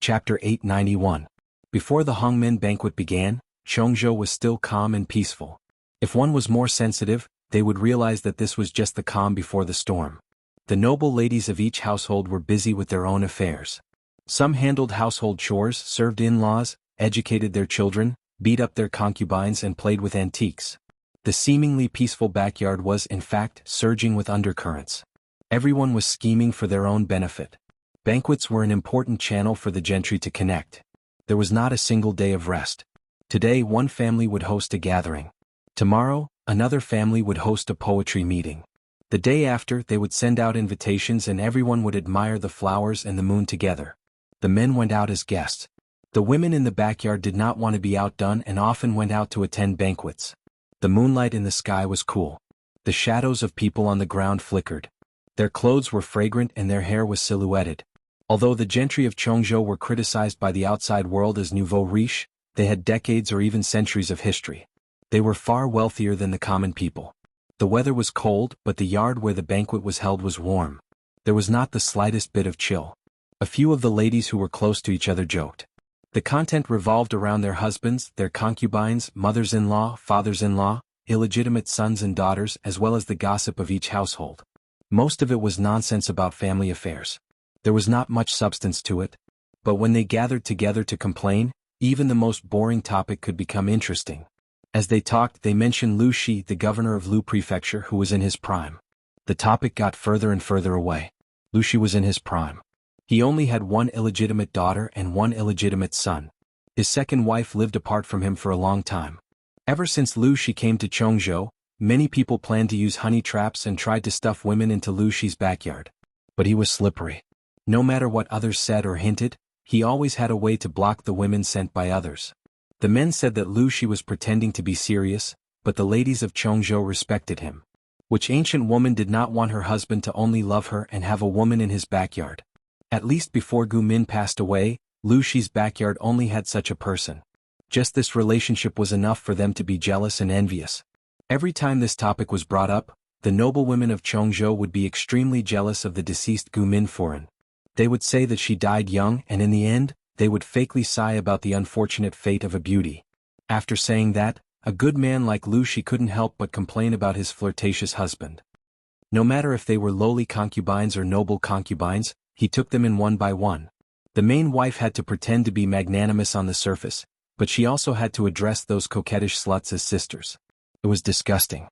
Chapter 891. Before the Hongmen banquet began, Chongzhou was still calm and peaceful. If one was more sensitive, they would realize that this was just the calm before the storm. The noble ladies of each household were busy with their own affairs. Some handled household chores, served in-laws, educated their children, beat up their concubines and played with antiques. The seemingly peaceful backyard was, in fact, surging with undercurrents. Everyone was scheming for their own benefit. Banquets were an important channel for the gentry to connect. There was not a single day of rest. Today one family would host a gathering. Tomorrow, another family would host a poetry meeting. The day after, they would send out invitations and everyone would admire the flowers and the moon together. The men went out as guests. The women in the backyard did not want to be outdone and often went out to attend banquets. The moonlight in the sky was cool. The shadows of people on the ground flickered. Their clothes were fragrant and their hair was silhouetted. Although the gentry of Chongzhou were criticized by the outside world as nouveau riche, they had decades or even centuries of history. They were far wealthier than the common people. The weather was cold, but the yard where the banquet was held was warm. There was not the slightest bit of chill. A few of the ladies who were close to each other joked. The content revolved around their husbands, their concubines, mothers-in-law, fathers-in-law, illegitimate sons and daughters, as well as the gossip of each household. Most of it was nonsense about family affairs. There was not much substance to it. But when they gathered together to complain, even the most boring topic could become interesting. As they talked, they mentioned Lu Shi, the governor of Lu Prefecture, who was in his prime. The topic got further and further away. Lu Shi was in his prime. He only had one illegitimate daughter and one illegitimate son. His second wife lived apart from him for a long time. Ever since Lu Shi came to Chongzhou, many people planned to use honey traps and tried to stuff women into Lu Shi's backyard. But he was slippery. No matter what others said or hinted, he always had a way to block the women sent by others. The men said that Lu Shi was pretending to be serious, but the ladies of Chongzhou respected him. Which ancient woman did not want her husband to only love her and have a woman in his backyard? At least before Gu Min passed away, Lu Shi's backyard only had such a person. Just this relationship was enough for them to be jealous and envious. Every time this topic was brought up, the noble women of Chongzhou would be extremely jealous of the deceased Gu Min foreign. They would say that she died young and in the end, they would fakely sigh about the unfortunate fate of a beauty. After saying that, a good man like Lu Shi couldn't help but complain about his flirtatious husband. No matter if they were lowly concubines or noble concubines, he took them in one by one. The main wife had to pretend to be magnanimous on the surface, but she also had to address those coquettish sluts as sisters. It was disgusting.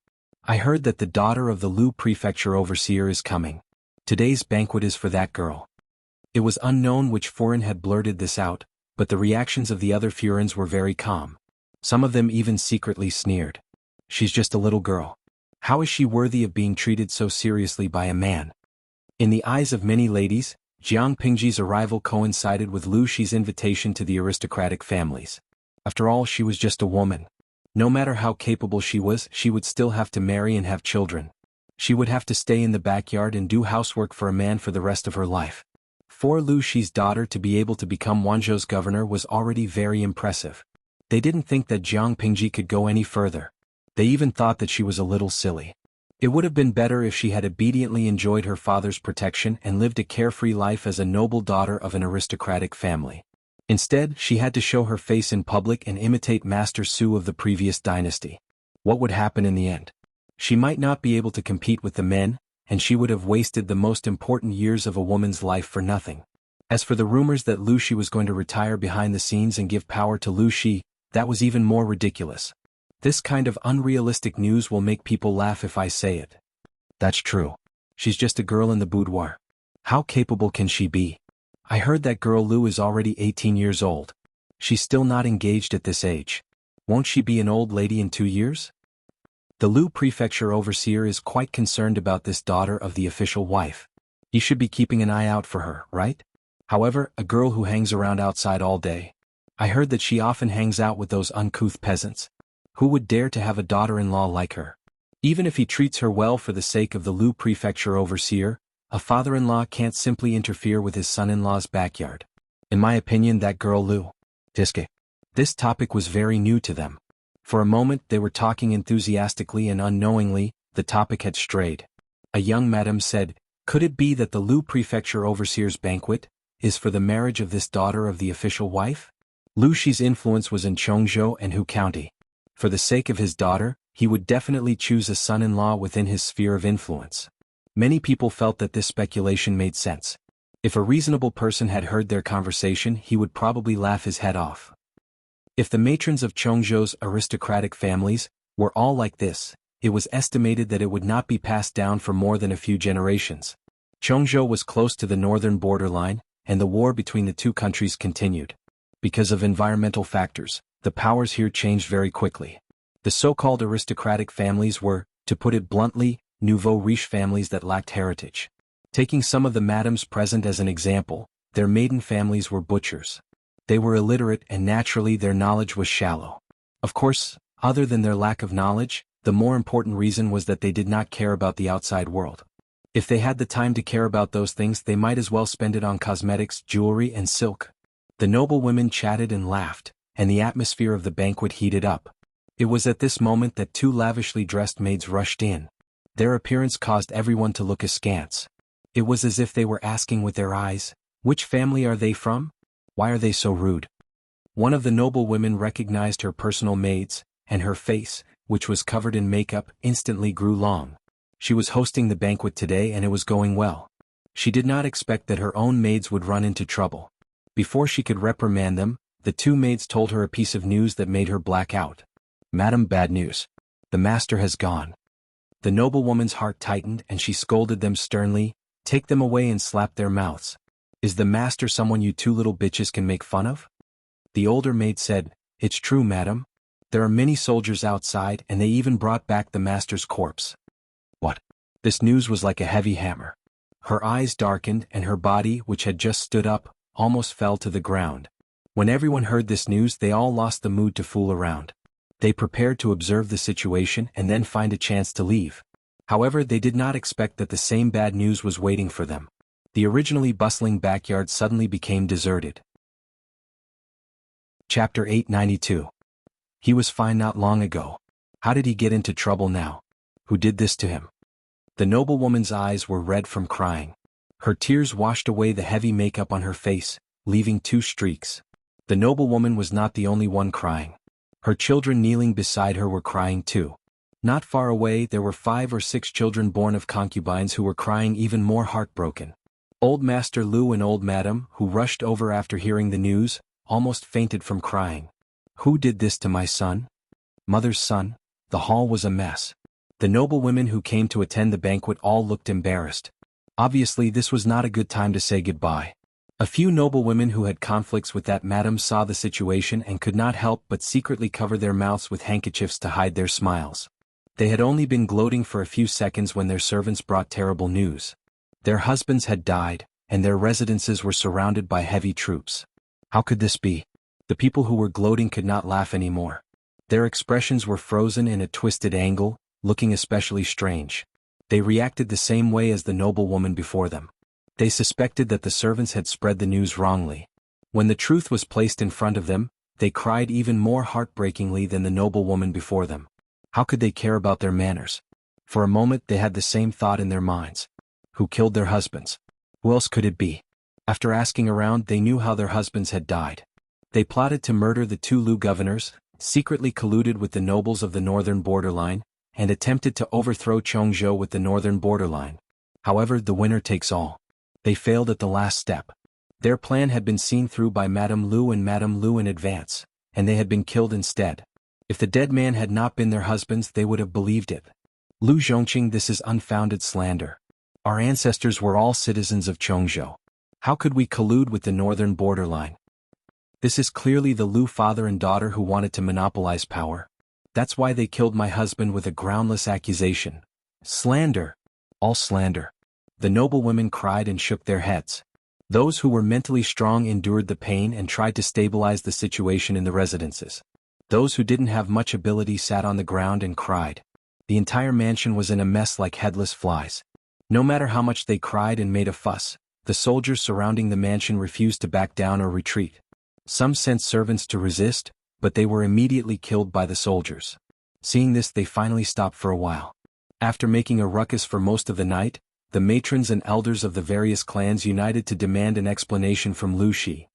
I heard that the daughter of the Lu Prefecture overseer is coming. Today's banquet is for that girl. It was unknown which foreign had blurted this out, but the reactions of the other Furins were very calm. Some of them even secretly sneered. She's just a little girl. How is she worthy of being treated so seriously by a man? In the eyes of many ladies, Jiang Pingji's arrival coincided with Lu Shi's invitation to the aristocratic families. After all, she was just a woman. No matter how capable she was, she would still have to marry and have children. She would have to stay in the backyard and do housework for a man for the rest of her life. For Lu Shi's daughter to be able to become Wanzhou's governor was already very impressive. They didn't think that Jiang Pingji could go any further. They even thought that she was a little silly. It would have been better if she had obediently enjoyed her father's protection and lived a carefree life as a noble daughter of an aristocratic family. Instead, she had to show her face in public and imitate Master Su of the previous dynasty. What would happen in the end? She might not be able to compete with the men, and she would have wasted the most important years of a woman's life for nothing. As for the rumors that Lu Shi was going to retire behind the scenes and give power to Lu Shi, that was even more ridiculous. This kind of unrealistic news will make people laugh if I say it. That's true. She's just a girl in the boudoir. How capable can she be? I heard that girl Lu is already 18 years old. She's still not engaged at this age. Won't she be an old lady in 2 years? The Lu Prefecture overseer is quite concerned about this daughter of the official wife. He should be keeping an eye out for her, right? However, a girl who hangs around outside all day. I heard that she often hangs out with those uncouth peasants. Who would dare to have a daughter-in-law like her? Even if he treats her well for the sake of the Lu Prefecture overseer, a father-in-law can't simply interfere with his son-in-law's backyard. In my opinion, that girl Lu. Tiske. This topic was very new to them. For a moment they were talking enthusiastically and unknowingly, the topic had strayed. A young madam said, "Could it be that the Lu Prefecture overseer's banquet is for the marriage of this daughter of the official wife? Lu Shi's influence was in Chongzhou and Hu County. For the sake of his daughter, he would definitely choose a son-in-law within his sphere of influence. Many people felt that this speculation made sense. If a reasonable person had heard their conversation, he would probably laugh his head off. If the matrons of Chongzhou's aristocratic families were all like this, it was estimated that it would not be passed down for more than a few generations. Chongzhou was close to the northern borderline, and the war between the two countries continued. Because of environmental factors, the powers here changed very quickly. The so-called aristocratic families were, to put it bluntly, nouveau riche families that lacked heritage. Taking some of the madams present as an example, their maiden families were butchers. They were illiterate and naturally their knowledge was shallow. Of course, other than their lack of knowledge, the more important reason was that they did not care about the outside world. If they had the time to care about those things, they might as well spend it on cosmetics, jewelry, and silk. The noble women chatted and laughed, and the atmosphere of the banquet heated up. It was at this moment that two lavishly dressed maids rushed in. Their appearance caused everyone to look askance. It was as if they were asking with their eyes, "Which family are they from? Why are they so rude?" One of the noble women recognized her personal maids, and her face, which was covered in makeup, instantly grew long. She was hosting the banquet today and it was going well. She did not expect that her own maids would run into trouble. Before she could reprimand them, the two maids told her a piece of news that made her black out. "Madam, bad news. The master has gone." The noblewoman's heart tightened and she scolded them sternly, "Take them away and slap their mouths. Is the master someone you two little bitches can make fun of?" The older maid said, "It's true, madam. There are many soldiers outside and they even brought back the master's corpse." What? This news was like a heavy hammer. Her eyes darkened and her body, which had just stood up, almost fell to the ground. When everyone heard this news, they all lost the mood to fool around. They prepared to observe the situation and then find a chance to leave. However, they did not expect that the same bad news was waiting for them. The originally bustling backyard suddenly became deserted. Chapter 892. He was fine not long ago. How did he get into trouble now? Who did this to him? The noblewoman's eyes were red from crying. Her tears washed away the heavy makeup on her face, leaving two streaks. The noblewoman was not the only one crying. Her children kneeling beside her were crying too. Not far away there were 5 or 6 children born of concubines who were crying even more heartbroken. Old Master Lu and Old Madam, who rushed over after hearing the news, almost fainted from crying. Who did this to my son? Mother's son? The hall was a mess. The noblewomen who came to attend the banquet all looked embarrassed. Obviously this was not a good time to say goodbye. A few noblewomen who had conflicts with that madam saw the situation and could not help but secretly cover their mouths with handkerchiefs to hide their smiles. They had only been gloating for a few seconds when their servants brought terrible news. Their husbands had died, and their residences were surrounded by heavy troops. How could this be? The people who were gloating could not laugh anymore. Their expressions were frozen in a twisted angle, looking especially strange. They reacted the same way as the noblewoman before them. They suspected that the servants had spread the news wrongly. When the truth was placed in front of them, they cried even more heartbreakingly than the noblewoman before them. How could they care about their manners? For a moment they had the same thought in their minds. Who killed their husbands? Who else could it be? After asking around, they knew how their husbands had died. They plotted to murder the 2 Lu governors, secretly colluded with the nobles of the northern borderline, and attempted to overthrow Chongzhou with the northern borderline. However, the winner takes all. They failed at the last step. Their plan had been seen through by Madame Lu and Madame Lu in advance, and they had been killed instead. If the dead man had not been their husbands, they would have believed it. Lu Zhongqing, this is unfounded slander. Our ancestors were all citizens of Chongzhou. How could we collude with the northern borderline? This is clearly the Lu father and daughter who wanted to monopolize power. That's why they killed my husband with a groundless accusation. Slander. All slander. The noblewomen cried and shook their heads. Those who were mentally strong endured the pain and tried to stabilize the situation in the residences. Those who didn't have much ability sat on the ground and cried. The entire mansion was in a mess like headless flies. No matter how much they cried and made a fuss, the soldiers surrounding the mansion refused to back down or retreat. Some sent servants to resist, but they were immediately killed by the soldiers. Seeing this, they finally stopped for a while. After making a ruckus for most of the night, the matrons and elders of the various clans united to demand an explanation from Lu Shi.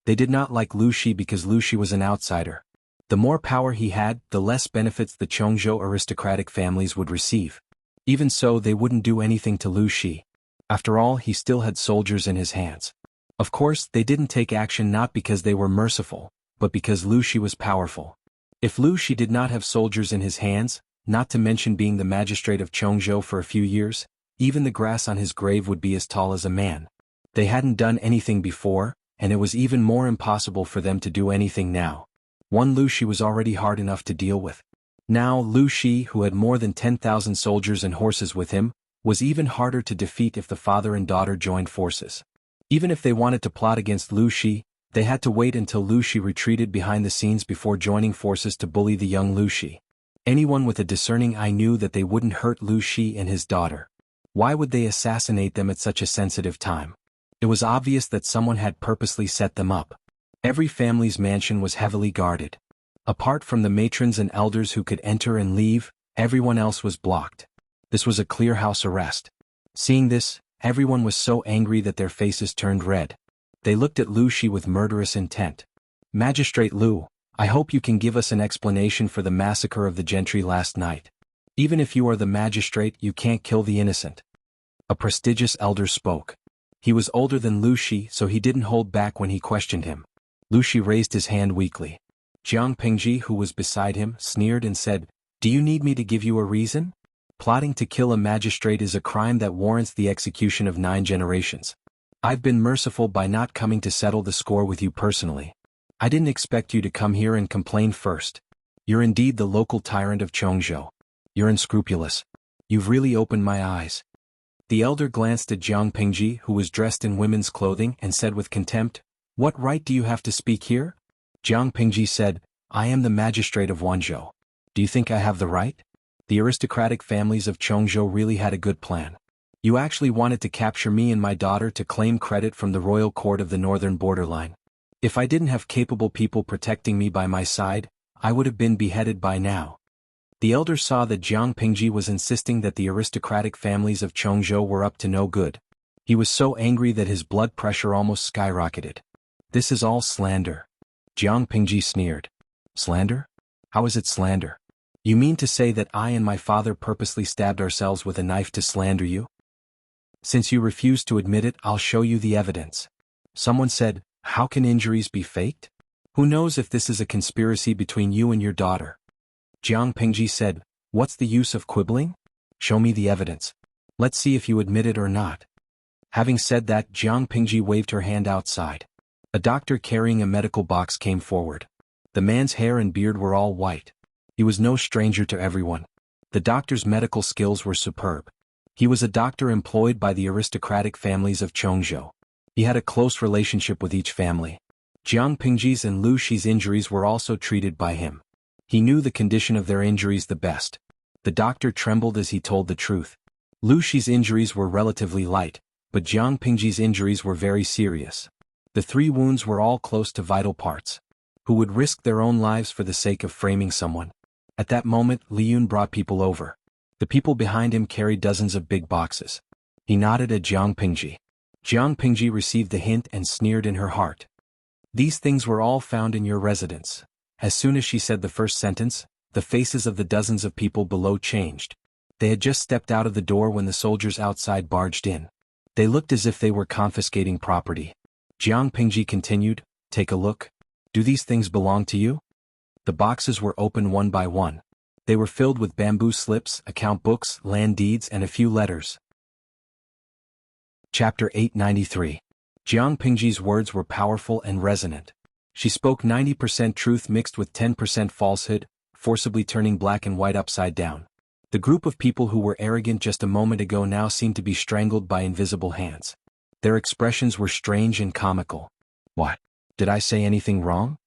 They did not like Lu Shi because Lu Shi was an outsider. The more power he had, the less benefits the Chongzhou aristocratic families would receive. Even so, they wouldn't do anything to Lu Shi. After all, he still had soldiers in his hands. Of course, they didn't take action not because they were merciful, but because Lu Shi was powerful. If Lu Shi did not have soldiers in his hands, not to mention being the magistrate of Chongzhou for a few years, even the grass on his grave would be as tall as a man. They hadn't done anything before, and it was even more impossible for them to do anything now. One Lu Shi was already hard enough to deal with. Now Lu Shi, who had more than 10,000 soldiers and horses with him, was even harder to defeat if the father and daughter joined forces. Even if they wanted to plot against Lu Shi, they had to wait until Lu Shi retreated behind the scenes before joining forces to bully the young Lu Shi. Anyone with a discerning eye knew that they wouldn't hurt Lu Shi and his daughter. Why would they assassinate them at such a sensitive time? It was obvious that someone had purposely set them up. Every family's mansion was heavily guarded. Apart from the matrons and elders who could enter and leave, everyone else was blocked. This was a clear house arrest. Seeing this, everyone was so angry that their faces turned red. They looked at Lu Shi with murderous intent. "Magistrate Lu, I hope you can give us an explanation for the massacre of the gentry last night. Even if you are the magistrate, you can't kill the innocent." A prestigious elder spoke. He was older than Lu Shi, so he didn't hold back when he questioned him. Lu Shi raised his hand weakly. Jiang Pingji, who was beside him, sneered and said, "Do you need me to give you a reason? Plotting to kill a magistrate is a crime that warrants the execution of 9 generations. I've been merciful by not coming to settle the score with you personally. I didn't expect you to come here and complain first. You're indeed the local tyrant of Chongzhou. You're unscrupulous. You've really opened my eyes." The elder glanced at Jiang Pingji, who was dressed in women's clothing, and said with contempt, "What right do you have to speak here?" Jiang Pingji said, "I am the magistrate of Wanzhou. Do you think I have the right?" The aristocratic families of Chongzhou really had a good plan. You actually wanted to capture me and my daughter to claim credit from the royal court of the northern borderline. If I didn't have capable people protecting me by my side, I would have been beheaded by now. The elder saw that Jiang Pingji was insisting that the aristocratic families of Chongzhou were up to no good. He was so angry that his blood pressure almost skyrocketed. "This is all slander." Jiang Pingji sneered. "Slander? How is it slander? You mean to say that I and my father purposely stabbed ourselves with a knife to slander you? Since you refuse to admit it, I'll show you the evidence." Someone said, "How can injuries be faked? Who knows if this is a conspiracy between you and your daughter?" Jiang Pingji said, "What's the use of quibbling? Show me the evidence. Let's see if you admit it or not." Having said that, Jiang Pingji waved her hand outside. A doctor carrying a medical box came forward. The man's hair and beard were all white. He was no stranger to everyone. The doctor's medical skills were superb. He was a doctor employed by the aristocratic families of Chongzhou. He had a close relationship with each family. Jiang Pingji's and Lu Shi's injuries were also treated by him. He knew the condition of their injuries the best. The doctor trembled as he told the truth. Lu Shi's injuries were relatively light, but Jiang Pingji's injuries were very serious. The 3 wounds were all close to vital parts. Who would risk their own lives for the sake of framing someone? At that moment, Li Yun brought people over. The people behind him carried dozens of big boxes. He nodded at Jiang Pingji. Jiang Pingji received the hint and sneered in her heart. "These things were all found in your residence." As soon as she said the first sentence, the faces of the dozens of people below changed. They had just stepped out of the door when the soldiers outside barged in. They looked as if they were confiscating property. Jiang Pingji continued, "Take a look. Do these things belong to you?" The boxes were opened one by one. They were filled with bamboo slips, account books, land deeds, and a few letters. Chapter 893. Jiang Pingji's words were powerful and resonant. She spoke 90% truth mixed with 10% falsehood, forcibly turning black and white upside down. The group of people who were arrogant just a moment ago now seemed to be strangled by invisible hands. Their expressions were strange and comical. "What? Did I say anything wrong?"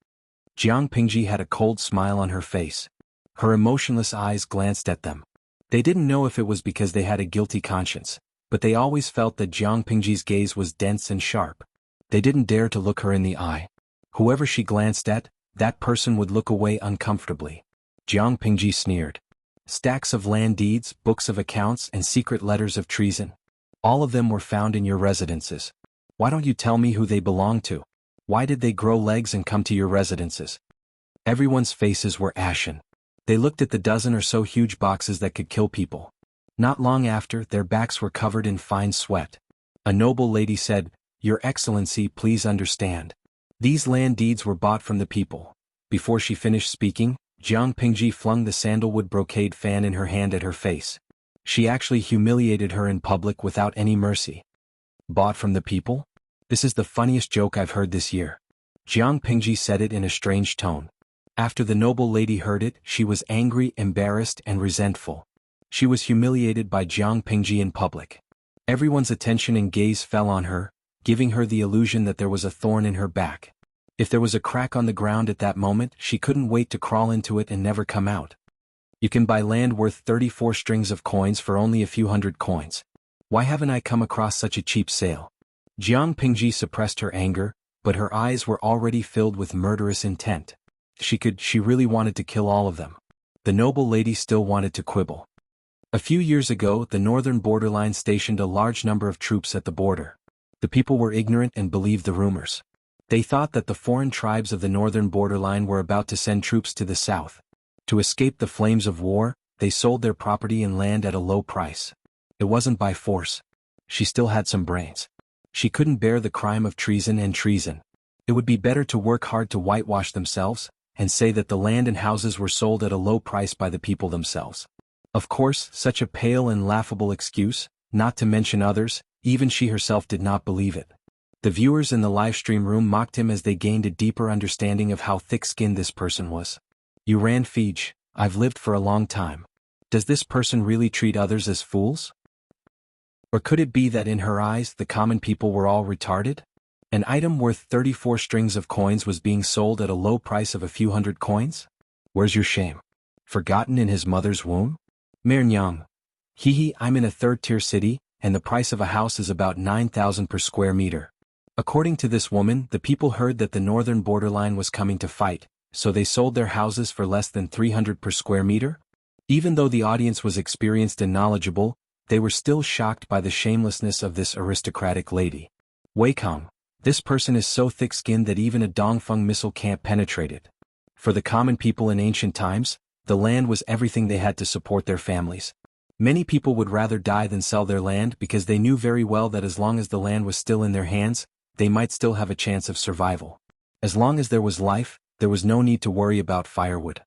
Jiang Pingji had a cold smile on her face. Her emotionless eyes glanced at them. They didn't know if it was because they had a guilty conscience, but they always felt that Jiang Pingji's gaze was dense and sharp. They didn't dare to look her in the eye. Whoever she glanced at, that person would look away uncomfortably. Jiang Pingji sneered. "Stacks of land deeds, books of accounts, and secret letters of treason. All of them were found in your residences. Why don't you tell me who they belong to? Why did they grow legs and come to your residences? Everyone's faces were ashen. They looked at the dozen or so huge boxes that could kill people. Not long after, their backs were covered in fine sweat. A noble lady said, "Your Excellency, please understand. These land deeds were bought from the people." Before she finished speaking, Jiang Pingji flung the sandalwood brocade fan in her hand at her face. She actually humiliated her in public without any mercy. Bought from the people? This is the funniest joke I've heard this year. Jiang Pingji said it in a strange tone. After the noble lady heard it, she was angry, embarrassed, and resentful. She was humiliated by Jiang Pingji in public. Everyone's attention and gaze fell on her, giving her the illusion that there was a thorn in her back. If there was a crack on the ground at that moment, she couldn't wait to crawl into it and never come out. You can buy land worth 34 strings of coins for only a few hundred coins. Why haven't I come across such a cheap sale? Jiang Pingji suppressed her anger, but her eyes were already filled with murderous intent. She really wanted to kill all of them. The noble lady still wanted to quibble. A few years ago, the northern borderline stationed a large number of troops at the border. The people were ignorant and believed the rumors. They thought that the foreign tribes of the northern borderline were about to send troops to the south. To escape the flames of war, they sold their property and land at a low price. It wasn't by force. She still had some brains. She couldn't bear the crime of treason. It would be better to work hard to whitewash themselves, and say that the land and houses were sold at a low price by the people themselves. Of course, such a pale and laughable excuse, not to mention others, even she herself did not believe it. The viewers in the live stream room mocked him as they gained a deeper understanding of how thick-skinned this person was. You ran Fij, I've lived for a long time. Does this person really treat others as fools? Or could it be that in her eyes the common people were all retarded? An item worth 34 strings of coins was being sold at a low price of a few hundred coins? Where's your shame? Forgotten in his mother's womb? Mer Nyang. I'm in a third-tier city, and the price of a house is about 9,000 per square meter. According to this woman, the people heard that the northern borderline was coming to fight, so they sold their houses for less than 300 per square meter? Even though the audience was experienced and knowledgeable, they were still shocked by the shamelessness of this aristocratic lady. Wei Kong, this person is so thick-skinned that even a Dongfeng missile can't penetrate it. For the common people in ancient times, the land was everything they had to support their families. Many people would rather die than sell their land because they knew very well that as long as the land was still in their hands, they might still have a chance of survival. As long as there was life, there was no need to worry about firewood.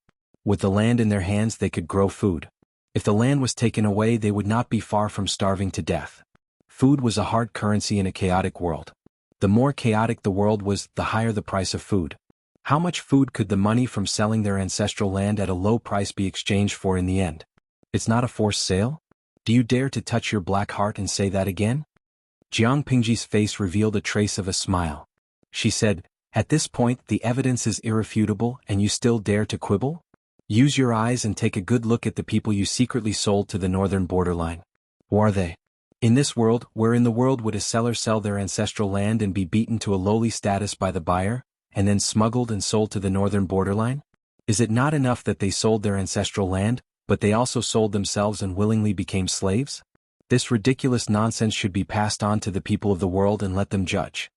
With the land in their hands, they could grow food. If the land was taken away, they would not be far from starving to death. Food was a hard currency in a chaotic world. The more chaotic the world was, the higher the price of food. How much food could the money from selling their ancestral land at a low price be exchanged for in the end? It's not a forced sale? Do you dare to touch your black heart and say that again? Jiang Pingji's face revealed a trace of a smile. She said, "At this point the evidence is irrefutable and you still dare to quibble? Use your eyes and take a good look at the people you secretly sold to the northern borderline. Who are they? In this world, where in the world would a seller sell their ancestral land and be beaten to a lowly status by the buyer, and then smuggled and sold to the northern borderline? Is it not enough that they sold their ancestral land, but they also sold themselves and willingly became slaves? This ridiculous nonsense should be passed on to the people of the world and let them judge."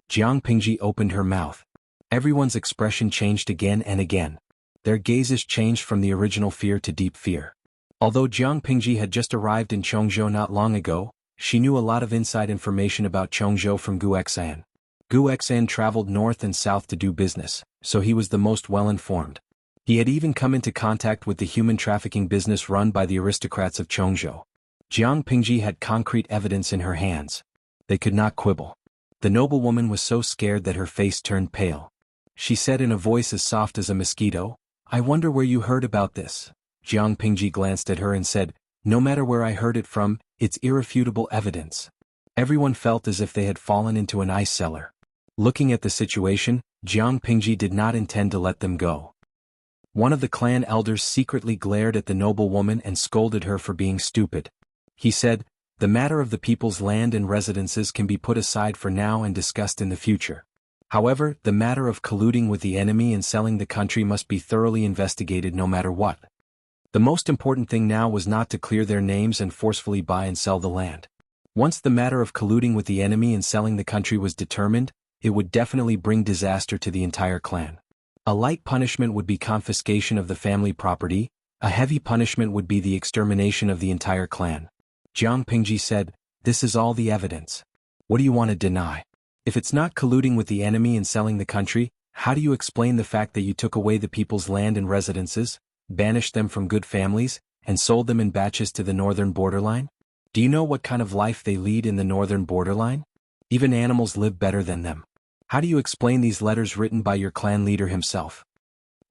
Jiang Pingji opened her mouth. Everyone's expression changed again and again. Their gazes changed from the original fear to deep fear. Although Jiang Pingji had just arrived in Chongzhou not long ago, she knew a lot of inside information about Chongzhou from Gu Xan. Gu Xan traveled north and south to do business, so he was the most well-informed. He had even come into contact with the human trafficking business run by the aristocrats of Chongzhou. Jiang Pingji had concrete evidence in her hands. They could not quibble. The noblewoman was so scared that her face turned pale. She said in a voice as soft as a mosquito, "I wonder where you heard about this." Jiang Pingji glanced at her and said, "No matter where I heard it from, it's irrefutable evidence." Everyone felt as if they had fallen into an ice cellar. Looking at the situation, Jiang Pingji did not intend to let them go. One of the clan elders secretly glared at the noblewoman and scolded her for being stupid. He said, "The matter of the people's land and residences can be put aside for now and discussed in the future. However, the matter of colluding with the enemy and selling the country must be thoroughly investigated no matter what. The most important thing now was not to clear their names and forcefully buy and sell the land. Once the matter of colluding with the enemy and selling the country was determined, it would definitely bring disaster to the entire clan. A light punishment would be confiscation of the family property, a heavy punishment would be the extermination of the entire clan. Jiang Pingji said, "This is all the evidence. What do you want to deny? If it's not colluding with the enemy and selling the country, how do you explain the fact that you took away the people's land and residences, banished them from good families, and sold them in batches to the northern borderline? Do you know what kind of life they lead in the northern borderline? Even animals live better than them. How do you explain these letters written by your clan leader himself?"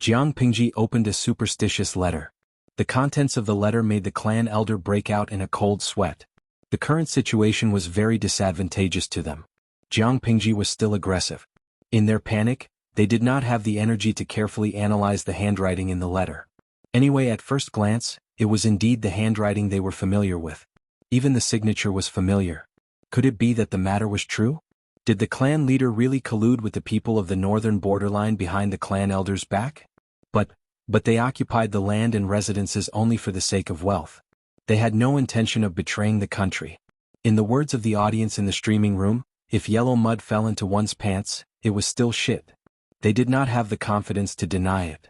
Jiang Pingji opened a superstitious letter. The contents of the letter made the clan elder break out in a cold sweat. The current situation was very disadvantageous to them. Jiang Pingji was still aggressive. In their panic, they did not have the energy to carefully analyze the handwriting in the letter. Anyway, at first glance, it was indeed the handwriting they were familiar with. Even the signature was familiar. Could it be that the matter was true? Did the clan leader really collude with the people of the northern borderline behind the clan elder's back? But they occupied the land and residences only for the sake of wealth. They had no intention of betraying the country. In the words of the audience in the streaming room, if yellow mud fell into one's pants, it was still shit. They did not have the confidence to deny it.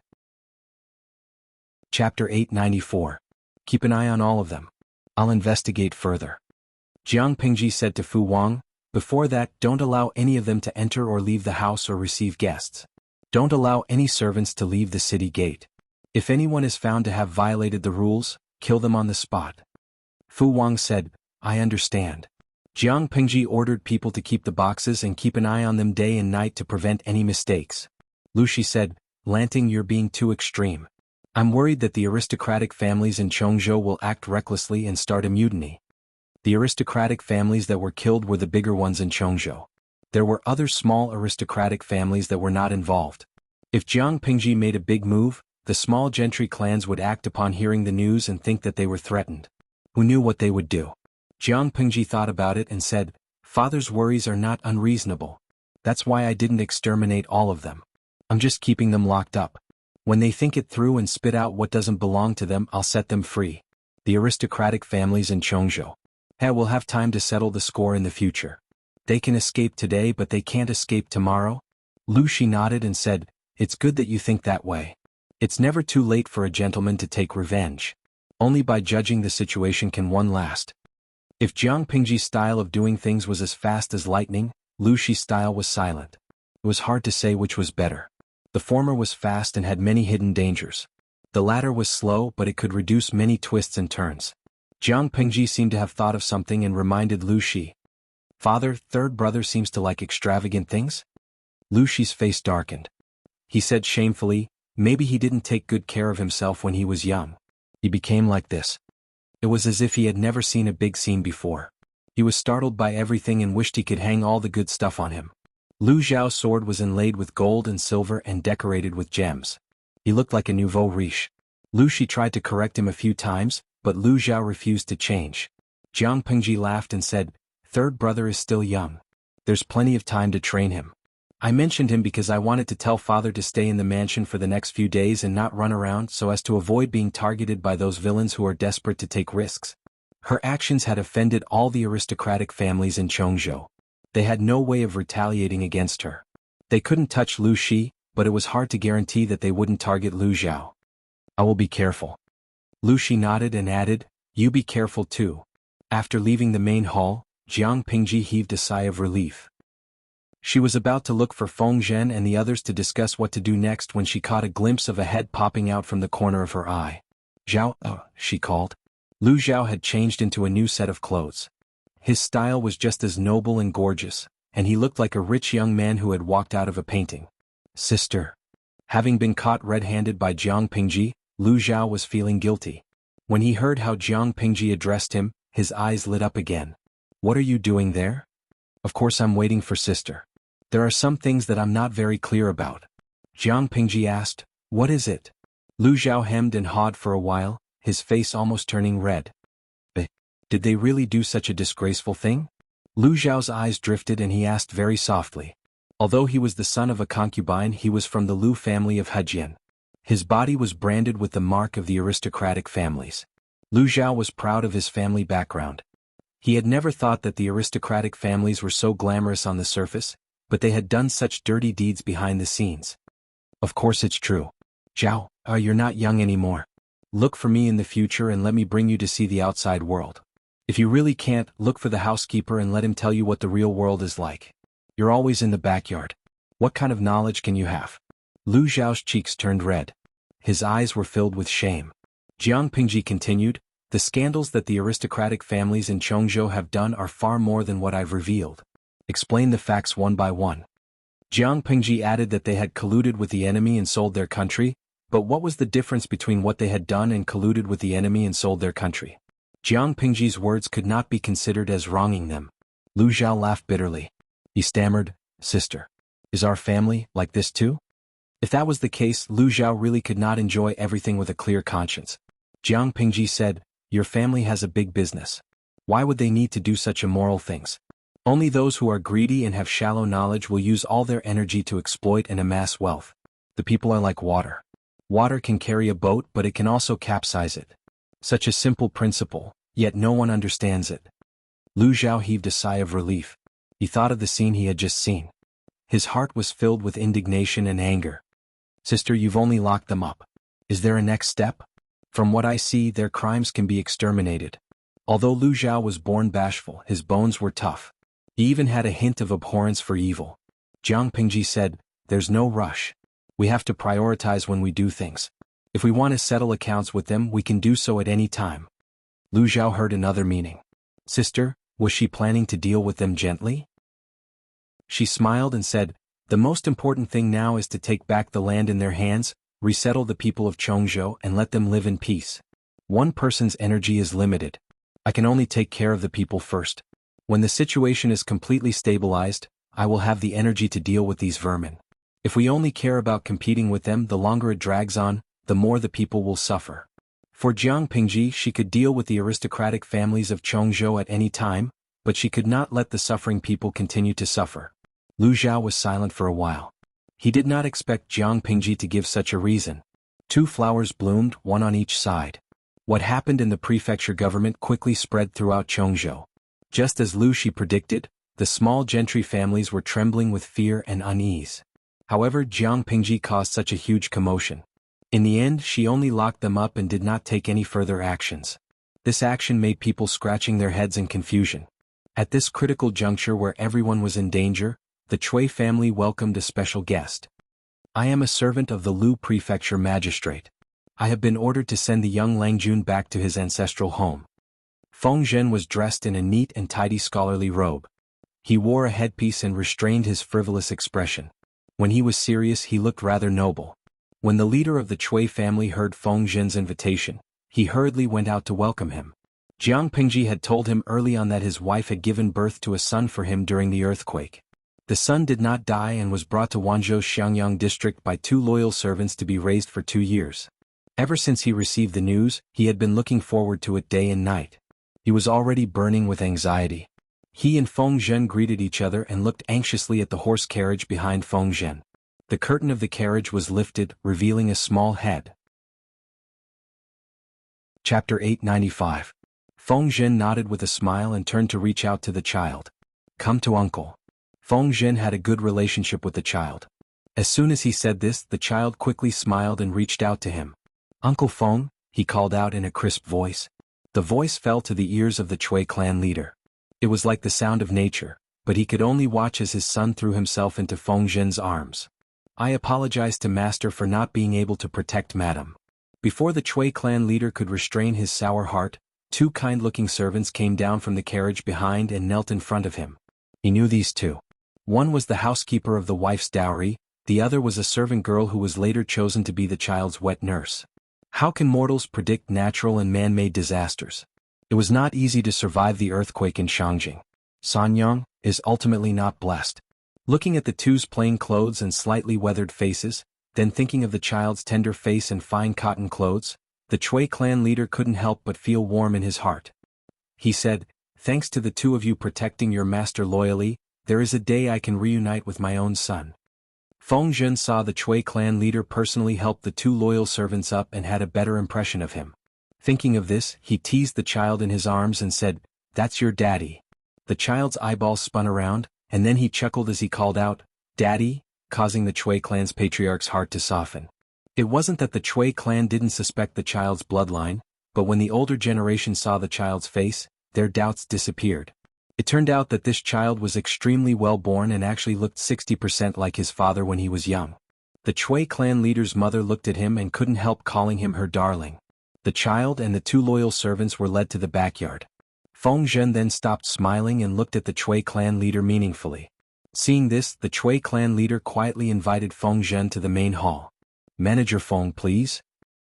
Chapter 894. Keep an eye on all of them. I'll investigate further. Jiang Pingji said to Fu Wang, "Before that, don't allow any of them to enter or leave the house or receive guests. Don't allow any servants to leave the city gate. If anyone is found to have violated the rules, kill them on the spot." Fu Wang said, "I understand." Jiang Pingji ordered people to keep the boxes and keep an eye on them day and night to prevent any mistakes. Lu Shi said, "Lanting, you're being too extreme. I'm worried that the aristocratic families in Chongzhou will act recklessly and start a mutiny." The aristocratic families that were killed were the bigger ones in Chongzhou. There were other small aristocratic families that were not involved. If Jiang Pingji made a big move, the small gentry clans would act upon hearing the news and think that they were threatened. Who knew what they would do? Jiang Pingji thought about it and said, "Father's worries are not unreasonable. That's why I didn't exterminate all of them. I'm just keeping them locked up. When they think it through and spit out what doesn't belong to them, I'll set them free. The aristocratic families in Chongzhou. We'll have time to settle the score in the future. They can escape today, but they can't escape tomorrow." Lu Shi nodded and said, "It's good that you think that way. It's never too late for a gentleman to take revenge. Only by judging the situation can one last." If Jiang Pingji's style of doing things was as fast as lightning, Lu Shi's style was silent. It was hard to say which was better. The former was fast and had many hidden dangers. The latter was slow, but it could reduce many twists and turns. Jiang Pingji seemed to have thought of something and reminded Lu Shi. "Father, third brother seems to like extravagant things?" Lu Shi's face darkened. He said shamefully, "Maybe he didn't take good care of himself when he was young. He became like this." It was as if he had never seen a big scene before. He was startled by everything and wished he could hang all the good stuff on him. Lu Zhao's sword was inlaid with gold and silver and decorated with gems. He looked like a nouveau riche. Lu Shi tried to correct him a few times, but Lu Zhao refused to change. Jiang Pingji laughed and said, "Third brother is still young. There's plenty of time to train him. I mentioned him because I wanted to tell father to stay in the mansion for the next few days and not run around so as to avoid being targeted by those villains who are desperate to take risks." Her actions had offended all the aristocratic families in Chongzhou. They had no way of retaliating against her. They couldn't touch Lu Shi, but it was hard to guarantee that they wouldn't target Lu Zhao. "I will be careful." Lu Shi nodded and added, "You be careful too." After leaving the main hall, Jiang Pingji heaved a sigh of relief. She was about to look for Feng Zhen and the others to discuss what to do next when she caught a glimpse of a head popping out from the corner of her eye. "Zhao," she called. Lu Zhao had changed into a new set of clothes. His style was just as noble and gorgeous, and he looked like a rich young man who had walked out of a painting. "Sister." Having been caught red-handed by Jiang Pingji, Lu Zhao was feeling guilty. When he heard how Jiang Pingji addressed him, his eyes lit up again. "What are you doing there?" "Of course I'm waiting for sister. There are some things that I'm not very clear about." Jiang Pingji asked, "What is it?" Lu Zhao hemmed and hawed for a while, his face almost turning red. Did they really do such a disgraceful thing?" Lu Zhao's eyes drifted and he asked very softly. Although he was the son of a concubine, he was from the Lu family of Hejian. His body was branded with the mark of the aristocratic families. Lu Zhao was proud of his family background. He had never thought that the aristocratic families were so glamorous on the surface, but they had done such dirty deeds behind the scenes. Of course it's true. Zhao, you're not young anymore. Look for me in the future and let me bring you to see the outside world. If you really can't, look for the housekeeper and let him tell you what the real world is like. You're always in the backyard. What kind of knowledge can you have? Lu Zhao's cheeks turned red. His eyes were filled with shame. Jiang Pingji continued, the scandals that the aristocratic families in Chongzhou have done are far more than what I've revealed. Explain the facts one by one. Jiang Pingji added that they had colluded with the enemy and sold their country, but what was the difference between what they had done and colluded with the enemy and sold their country? Jiang Pingji's words could not be considered as wronging them. Lu Zhao laughed bitterly. He stammered, Sister, is our family like this too? If that was the case, Lu Zhao really could not enjoy everything with a clear conscience. Jiang Pingji said, your family has a big business. Why would they need to do such immoral things? Only those who are greedy and have shallow knowledge will use all their energy to exploit and amass wealth. The people are like water. Water can carry a boat, but it can also capsize it. Such a simple principle, yet no one understands it. Lu Zhao heaved a sigh of relief. He thought of the scene he had just seen. His heart was filled with indignation and anger. Sister, you've only locked them up. Is there a next step? From what I see, their crimes can be exterminated. Although Lu Zhao was born bashful, his bones were tough. He even had a hint of abhorrence for evil. Jiang Pingji said, there's no rush. We have to prioritize when we do things. If we want to settle accounts with them, we can do so at any time. Lu Zhao heard another meaning. Sister, was she planning to deal with them gently? She smiled and said, the most important thing now is to take back the land in their hands, resettle the people of Chongzhou and let them live in peace. One person's energy is limited. I can only take care of the people first. When the situation is completely stabilized, I will have the energy to deal with these vermin. If we only care about competing with them, the longer it drags on, the more the people will suffer. For Jiang Pingji, she could deal with the aristocratic families of Chongzhou at any time, but she could not let the suffering people continue to suffer. Lu Zhao was silent for a while. He did not expect Jiang Pingji to give such a reason. Two flowers bloomed, one on each side. What happened in the prefecture government quickly spread throughout Chongzhou. Just as Lu Shi predicted, the small gentry families were trembling with fear and unease. However, Jiang Pingji caused such a huge commotion. In the end, she only locked them up and did not take any further actions. This action made people scratching their heads in confusion. At this critical juncture where everyone was in danger, the Chui family welcomed a special guest. I am a servant of the Lu Prefecture magistrate. I have been ordered to send the young Langjun back to his ancestral home. Feng Zhen was dressed in a neat and tidy scholarly robe. He wore a headpiece and restrained his frivolous expression. When he was serious, he looked rather noble. When the leader of the Chui family heard Feng Zhen's invitation, he hurriedly went out to welcome him. Jiang Pingji had told him early on that his wife had given birth to a son for him during the earthquake. The son did not die and was brought to Wanzhou's Xiangyang district by two loyal servants to be raised for 2 years. Ever since he received the news, he had been looking forward to it day and night. He was already burning with anxiety. He and Feng Zhen greeted each other and looked anxiously at the horse carriage behind Feng Zhen. The curtain of the carriage was lifted, revealing a small head. Chapter 895. Feng Zhen nodded with a smile and turned to reach out to the child. Come to uncle. Feng Zhen had a good relationship with the child. As soon as he said this, the child quickly smiled and reached out to him. Uncle Feng, he called out in a crisp voice. The voice fell to the ears of the Chui clan leader. It was like the sound of nature, but he could only watch as his son threw himself into Feng Zhen's arms. I apologize to master for not being able to protect madam. Before the Chui clan leader could restrain his sour heart, two kind-looking servants came down from the carriage behind and knelt in front of him. He knew these two. One was the housekeeper of the wife's dowry, the other was a servant girl who was later chosen to be the child's wet nurse. How can mortals predict natural and man-made disasters? It was not easy to survive the earthquake in Shangjing. Sanyang is ultimately not blessed. Looking at the two's plain clothes and slightly weathered faces, then thinking of the child's tender face and fine cotton clothes, the Chui clan leader couldn't help but feel warm in his heart. He said, thanks to the two of you protecting your master loyally, there is a day I can reunite with my own son. Feng Zhen saw the Chui clan leader personally help the two loyal servants up and had a better impression of him. Thinking of this, he teased the child in his arms and said, "That's your daddy." The child's eyeballs spun around, and then he chuckled as he called out, "Daddy," causing the Chui clan's patriarch's heart to soften. It wasn't that the Chui clan didn't suspect the child's bloodline, but when the older generation saw the child's face, their doubts disappeared. It turned out that this child was extremely well-born and actually looked 60% like his father when he was young. The Chui clan leader's mother looked at him and couldn't help calling him her darling. The child and the two loyal servants were led to the backyard. Feng Zhen then stopped smiling and looked at the Chui clan leader meaningfully. Seeing this, the Chui clan leader quietly invited Feng Zhen to the main hall. "Manager Feng, please."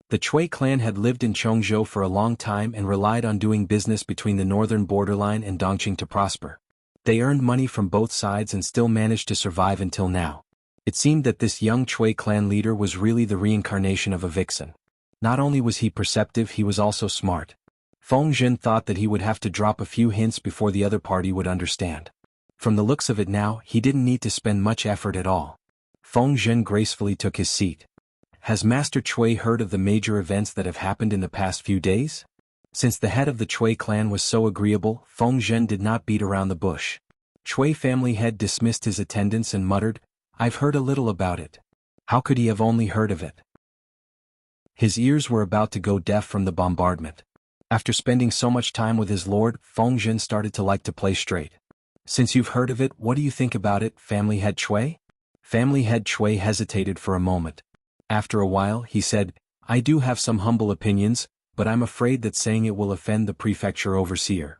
The Chui clan had lived in Chongzhou for a long time and relied on doing business between the northern borderline and Dongqing to prosper. They earned money from both sides and still managed to survive until now. It seemed that this young Chui clan leader was really the reincarnation of a vixen. Not only was he perceptive, he was also smart. Feng Zhen thought that he would have to drop a few hints before the other party would understand. From the looks of it now, he didn't need to spend much effort at all. Feng Zhen gracefully took his seat. "Has Master Chui heard of the major events that have happened in the past few days?" Since the head of the Chui clan was so agreeable, Feng Zhen did not beat around the bush. Chui family head dismissed his attendants and muttered, "I've heard a little about it." How could he have only heard of it? His ears were about to go deaf from the bombardment. After spending so much time with his lord, Feng Zhen started to like to play straight. "Since you've heard of it, what do you think about it, Family Head Chui?" Family Head Chui hesitated for a moment. After a while, he said, "I do have some humble opinions, but I'm afraid that saying it will offend the prefecture overseer.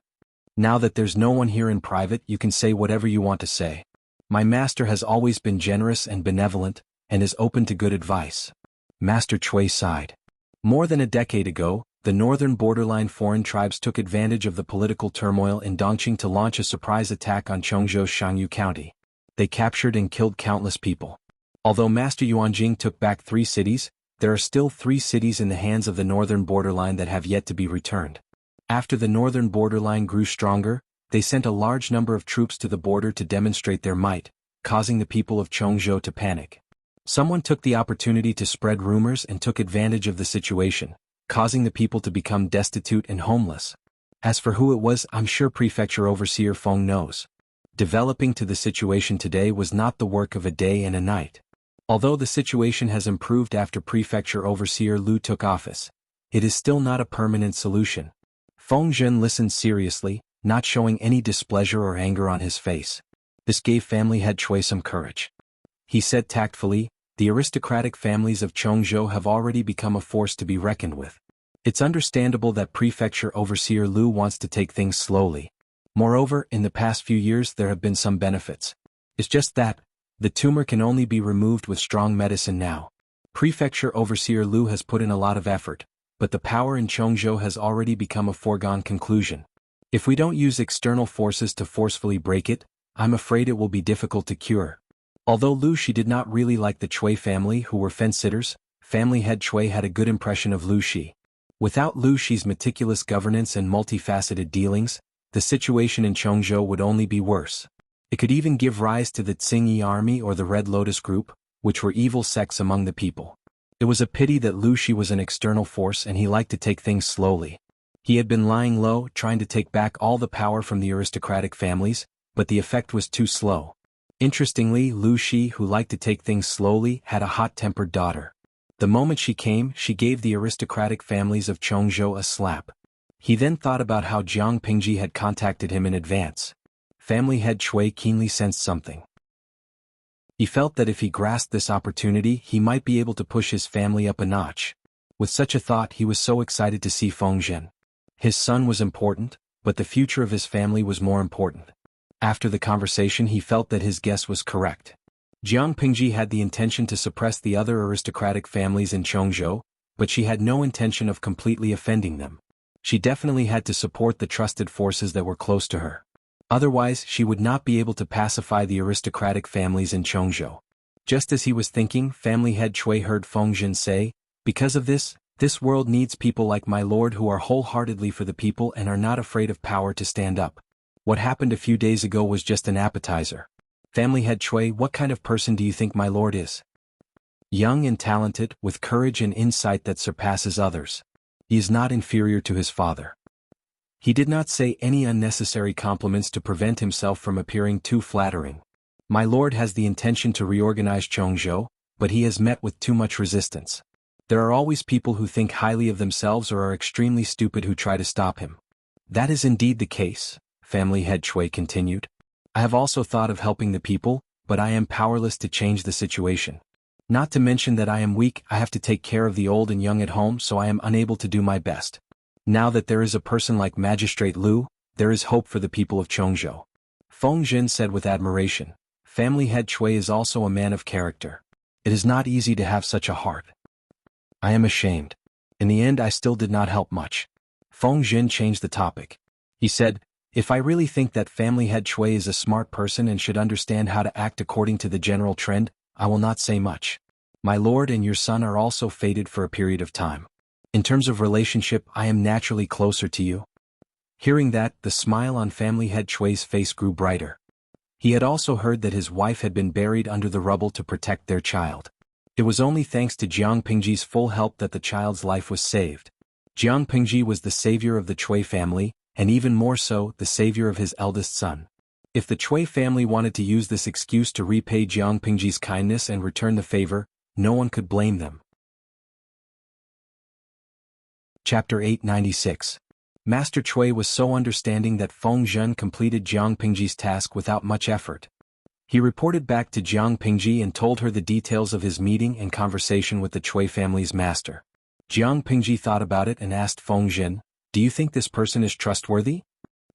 Now that there's no one here in private, you can say whatever you want to say. My master has always been generous and benevolent, and is open to good advice." Master Chui sighed. More than a decade ago, the northern borderline foreign tribes took advantage of the political turmoil in Dongqing to launch a surprise attack on Chongzhou's Shangyu County. They captured and killed countless people. Although Master Yuanjing took back 3 cities, there are still 3 cities in the hands of the northern borderline that have yet to be returned. After the northern borderline grew stronger, they sent a large number of troops to the border to demonstrate their might, causing the people of Chongzhou to panic. Someone took the opportunity to spread rumors and took advantage of the situation, causing the people to become destitute and homeless. As for who it was, I'm sure Prefecture Overseer Feng knows. Developing to the situation today was not the work of a day and a night. Although the situation has improved after Prefecture Overseer Lu took office, it is still not a permanent solution. Feng Zhen listened seriously, not showing any displeasure or anger on his face. This gave Family Head Chui some courage. He said tactfully, "The aristocratic families of Chongzhou have already become a force to be reckoned with. It's understandable that Prefecture Overseer Lu wants to take things slowly. Moreover, in the past few years there have been some benefits. It's just that the tumor can only be removed with strong medicine now. Prefecture Overseer Lu has put in a lot of effort, but the power in Chongzhou has already become a foregone conclusion. If we don't use external forces to forcefully break it, I'm afraid it will be difficult to cure." Although Lu Shi did not really like the Chui family who were fence-sitters, Family Head Chui had a good impression of Lu Shi. Without Lu Shi's meticulous governance and multifaceted dealings, the situation in Chongzhou would only be worse. It could even give rise to the Tsingyi Army or the Red Lotus Group, which were evil sects among the people. It was a pity that Lu Shi was an external force and he liked to take things slowly. He had been lying low, trying to take back all the power from the aristocratic families, but the effect was too slow. Interestingly, Lu Shi, who liked to take things slowly, had a hot-tempered daughter. The moment she came, she gave the aristocratic families of Chongzhou a slap. He then thought about how Jiang Pingji had contacted him in advance. Family Head Chui keenly sensed something. He felt that if he grasped this opportunity, he might be able to push his family up a notch. With such a thought, he was so excited to see Feng Zhen. His son was important, but the future of his family was more important. After the conversation, he felt that his guess was correct. Jiang Pingji had the intention to suppress the other aristocratic families in Chongzhou, but she had no intention of completely offending them. She definitely had to support the trusted forces that were close to her. Otherwise, she would not be able to pacify the aristocratic families in Chongzhou. Just as he was thinking, Family Head Chui heard Feng Zhen say, "Because of this world needs people like my lord who are wholeheartedly for the people and are not afraid of power to stand up. What happened a few days ago was just an appetizer. Family Head Chui, what kind of person do you think my lord is?" "Young and talented, with courage and insight that surpasses others. He is not inferior to his father." He did not say any unnecessary compliments to prevent himself from appearing too flattering. My lord has the intention to reorganize Chongzhou, but he has met with too much resistance. There are always people who think highly of themselves or are extremely stupid who try to stop him. That is indeed the case, family head Chui continued. I have also thought of helping the people, but I am powerless to change the situation. Not to mention that I am weak, I have to take care of the old and young at home, so I am unable to do my best. Now that there is a person like Magistrate Lu, there is hope for the people of Chongzhou. Feng Jin said with admiration. Family head Chui is also a man of character. It is not easy to have such a heart. I am ashamed. In the end I still did not help much. Feng Jin changed the topic. He said, if I really think that family head Chui is a smart person and should understand how to act according to the general trend, I will not say much. My lord and your son are also fated for a period of time. In terms of relationship, I am naturally closer to you. Hearing that, the smile on family head Chui's face grew brighter. He had also heard that his wife had been buried under the rubble to protect their child. It was only thanks to Jiang Pingji's full help that the child's life was saved. Jiang Pingji was the savior of the Chui family, and even more so, the savior of his eldest son. If the Chui family wanted to use this excuse to repay Jiang Pingji's kindness and return the favor, no one could blame them. Chapter 896. Master Chui was so understanding that Feng Zhen completed Jiang Pingji's task without much effort. He reported back to Jiang Pingji and told her the details of his meeting and conversation with the Chui family's master. Jiang Pingji thought about it and asked Feng Zhen, do you think this person is trustworthy?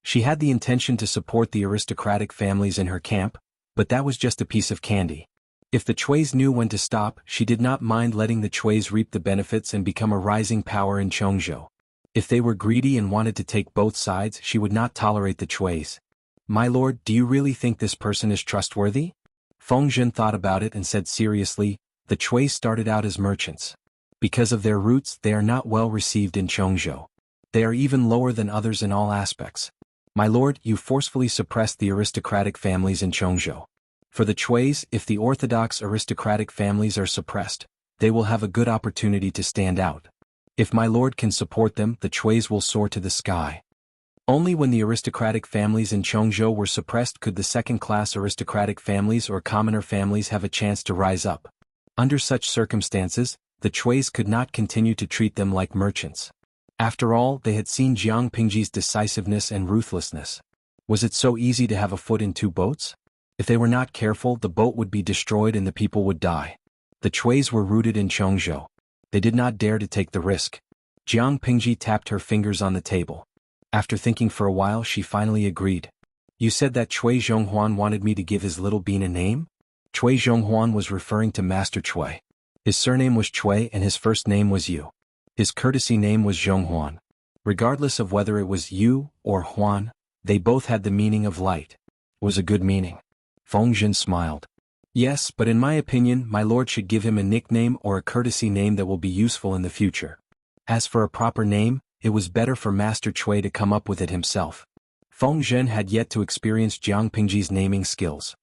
She had the intention to support the aristocratic families in her camp, but that was just a piece of candy. If the Chuis knew when to stop, she did not mind letting the Chuis reap the benefits and become a rising power in Chongzhou. If they were greedy and wanted to take both sides, she would not tolerate the Chuis. My lord, do you really think this person is trustworthy? Feng Zhen thought about it and said seriously, the Chuis started out as merchants. Because of their roots, they are not well received in Chongzhou. They are even lower than others in all aspects. My lord, you forcefully suppressed the aristocratic families in Chongzhou. For the Chuis, if the orthodox aristocratic families are suppressed, they will have a good opportunity to stand out. If my lord can support them, the Chuis will soar to the sky. Only when the aristocratic families in Chongzhou were suppressed could the second-class aristocratic families or commoner families have a chance to rise up. Under such circumstances, the Chuis could not continue to treat them like merchants. After all, they had seen Jiang Pingji's decisiveness and ruthlessness. Was it so easy to have a foot in two boats? If they were not careful, the boat would be destroyed and the people would die. The Chuis were rooted in Chongzhou. They did not dare to take the risk. Jiang Pingji tapped her fingers on the table. After thinking for a while, she finally agreed. You said that Chui Zhonghuan wanted me to give his little bean a name? Chui Zhonghuan was referring to Master Chui. His surname was Chui and his first name was Yu. His courtesy name was Zhonghuan. Regardless of whether it was Yu or Huan, they both had the meaning of light. It was a good meaning. Feng Zhen smiled. Yes, but in my opinion, my lord should give him a nickname or a courtesy name that will be useful in the future. As for a proper name, it was better for Master Chui to come up with it himself. Feng Zhen had yet to experience Jiang Pingji's naming skills.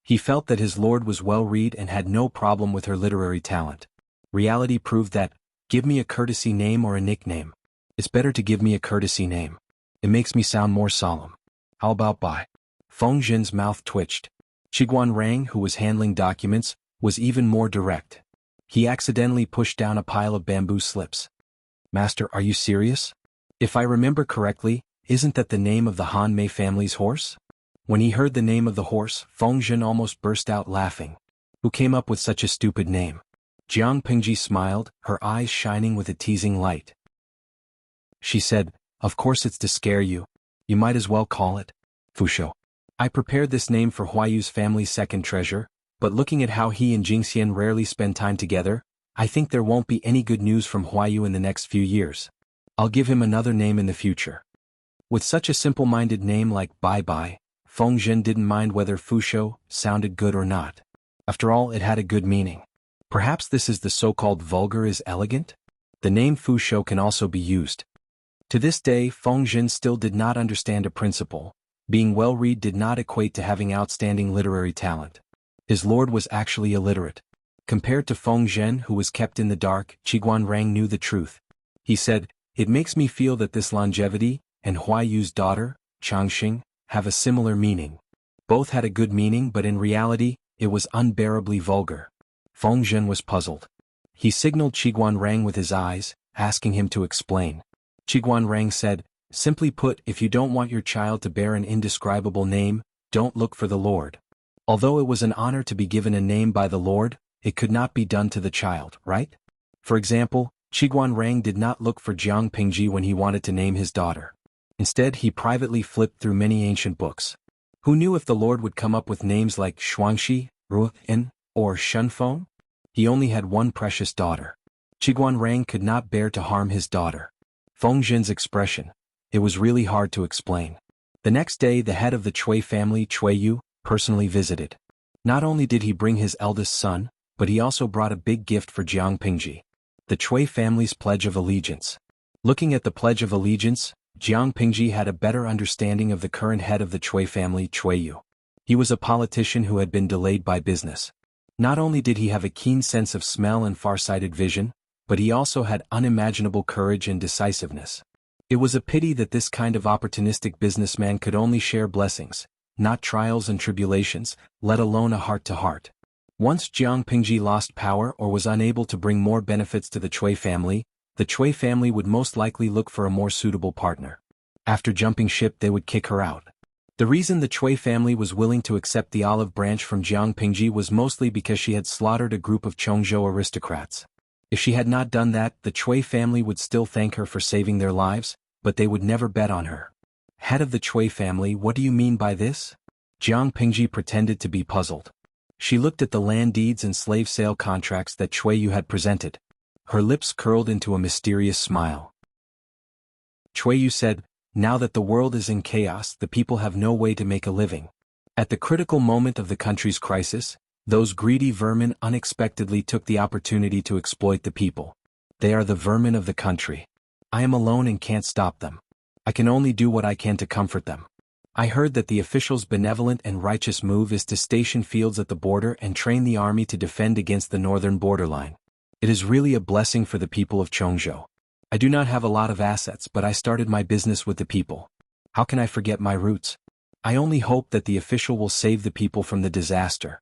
He felt that his lord was well-read and had no problem with her literary talent. Reality proved that, give me a courtesy name or a nickname. It's better to give me a courtesy name. It makes me sound more solemn. How about Bai? Feng Zhen's mouth twitched. Qiguan Rang, who was handling documents, was even more direct. He accidentally pushed down a pile of bamboo slips. Master, are you serious? If I remember correctly, isn't that the name of the Han Mei family's horse? When he heard the name of the horse, Feng Zhen almost burst out laughing. Who came up with such a stupid name? Jiang Pingji smiled, her eyes shining with a teasing light. She said, of course it's to scare you. You might as well call it Fushou. I prepared this name for Huayu's family's second treasure, but looking at how he and Jingxian rarely spend time together, I think there won't be any good news from Huayu in the next few years. I'll give him another name in the future. With such a simple-minded name like Bai Bai, Feng Zhen didn't mind whether Fushou sounded good or not. After all, it had a good meaning. Perhaps this is the so-called vulgar is elegant? The name Fushou can also be used. To this day, Feng Zhen still did not understand a principle. Being well-read did not equate to having outstanding literary talent. His lord was actually illiterate. Compared to Feng Zhen, who was kept in the dark, Qiguan Rang knew the truth. He said, it makes me feel that this longevity, and Huayu's daughter, Changxing, have a similar meaning. Both had a good meaning, but in reality, it was unbearably vulgar. Feng Zhen was puzzled. He signaled Qiguanrang with his eyes, asking him to explain. Qiguanrang said, "Simply put, if you don't want your child to bear an indescribable name, don't look for the Lord. Although it was an honor to be given a name by the Lord, it could not be done to the child, right?" For example, Qiguanrang did not look for Jiang Pingji when he wanted to name his daughter. Instead, he privately flipped through many ancient books. Who knew if the Lord would come up with names like Shuangxi, Ru'en, or Shunfeng? He only had one precious daughter. Qiguanrang could not bear to harm his daughter. Feng Zhen's expression. It was really hard to explain. The next day, the head of the Cui family, Yu, personally visited. Not only did he bring his eldest son, but he also brought a big gift for Jiang Pingji. The Cui family's Pledge of Allegiance. Looking at the Pledge of Allegiance, Jiang Pingji had a better understanding of the current head of the Cui family, Yu. He was a politician who had been delayed by business. Not only did he have a keen sense of smell and far-sighted vision, but he also had unimaginable courage and decisiveness. It was a pity that this kind of opportunistic businessman could only share blessings, not trials and tribulations, let alone a heart-to-heart. Once Jiang Pingji lost power or was unable to bring more benefits to the Cui family, the Cui family would most likely look for a more suitable partner. After jumping ship, they would kick her out. The reason the Cui family was willing to accept the olive branch from Jiang Pingji was mostly because she had slaughtered a group of Chongzhou aristocrats. If she had not done that, the Cui family would still thank her for saving their lives, but they would never bet on her. Head of the Cui family, what do you mean by this? Jiang Pingji pretended to be puzzled. She looked at the land deeds and slave sale contracts that Yu had presented. Her lips curled into a mysterious smile. Yu said, "Now that the world is in chaos, the people have no way to make a living. At the critical moment of the country's crisis, those greedy vermin unexpectedly took the opportunity to exploit the people. They are the vermin of the country. I am alone and can't stop them. I can only do what I can to comfort them. I heard that the officials' benevolent and righteous move is to station fields at the border and train the army to defend against the northern borderline. It is really a blessing for the people of Chongzhou. I do not have a lot of assets, but I started my business with the people. How can I forget my roots? I only hope that the official will save the people from the disaster."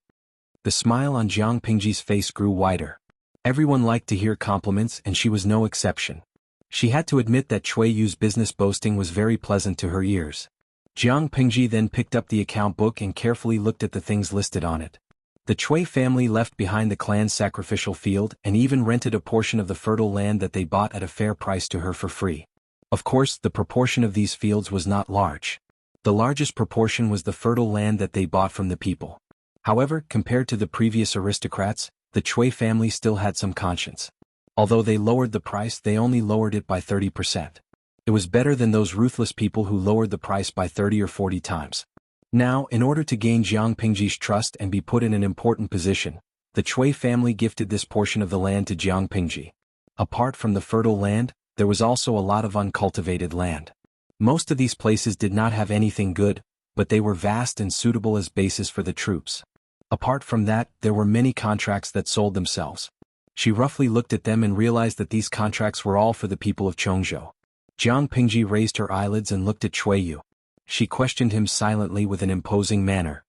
The smile on Jiang Pingji's face grew wider. Everyone liked to hear compliments, and she was no exception. She had to admit that Yu's business boasting was very pleasant to her ears. Jiang Pingji then picked up the account book and carefully looked at the things listed on it. The Cui family left behind the clan's sacrificial field and even rented a portion of the fertile land that they bought at a fair price to her for free. Of course, the proportion of these fields was not large. The largest proportion was the fertile land that they bought from the people. However, compared to the previous aristocrats, the Cui family still had some conscience. Although they lowered the price, they only lowered it by 30%. It was better than those ruthless people who lowered the price by 30 or 40 times. Now, in order to gain Jiang Pingji's trust and be put in an important position, the Cui family gifted this portion of the land to Jiang Pingji. Apart from the fertile land, there was also a lot of uncultivated land. Most of these places did not have anything good, but they were vast and suitable as bases for the troops. Apart from that, there were many contracts that sold themselves. She roughly looked at them and realized that these contracts were all for the people of Chongzhou. Jiang Pingji raised her eyelids and looked at Yu. She questioned him silently with an imposing manner.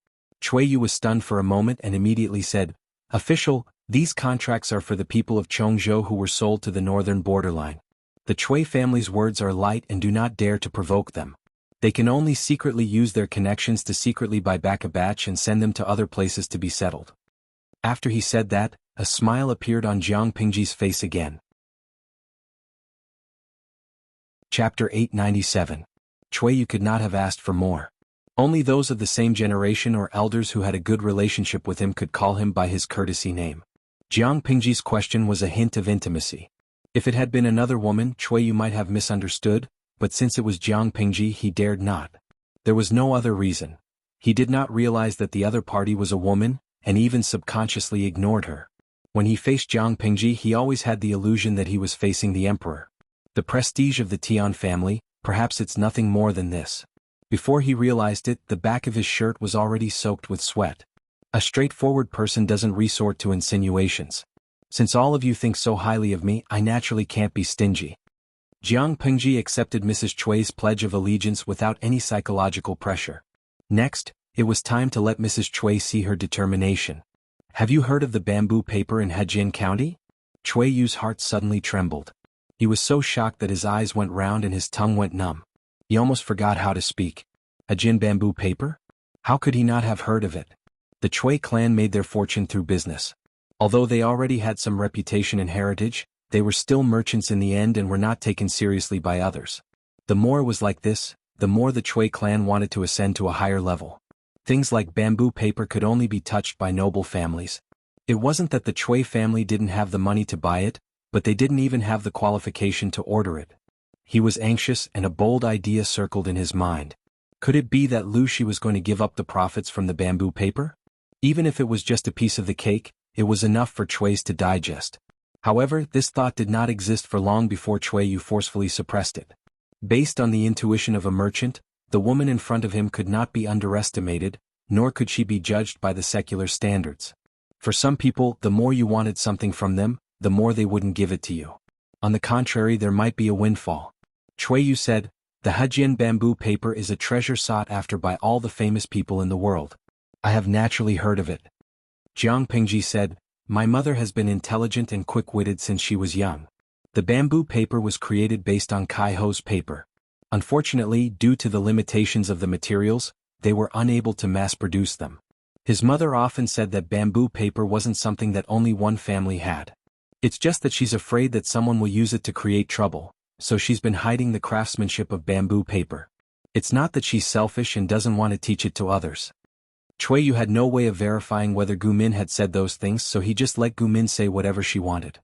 Yu was stunned for a moment and immediately said, "Official, these contracts are for the people of Chongzhou who were sold to the northern borderline. The Cui family's words are light and do not dare to provoke them. They can only secretly use their connections to secretly buy back a batch and send them to other places to be settled." After he said that, a smile appeared on Jiang Pingji's face again. Chapter 897. Yu could not have asked for more. Only those of the same generation or elders who had a good relationship with him could call him by his courtesy name. Jiang Pingji's question was a hint of intimacy. If it had been another woman, Yu might have misunderstood, but since it was Jiang Pingji, he dared not. There was no other reason. He did not realize that the other party was a woman, and even subconsciously ignored her. When he faced Jiang Pingji, he always had the illusion that he was facing the emperor. The prestige of the Tian family, perhaps it's nothing more than this. Before he realized it, the back of his shirt was already soaked with sweat. A straightforward person doesn't resort to insinuations. Since all of you think so highly of me, I naturally can't be stingy. Jiang Pengji accepted Mrs. Chui's pledge of allegiance without any psychological pressure. Next, it was time to let Mrs. Chui see her determination. Have you heard of the bamboo paper in Hejin County? Chui Yu's heart suddenly trembled. He was so shocked that his eyes went round and his tongue went numb. He almost forgot how to speak. Hejin bamboo paper? How could he not have heard of it? The Chui clan made their fortune through business. Although they already had some reputation and heritage, they were still merchants in the end and were not taken seriously by others. The more it was like this, the more the Chui clan wanted to ascend to a higher level. Things like bamboo paper could only be touched by noble families. It wasn't that the Chui family didn't have the money to buy it, but they didn't even have the qualification to order it. He was anxious and a bold idea circled in his mind. Could it be that Lu Shi was going to give up the profits from the bamboo paper? Even if it was just a piece of the cake, it was enough for Chui's to digest. However, this thought did not exist for long before Chui Yu forcefully suppressed it. Based on the intuition of a merchant, the woman in front of him could not be underestimated, nor could she be judged by the secular standards. For some people, the more you wanted something from them, the more they wouldn't give it to you. On the contrary, there might be a windfall. Chui Yu said, "The Hejin bamboo paper is a treasure sought after by all the famous people in the world. I have naturally heard of it." Jiang Pengji said, "My mother has been intelligent and quick-witted since she was young. The bamboo paper was created based on Kai Ho's paper. Unfortunately, due to the limitations of the materials, they were unable to mass-produce them. His mother often said that bamboo paper wasn't something that only one family had. It's just that she's afraid that someone will use it to create trouble, so she's been hiding the craftsmanship of bamboo paper. It's not that she's selfish and doesn't want to teach it to others." Chui Yu had no way of verifying whether Gu Min had said those things, so he just let Gu Min say whatever she wanted.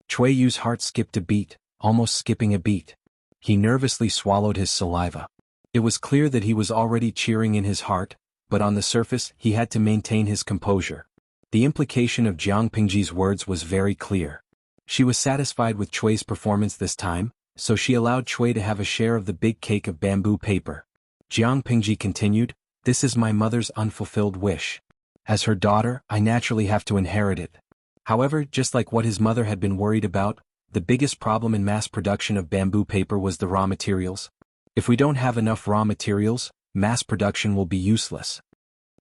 Chui Yu's heart skipped a beat, almost skipping a beat. He nervously swallowed his saliva. It was clear that he was already cheering in his heart, but on the surface he had to maintain his composure. The implication of Jiang Pengji's words was very clear. She was satisfied with Chui's performance this time, so she allowed Chui to have a share of the big cake of bamboo paper. Jiang Pengji continued, "This is my mother's unfulfilled wish. As her daughter, I naturally have to inherit it." However, just like what his mother had been worried about, the biggest problem in mass production of bamboo paper was the raw materials. If we don't have enough raw materials, mass production will be useless.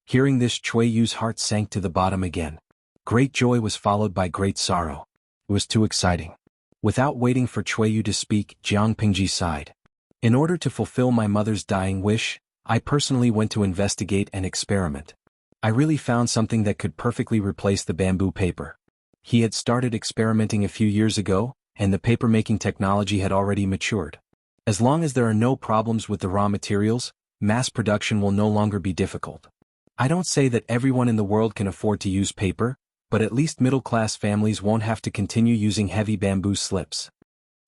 Hearing this, Chui Yu's heart sank to the bottom again. Great joy was followed by great sorrow. It was too exciting. Without waiting for Chui Yu to speak, Jiang Pengji sighed. "In order to fulfill my mother's dying wish, I personally went to investigate and experiment. I really found something that could perfectly replace the bamboo paper." He had started experimenting a few years ago, and the paper-making technology had already matured. As long as there are no problems with the raw materials, mass production will no longer be difficult. I don't say that everyone in the world can afford to use paper, but at least middle-class families won't have to continue using heavy bamboo slips.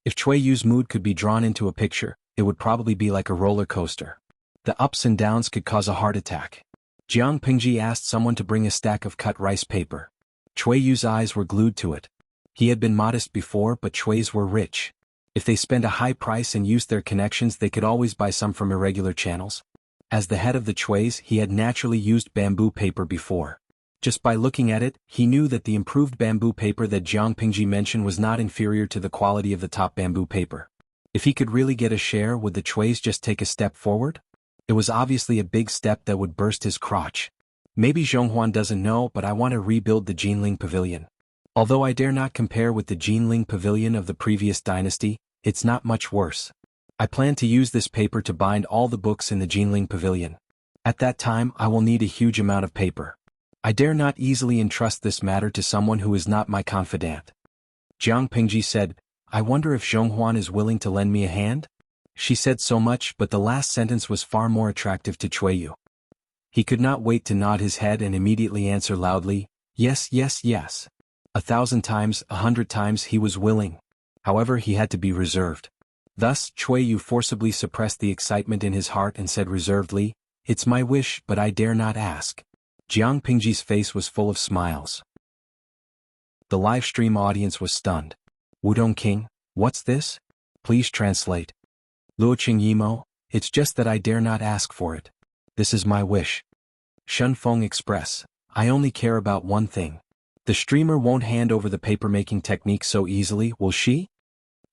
If Chui Yu's mood could be drawn into a picture, it would probably be like a roller coaster. The ups and downs could cause a heart attack. Jiang Pengji asked someone to bring a stack of cut rice paper. Chui Yu's eyes were glued to it. He had been modest before, but Chui's were rich. If they spent a high price and used their connections, they could always buy some from irregular channels. As the head of the Chuis, he had naturally used bamboo paper before. Just by looking at it, he knew that the improved bamboo paper that Jiang Pengji mentioned was not inferior to the quality of the top bamboo paper. If he could really get a share, would the Chuis just take a step forward? It was obviously a big step that would burst his crotch. Maybe Zhonghuan doesn't know, but I want to rebuild the Jinling Pavilion. Although I dare not compare with the Jinling Pavilion of the previous dynasty, it's not much worse. I plan to use this paper to bind all the books in the Jinling Pavilion. At that time, I will need a huge amount of paper. I dare not easily entrust this matter to someone who is not my confidant." Jiang Pengji said, "I wonder if Zhonghuan is willing to lend me a hand?" She said so much, but the last sentence was far more attractive to Chui Yu. He could not wait to nod his head and immediately answer loudly, "Yes, yes, yes." 1,000 times, 100 times he was willing. However, he had to be reserved. Thus, Chui Yu forcibly suppressed the excitement in his heart and said reservedly, "It's my wish, but I dare not ask." Jiang Pengji's face was full of smiles. The live stream audience was stunned. "Wudong King, what's this? Please translate." "Luoqing Yimo, it's just that I dare not ask for it. This is my wish." Shunfeng Express, "I only care about one thing. The streamer won't hand over the paper-making technique so easily, will she?"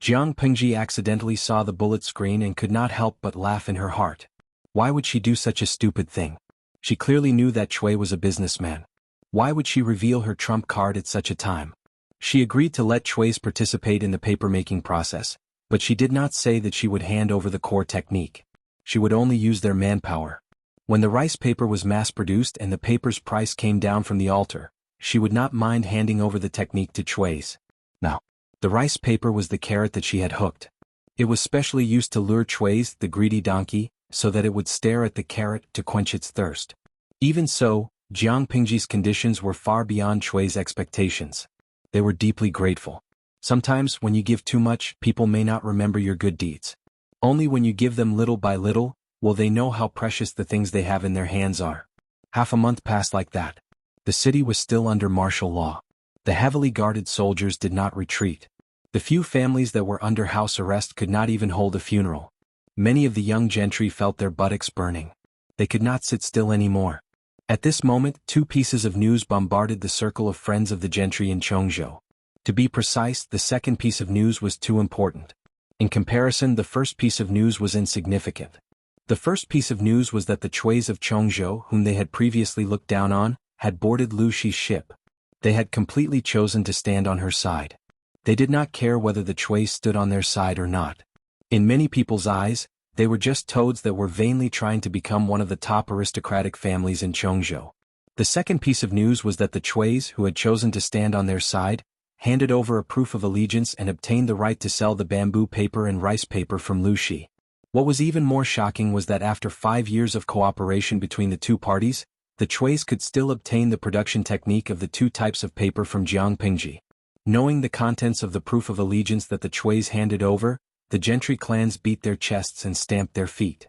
Jiang Pingji accidentally saw the bullet screen and could not help but laugh in her heart. Why would she do such a stupid thing? She clearly knew that Chui was a businessman. Why would she reveal her trump card at such a time? She agreed to let Chui's participate in the paper-making process, but she did not say that she would hand over the core technique. She would only use their manpower. When the rice paper was mass-produced and the paper's price came down from the altar, she would not mind handing over the technique to Chui's. Now, the rice paper was the carrot that she had hooked. It was specially used to lure Chui's, the greedy donkey, so that it would stare at the carrot to quench its thirst. Even so, Jiang Pingji's conditions were far beyond Chui's expectations. They were deeply grateful. Sometimes when you give too much, people may not remember your good deeds. Only when you give them little by little, will they know how precious the things they have in their hands are. Half a month passed like that. The city was still under martial law. The heavily guarded soldiers did not retreat. The few families that were under house arrest could not even hold a funeral. Many of the young gentry felt their buttocks burning. They could not sit still anymore. At this moment, two pieces of news bombarded the circle of friends of the gentry in Chongzhou. To be precise, the second piece of news was too important. In comparison, the first piece of news was insignificant. The first piece of news was that the Chuis of Chongzhou, whom they had previously looked down on, had boarded Lu Shi's ship. They had completely chosen to stand on her side. They did not care whether the Chuis stood on their side or not. In many people's eyes, they were just toads that were vainly trying to become one of the top aristocratic families in Chongzhou. The second piece of news was that the Chuis, who had chosen to stand on their side, handed over a proof of allegiance and obtained the right to sell the bamboo paper and rice paper from Lu Shi. What was even more shocking was that after 5 years of cooperation between the two parties, the Chuis could still obtain the production technique of the two types of paper from Jiang Pingji. Knowing the contents of the proof of allegiance that the Chuis handed over, the gentry clans beat their chests and stamped their feet.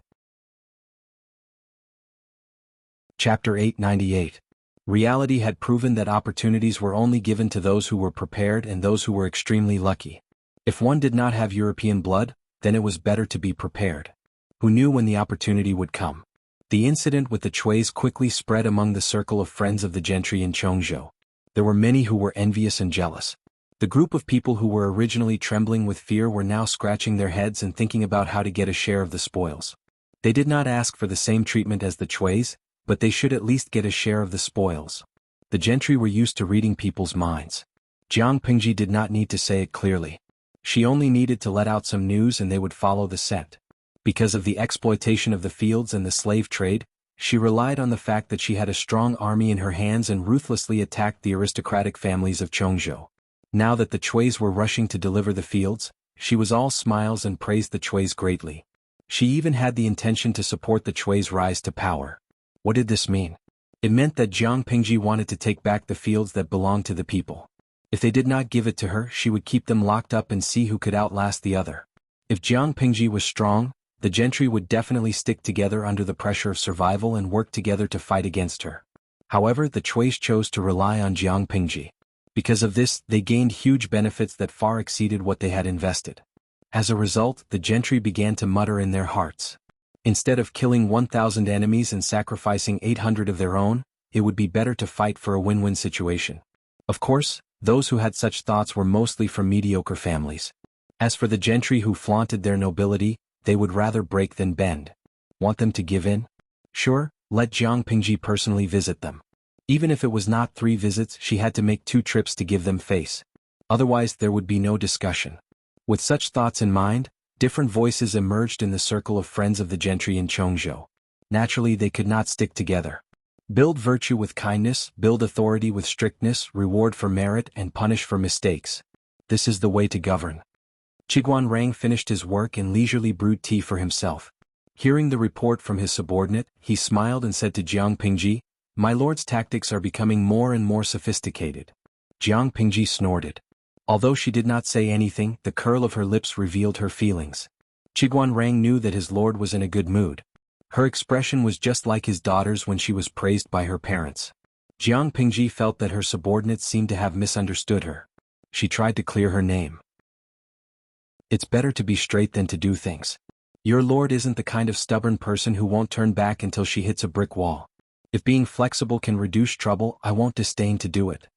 Chapter 898. Reality had proven that opportunities were only given to those who were prepared and those who were extremely lucky. If one did not have European blood, then it was better to be prepared. Who knew when the opportunity would come? The incident with the Chuis quickly spread among the circle of friends of the gentry in Chongzhou. There were many who were envious and jealous. The group of people who were originally trembling with fear were now scratching their heads and thinking about how to get a share of the spoils. They did not ask for the same treatment as the Chuis, but they should at least get a share of the spoils. The gentry were used to reading people's minds. Jiang Pingji did not need to say it clearly. She only needed to let out some news and they would follow the scent. Because of the exploitation of the fields and the slave trade, she relied on the fact that she had a strong army in her hands and ruthlessly attacked the aristocratic families of Chongzhou. Now that the Chuis were rushing to deliver the fields, she was all smiles and praised the Chuis greatly. She even had the intention to support the Chuis' rise to power. What did this mean? It meant that Jiang Pingji wanted to take back the fields that belonged to the people. If they did not give it to her, she would keep them locked up and see who could outlast the other. If Jiang Pingji was strong, the gentry would definitely stick together under the pressure of survival and work together to fight against her. However, the Chuis chose to rely on Jiang Pingji. Because of this, they gained huge benefits that far exceeded what they had invested. As a result, the gentry began to mutter in their hearts. Instead of killing 1,000 enemies and sacrificing 800 of their own, it would be better to fight for a win-win situation. Of course, those who had such thoughts were mostly from mediocre families. As for the gentry who flaunted their nobility, they would rather break than bend. Want them to give in? Sure, let Jiang Pingji personally visit them. Even if it was not 3 visits, she had to make 2 trips to give them face. Otherwise, there would be no discussion. With such thoughts in mind, different voices emerged in the circle of friends of the gentry in Chongzhou. Naturally, they could not stick together. Build virtue with kindness, build authority with strictness, reward for merit and punish for mistakes. This is the way to govern. Qiguan Rang finished his work and leisurely brewed tea for himself. Hearing the report from his subordinate, he smiled and said to Jiang Pingji, "My lord's tactics are becoming more and more sophisticated." Jiang Pingji snorted. Although she did not say anything, the curl of her lips revealed her feelings. Qiguan Rang knew that his lord was in a good mood. Her expression was just like his daughter's when she was praised by her parents. Jiang Pingji felt that her subordinate seemed to have misunderstood her. She tried to clear her name. It's better to be straight than to do things. Your lord isn't the kind of stubborn person who won't turn back until she hits a brick wall. If being flexible can reduce trouble, I won't disdain to do it.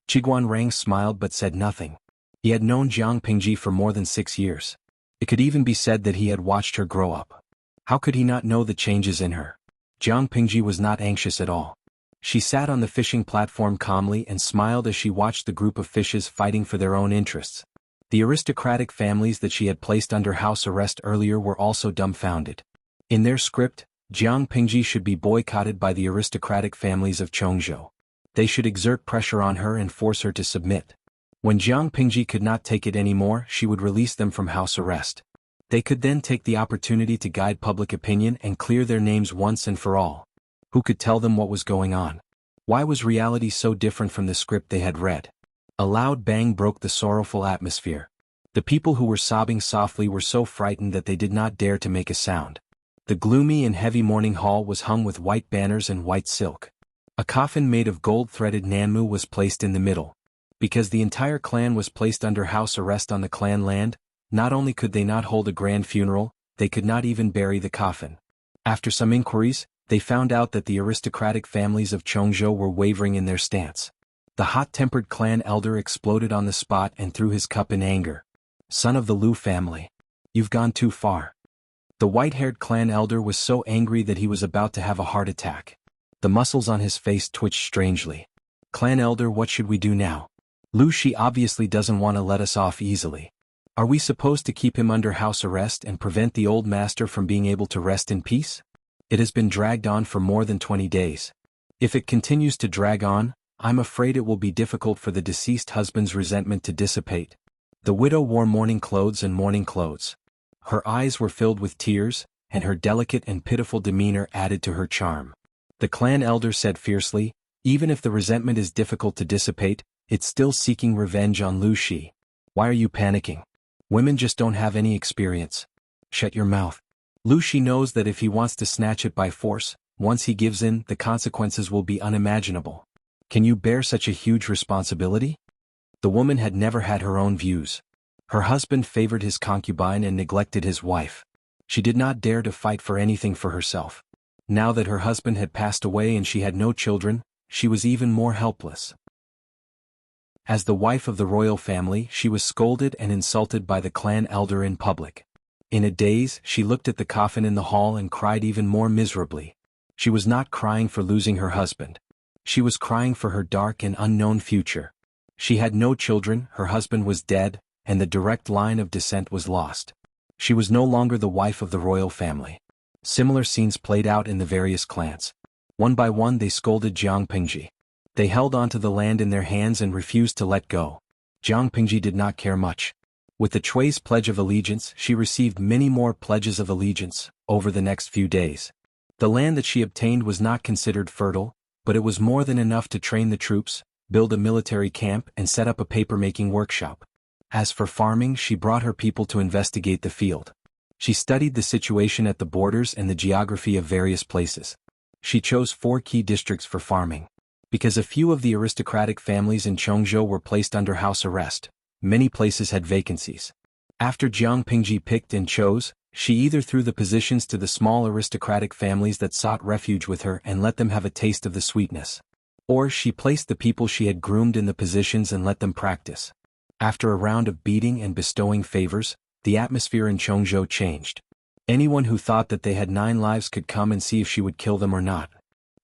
Qiguan Rang smiled but said nothing. He had known Jiang Pingji for more than 6 years. It could even be said that he had watched her grow up. How could he not know the changes in her? Jiang Pingji was not anxious at all. She sat on the fishing platform calmly and smiled as she watched the group of fishes fighting for their own interests. The aristocratic families that she had placed under house arrest earlier were also dumbfounded. In their script, Jiang Pingji should be boycotted by the aristocratic families of Chongzhou. They should exert pressure on her and force her to submit. When Jiang Pingji could not take it anymore, she would release them from house arrest. They could then take the opportunity to guide public opinion and clear their names once and for all. Who could tell them what was going on? Why was reality so different from the script they had read? A loud bang broke the sorrowful atmosphere. The people who were sobbing softly were so frightened that they did not dare to make a sound. The gloomy and heavy morning hall was hung with white banners and white silk. A coffin made of gold-threaded nanmu was placed in the middle. Because the entire clan was placed under house arrest on the clan land, not only could they not hold a grand funeral, they could not even bury the coffin. After some inquiries, they found out that the aristocratic families of Chongzhou were wavering in their stance. The hot-tempered clan elder exploded on the spot and threw his cup in anger. Son of the Liu family. You've gone too far. The white-haired clan elder was so angry that he was about to have a heart attack. The muscles on his face twitched strangely. Clan elder, what should we do now? Liu Shi obviously doesn't want to let us off easily. Are we supposed to keep him under house arrest and prevent the old master from being able to rest in peace? It has been dragged on for more than 20 days. If it continues to drag on, I'm afraid it will be difficult for the deceased husband's resentment to dissipate. The widow wore mourning clothes and mourning clothes. Her eyes were filled with tears, and her delicate and pitiful demeanor added to her charm. The clan elder said fiercely, even if the resentment is difficult to dissipate, it's still seeking revenge on Liu Shi. Why are you panicking? Women just don't have any experience. Shut your mouth. Liu Shi knows that if he wants to snatch it by force, once he gives in, the consequences will be unimaginable. Can you bear such a huge responsibility? The woman had never had her own views. Her husband favored his concubine and neglected his wife. She did not dare to fight for anything for herself. Now that her husband had passed away and she had no children, she was even more helpless. As the wife of the royal family, she was scolded and insulted by the clan elder in public. In a daze, she looked at the coffin in the hall and cried even more miserably. She was not crying for losing her husband. She was crying for her dark and unknown future. She had no children, her husband was dead, and the direct line of descent was lost. She was no longer the wife of the royal family. Similar scenes played out in the various clans. One by one they scolded Jiang Pingji. They held onto the land in their hands and refused to let go. Jiang Pingji did not care much. With the Chui's Pledge of Allegiance, she received many more pledges of allegiance over the next few days. The land that she obtained was not considered fertile, but it was more than enough to train the troops, build a military camp, and set up a paper-making workshop. As for farming, she brought her people to investigate the field. She studied the situation at the borders and the geography of various places. She chose 4 key districts for farming. Because a few of the aristocratic families in Chongzhou were placed under house arrest, many places had vacancies. After Jiang Pingji picked and chose, she either threw the positions to the small aristocratic families that sought refuge with her and let them have a taste of the sweetness. Or she placed the people she had groomed in the positions and let them practice. After a round of beating and bestowing favors, the atmosphere in Chongzhou changed. Anyone who thought that they had 9 lives could come and see if she would kill them or not.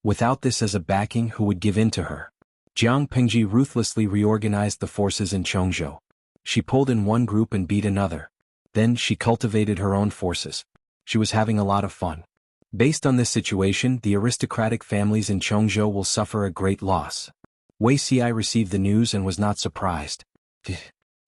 Without this as a backing, who would give in to her? Jiang Pingji ruthlessly reorganized the forces in Chongzhou. She pulled in one group and beat another. Then she cultivated her own forces. She was having a lot of fun. Based on this situation, the aristocratic families in Chongzhou will suffer a great loss. Wei Xi received the news and was not surprised.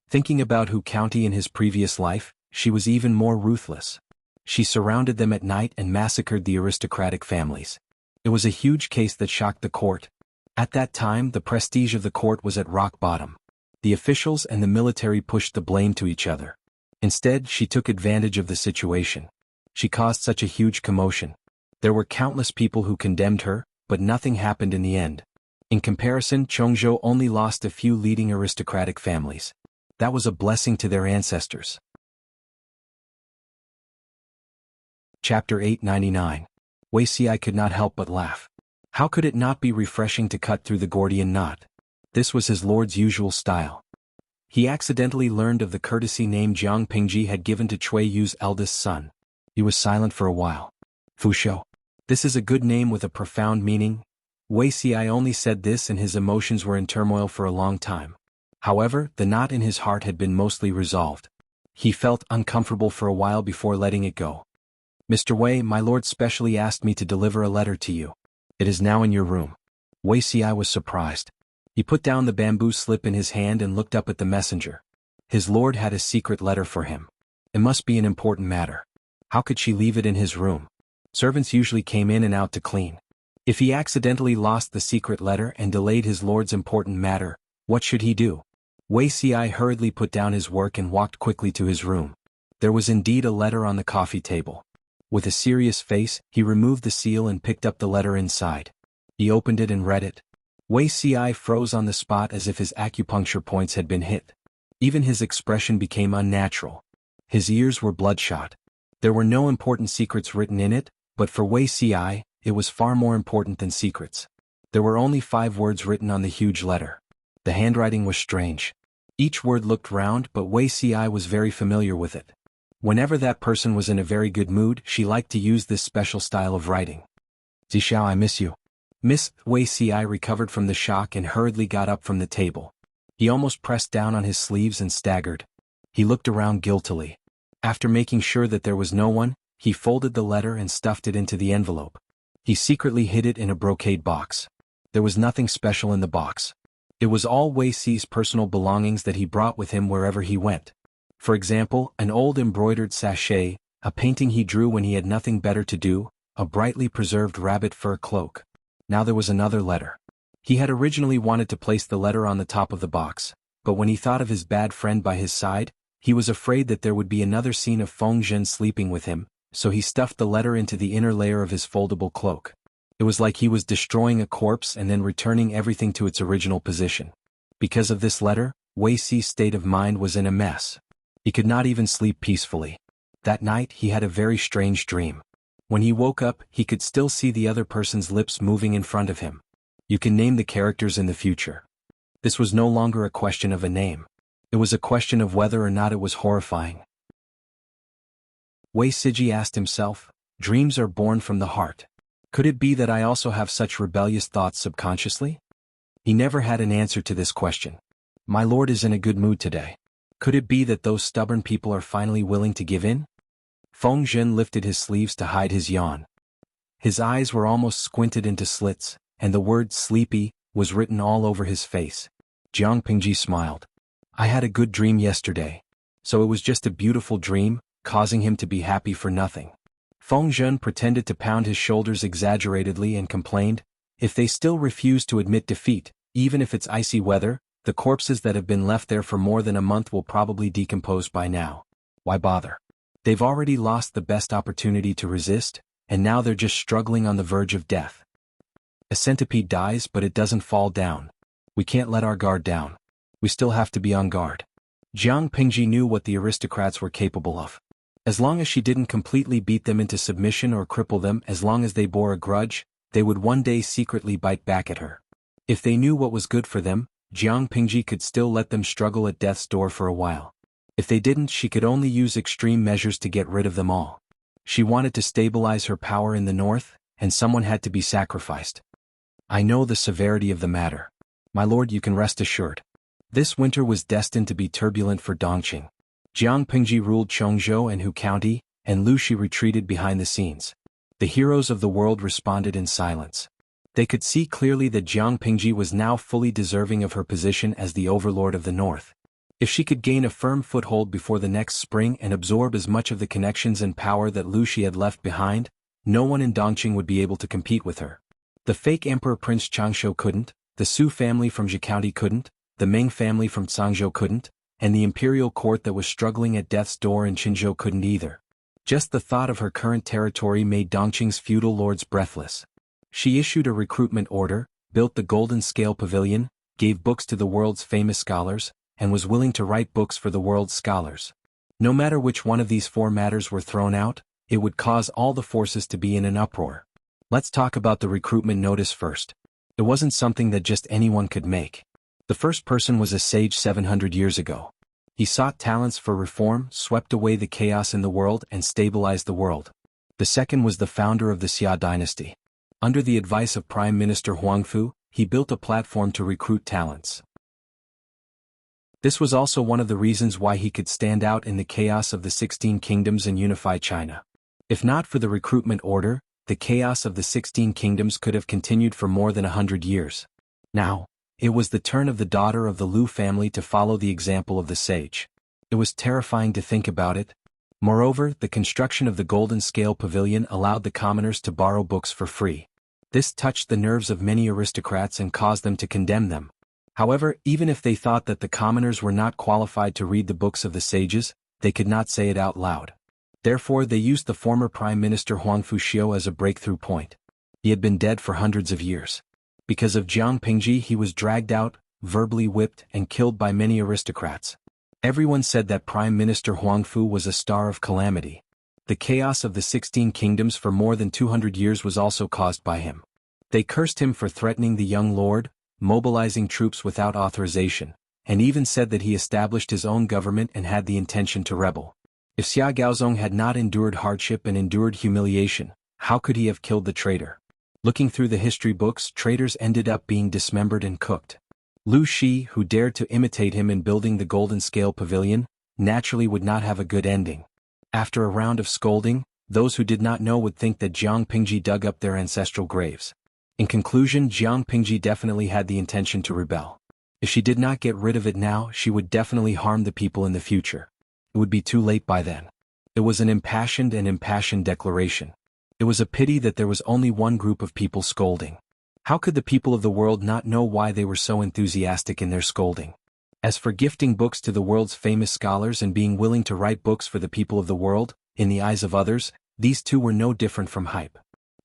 Thinking about Hu County in his previous life, she was even more ruthless. She surrounded them at night and massacred the aristocratic families. It was a huge case that shocked the court. At that time, the prestige of the court was at rock bottom. The officials and the military pushed the blame to each other. Instead, she took advantage of the situation. She caused such a huge commotion. There were countless people who condemned her, but nothing happened in the end. In comparison, Chongzhou only lost a few leading aristocratic families. That was a blessing to their ancestors. Chapter 899. Wei Xi could not help but laugh. How could it not be refreshing to cut through the Gordian knot? This was his lord's usual style. He accidentally learned of the courtesy name Jiang Pingji had given to Cui Yu's eldest son. He was silent for a while. Fu Shou. This is a good name with a profound meaning. Wei Xi only said this and his emotions were in turmoil for a long time. However, the knot in his heart had been mostly resolved. He felt uncomfortable for a while before letting it go. Mr. Wei, my lord specially asked me to deliver a letter to you. It is now in your room. Wei Xi was surprised. He put down the bamboo slip in his hand and looked up at the messenger. His lord had a secret letter for him. It must be an important matter. How could she leave it in his room? Servants usually came in and out to clean. If he accidentally lost the secret letter and delayed his lord's important matter, what should he do? Wei Xi hurriedly put down his work and walked quickly to his room. There was indeed a letter on the coffee table. With a serious face, he removed the seal and picked up the letter inside. He opened it and read it. Wei Xi froze on the spot as if his acupuncture points had been hit. Even his expression became unnatural. His ears were bloodshot. There were no important secrets written in it, but for Wei Xi, it was far more important than secrets. There were only 5 words written on the huge letter. The handwriting was strange. Each word looked round, but Wei Xi was very familiar with it. Whenever that person was in a very good mood, she liked to use this special style of writing. Zishao, I miss you. Miss Wei Xi recovered from the shock and hurriedly got up from the table. He almost pressed down on his sleeves and staggered. He looked around guiltily. After making sure that there was no one, he folded the letter and stuffed it into the envelope. He secretly hid it in a brocade box. There was nothing special in the box. It was all Wei Xi's personal belongings that he brought with him wherever he went. For example, an old embroidered sachet, a painting he drew when he had nothing better to do, a brightly preserved rabbit fur cloak. Now there was another letter. He had originally wanted to place the letter on the top of the box, but when he thought of his bad friend by his side, he was afraid that there would be another scene of Feng Zhen sleeping with him, so he stuffed the letter into the inner layer of his foldable cloak. It was like he was destroying a corpse and then returning everything to its original position. Because of this letter, Wei Xi's state of mind was in a mess. He could not even sleep peacefully. That night he had a very strange dream. When he woke up, he could still see the other person's lips moving in front of him. You can name the characters in the future. This was no longer a question of a name. It was a question of whether or not it was horrifying. Wei Siji asked himself, dreams are born from the heart. Could it be that I also have such rebellious thoughts subconsciously? He never had an answer to this question. My lord is in a good mood today. Could it be that those stubborn people are finally willing to give in? Feng Zhen lifted his sleeves to hide his yawn. His eyes were almost squinted into slits, and the word sleepy was written all over his face. Jiang Pingji smiled. I had a good dream yesterday. So it was just a beautiful dream, causing him to be happy for nothing. Feng Zhen pretended to pound his shoulders exaggeratedly and complained, if they still refuse to admit defeat, even if it's icy weather, the corpses that have been left there for more than a month will probably decompose by now. Why bother? They've already lost the best opportunity to resist, and now they're just struggling on the verge of death. A centipede dies, but it doesn't fall down. We can't let our guard down. We still have to be on guard. Jiang Pingji knew what the aristocrats were capable of. As long as she didn't completely beat them into submission or cripple them, as long as they bore a grudge, they would one day secretly bite back at her. If they knew what was good for them, Jiang Pingji could still let them struggle at death's door for a while. If they didn't, she could only use extreme measures to get rid of them all. She wanted to stabilize her power in the north, and someone had to be sacrificed. I know the severity of the matter. My lord, you can rest assured. This winter was destined to be turbulent for Dongqing. Jiang Pingji ruled Chongzhou and Hu County, and Lu Shi retreated behind the scenes. The heroes of the world responded in silence. They could see clearly that Jiang Pingji was now fully deserving of her position as the overlord of the north. If she could gain a firm foothold before the next spring and absorb as much of the connections and power that Lu Shi had left behind, no one in Dongqing would be able to compete with her. The fake Emperor Prince Changshou couldn't, the Su family from Zhi County couldn't, the Ming family from Cangzhou couldn't, and the imperial court that was struggling at death's door in Qinzhou couldn't either. Just the thought of her current territory made Dongqing's feudal lords breathless. She issued a recruitment order, built the Golden Scale Pavilion, gave books to the world's famous scholars, and was willing to write books for the world's scholars. No matter which one of these 4 matters were thrown out, it would cause all the forces to be in an uproar. Let's talk about the recruitment notice first. It wasn't something that just anyone could make. The first person was a sage 700 years ago. He sought talents for reform, swept away the chaos in the world and stabilized the world. The second was the founder of the Xia dynasty. Under the advice of Prime Minister Huangfu, he built a platform to recruit talents. This was also one of the reasons why he could stand out in the chaos of the 16 kingdoms and unify China. If not for the recruitment order, the chaos of the 16 kingdoms could have continued for more than 100 years. Now, it was the turn of the daughter of the Lu family to follow the example of the sage. It was terrifying to think about it. Moreover, the construction of the Golden Scale Pavilion allowed the commoners to borrow books for free. This touched the nerves of many aristocrats and caused them to condemn them. However, even if they thought that the commoners were not qualified to read the books of the sages, they could not say it out loud. Therefore, they used the former Prime Minister Huangfu Xiu as a breakthrough point. He had been dead for hundreds of years. Because of Jiang Pingji, he was dragged out, verbally whipped, and killed by many aristocrats. Everyone said that Prime Minister Huangfu was a star of calamity. The chaos of the 16 kingdoms for more than 200 years was also caused by him. They cursed him for threatening the young lord, mobilizing troops without authorization, and even said that he established his own government and had the intention to rebel. If Xia Gaozong had not endured hardship and endured humiliation, how could he have killed the traitor? Looking through the history books, traitors ended up being dismembered and cooked. Lu Shi, who dared to imitate him in building the Golden Scale Pavilion, naturally would not have a good ending. After a round of scolding, those who did not know would think that Jiang Pingji dug up their ancestral graves. In conclusion, Jiang Pingji definitely had the intention to rebel. If she did not get rid of it now, she would definitely harm the people in the future. It would be too late by then. It was an impassioned declaration. It was a pity that there was only one group of people scolding. How could the people of the world not know why they were so enthusiastic in their scolding? As for gifting books to the world's famous scholars and being willing to write books for the people of the world, in the eyes of others, these two were no different from hype.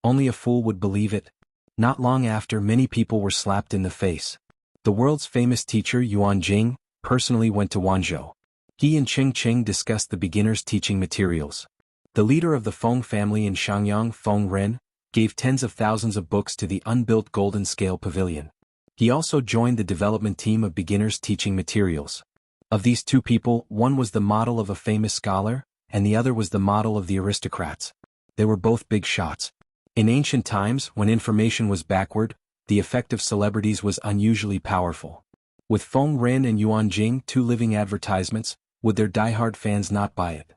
Only a fool would believe it. Not long after, many people were slapped in the face. The world's famous teacher Yuan Jing personally went to Wanzhou. He and Qing Qing discussed the beginner's teaching materials. The leader of the Feng family in Shangyang, Feng Ren, gave tens of thousands of books to the unbuilt Golden Scale Pavilion. He also joined the development team of beginners teaching materials. Of these two people, one was the model of a famous scholar, and the other was the model of the aristocrats. They were both big shots. In ancient times, when information was backward, the effect of celebrities was unusually powerful. With Feng Ren and Yuan Jing, two living advertisements, would their diehard fans not buy it?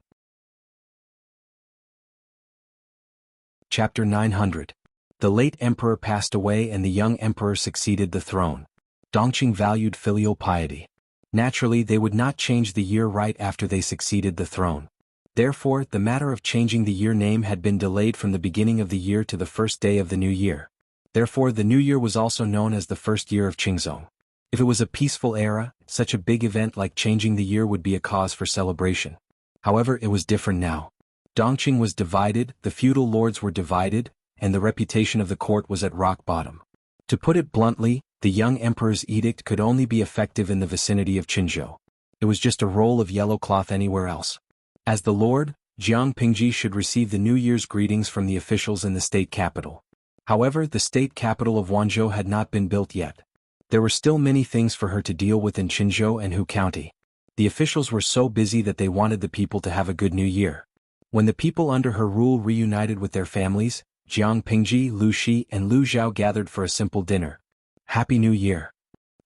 Chapter 900. The late emperor passed away and the young emperor succeeded the throne. Dongqing valued filial piety. Naturally, they would not change the year right after they succeeded the throne. Therefore, the matter of changing the year name had been delayed from the beginning of the year to the first day of the new year. Therefore, the new year was also known as the first year of Qingzong. If it was a peaceful era, such a big event like changing the year would be a cause for celebration. However, it was different now. Dongqing was divided, the feudal lords were divided, and the reputation of the court was at rock bottom. To put it bluntly, the young emperor's edict could only be effective in the vicinity of Qinzhou. It was just a roll of yellow cloth anywhere else. As the lord, Jiang Pingji should receive the New Year's greetings from the officials in the state capital. However, the state capital of Wanzhou had not been built yet. There were still many things for her to deal with in Qinzhou and Hu County. The officials were so busy that they wanted the people to have a good new year. When the people under her rule reunited with their families, Jiang Pingji, Lu Shi, and Lu Zhao gathered for a simple dinner. Happy New Year!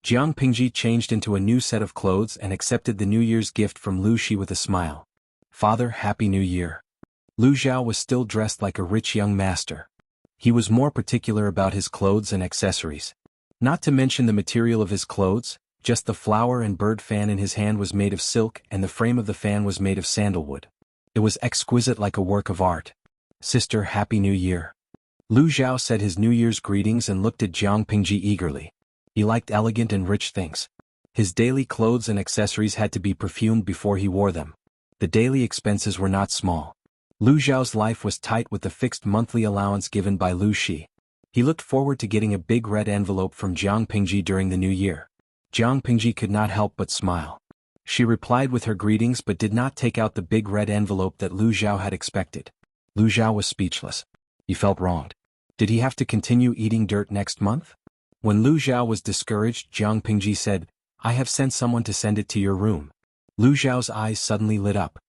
Jiang Pingji changed into a new set of clothes and accepted the New Year's gift from Lu Shi with a smile. Father, Happy New Year! Lu Zhao was still dressed like a rich young master. He was more particular about his clothes and accessories. Not to mention the material of his clothes, just the flower and bird fan in his hand was made of silk and the frame of the fan was made of sandalwood. It was exquisite like a work of art. Sister, Happy New Year! Lu Zhao said his New Year's greetings and looked at Jiang Pingji eagerly. He liked elegant and rich things. His daily clothes and accessories had to be perfumed before he wore them. The daily expenses were not small. Lu Zhao's life was tight with the fixed monthly allowance given by Lu Shi. He looked forward to getting a big red envelope from Jiang Pingji during the new year. Jiang Pingji could not help but smile. She replied with her greetings but did not take out the big red envelope that Lu Zhao had expected. Lu Zhao was speechless. He felt wronged. Did he have to continue eating dirt next month? When Lu Zhao was discouraged, Jiang Pingji said, "I have sent someone to send it to your room." Lu Zhao's eyes suddenly lit up.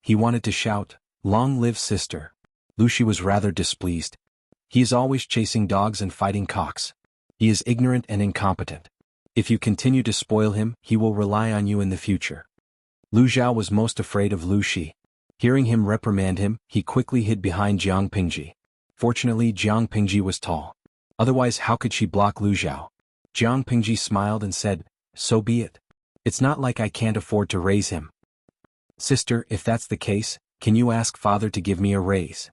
He wanted to shout, "Long live sister." Lu Shi was rather displeased. He is always chasing dogs and fighting cocks. He is ignorant and incompetent. If you continue to spoil him, he will rely on you in the future. Lu Zhao was most afraid of Lu Shi. Hearing him reprimand him, he quickly hid behind Jiang Pingji. Fortunately, Jiang Pingji was tall. Otherwise, how could she block Lu Zhao? Jiang Pingji smiled and said, "So be it. It's not like I can't afford to raise him. Sister, if that's the case, can you ask father to give me a raise?"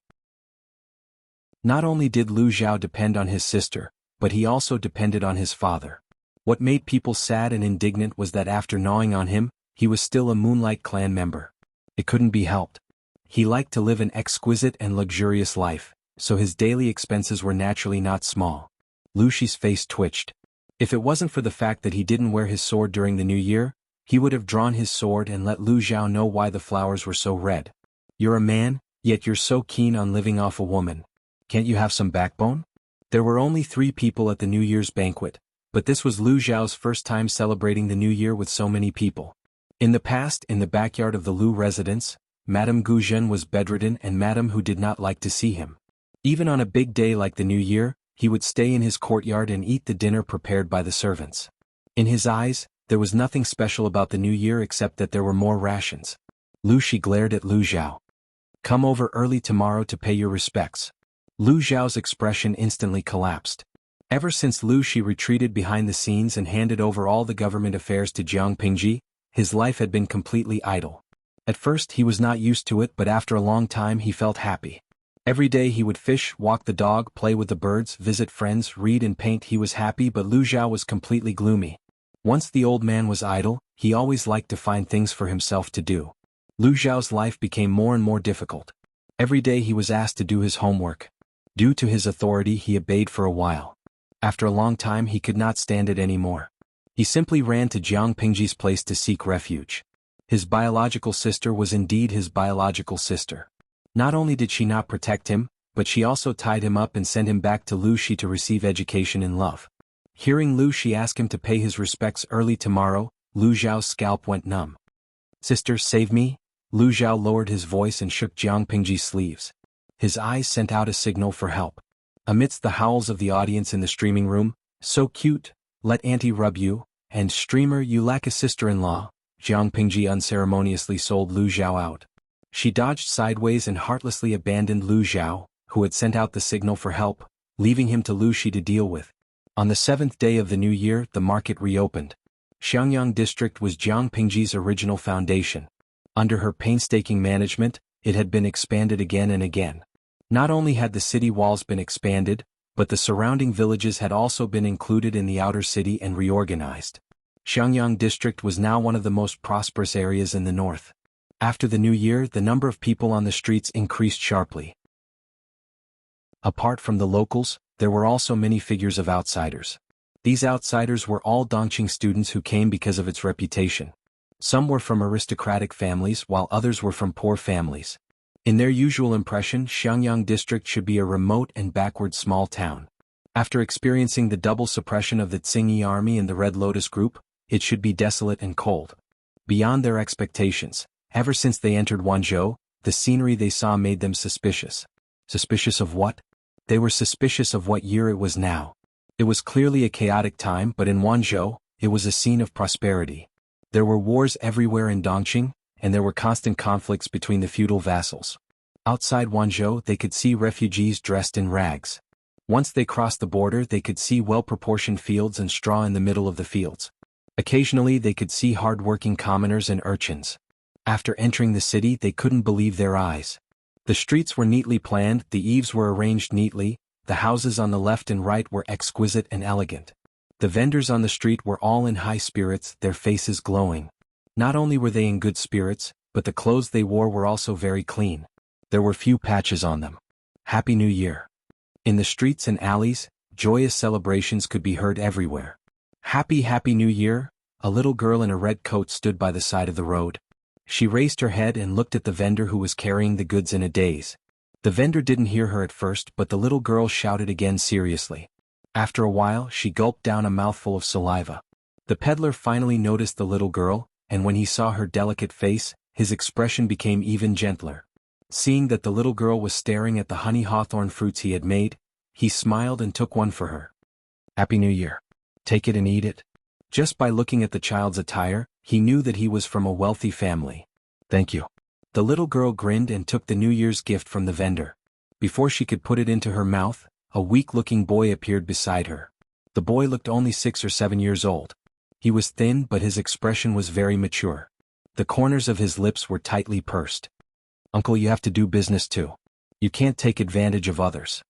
Not only did Lu Zhao depend on his sister, but he also depended on his father. What made people sad and indignant was that after gnawing on him, he was still a Moonlight Clan member. It couldn't be helped. He liked to live an exquisite and luxurious life, so his daily expenses were naturally not small. Lu Shi's face twitched. If it wasn't for the fact that he didn't wear his sword during the new year, he would have drawn his sword and let Lu Zhao know why the flowers were so red. "You're a man, yet you're so keen on living off a woman. Can't you have some backbone?" There were only 3 people at the New Year's banquet, but this was Lu Zhao's first time celebrating the New Year with so many people. In the past, in the backyard of the Lu residence, Madame Guzhen was bedridden and Madame Hu did not like to see him. Even on a big day like the New Year, he would stay in his courtyard and eat the dinner prepared by the servants. In his eyes, there was nothing special about the New Year except that there were more rations. Lu Shi glared at Lu Zhao. "Come over early tomorrow to pay your respects." Lu Zhao's expression instantly collapsed. Ever since Lu Shi retreated behind the scenes and handed over all the government affairs to Jiang Pingji, his life had been completely idle. At first he was not used to it, but after a long time he felt happy. Every day he would fish, walk the dog, play with the birds, visit friends, read and paint. He was happy, but Lu Zhao was completely gloomy. Once the old man was idle, he always liked to find things for himself to do. Lu Zhao's life became more and more difficult. Every day he was asked to do his homework. Due to his authority, he obeyed for a while. After a long time he could not stand it anymore. He simply ran to Jiang Pingji's place to seek refuge. His biological sister was indeed his biological sister. Not only did she not protect him, but she also tied him up and sent him back to Lu Shi to receive education in love. Hearing Lu Shi ask him to pay his respects early tomorrow, Lu Zhao's scalp went numb. "Sister, save me." Lu Zhao lowered his voice and shook Jiang Pingji's sleeves. His eyes sent out a signal for help. Amidst the howls of the audience in the streaming room, "So cute, let auntie rub you," and "Streamer, you lack a sister-in-law," Jiang Pingji unceremoniously sold Lu Zhao out. She dodged sideways and heartlessly abandoned Lu Zhao, who had sent out the signal for help, leaving him to Lu Shi to deal with. On the 7th day of the new year, the market reopened. Xiangyang District was Jiang Pingji's original foundation. Under her painstaking management, it had been expanded again and again. Not only had the city walls been expanded, but the surrounding villages had also been included in the outer city and reorganized. Xiangyang District was now one of the most prosperous areas in the north. After the new year, the number of people on the streets increased sharply. Apart from the locals, there were also many figures of outsiders. These outsiders were all Dongqing students who came because of its reputation. Some were from aristocratic families while others were from poor families. In their usual impression, Xiangyang District should be a remote and backward small town. After experiencing the double suppression of the Tsingyi army and the Red Lotus Group, it should be desolate and cold. Beyond their expectations, ever since they entered Wanzhou, the scenery they saw made them suspicious. Suspicious of what? They were suspicious of what year it was now. It was clearly a chaotic time, but in Wanzhou, it was a scene of prosperity. There were wars everywhere in Dongqing, and there were constant conflicts between the feudal vassals. Outside Wanzhou, they could see refugees dressed in rags. Once they crossed the border, they could see well-proportioned fields and straw in the middle of the fields. Occasionally, they could see hard-working commoners and urchins. After entering the city, they couldn't believe their eyes. The streets were neatly planned, the eaves were arranged neatly, the houses on the left and right were exquisite and elegant. The vendors on the street were all in high spirits, their faces glowing. Not only were they in good spirits, but the clothes they wore were also very clean. There were few patches on them. Happy New Year. In the streets and alleys, joyous celebrations could be heard everywhere. Happy New Year. A little girl in a red coat stood by the side of the road. She raised her head and looked at the vendor who was carrying the goods in a daze. The vendor didn't hear her at first, but the little girl shouted again seriously. After a while, she gulped down a mouthful of saliva. The peddler finally noticed the little girl, and when he saw her delicate face, his expression became even gentler. Seeing that the little girl was staring at the honey hawthorn fruits he had made, he smiled and took one for her. "Happy New Year. Take it and eat it." Just by looking at the child's attire, he knew that he was from a wealthy family. "Thank you." The little girl grinned and took the New Year's gift from the vendor. Before she could put it into her mouth, a weak-looking boy appeared beside her. The boy looked only 6 or 7 years old. He was thin, but his expression was very mature. The corners of his lips were tightly pursed. "Uncle, you have to do business too. You can't take advantage of others."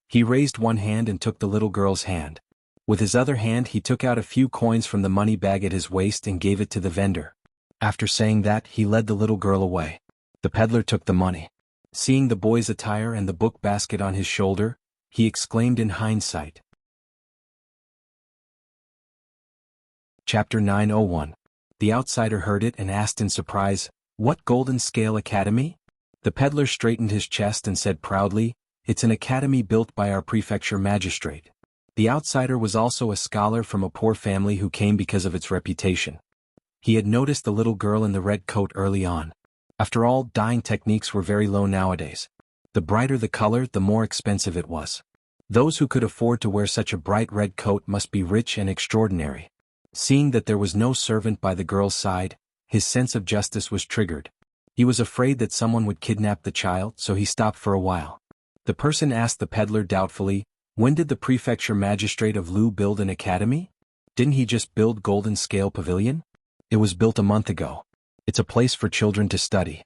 He raised one hand and took the little girl's hand. With his other hand he took out a few coins from the money bag at his waist and gave it to the vendor. After saying that, he led the little girl away. The peddler took the money. Seeing the boy's attire and the book basket on his shoulder, he exclaimed in hindsight. Chapter 901. The outsider heard it and asked in surprise, "What Golden Scale Academy?" The peddler straightened his chest and said proudly, "It's an academy built by our prefecture magistrate." The outsider was also a scholar from a poor family who came because of its reputation. He had noticed the little girl in the red coat early on. After all, dyeing techniques were very low nowadays. The brighter the color, the more expensive it was. Those who could afford to wear such a bright red coat must be rich and extraordinary. Seeing that there was no servant by the girl's side, his sense of justice was triggered. He was afraid that someone would kidnap the child, so he stopped for a while. The person asked the peddler doubtfully, "When did the prefecture magistrate of Lu build an academy? Didn't he just build Golden Scale Pavilion?" "It was built a month ago. It's a place for children to study."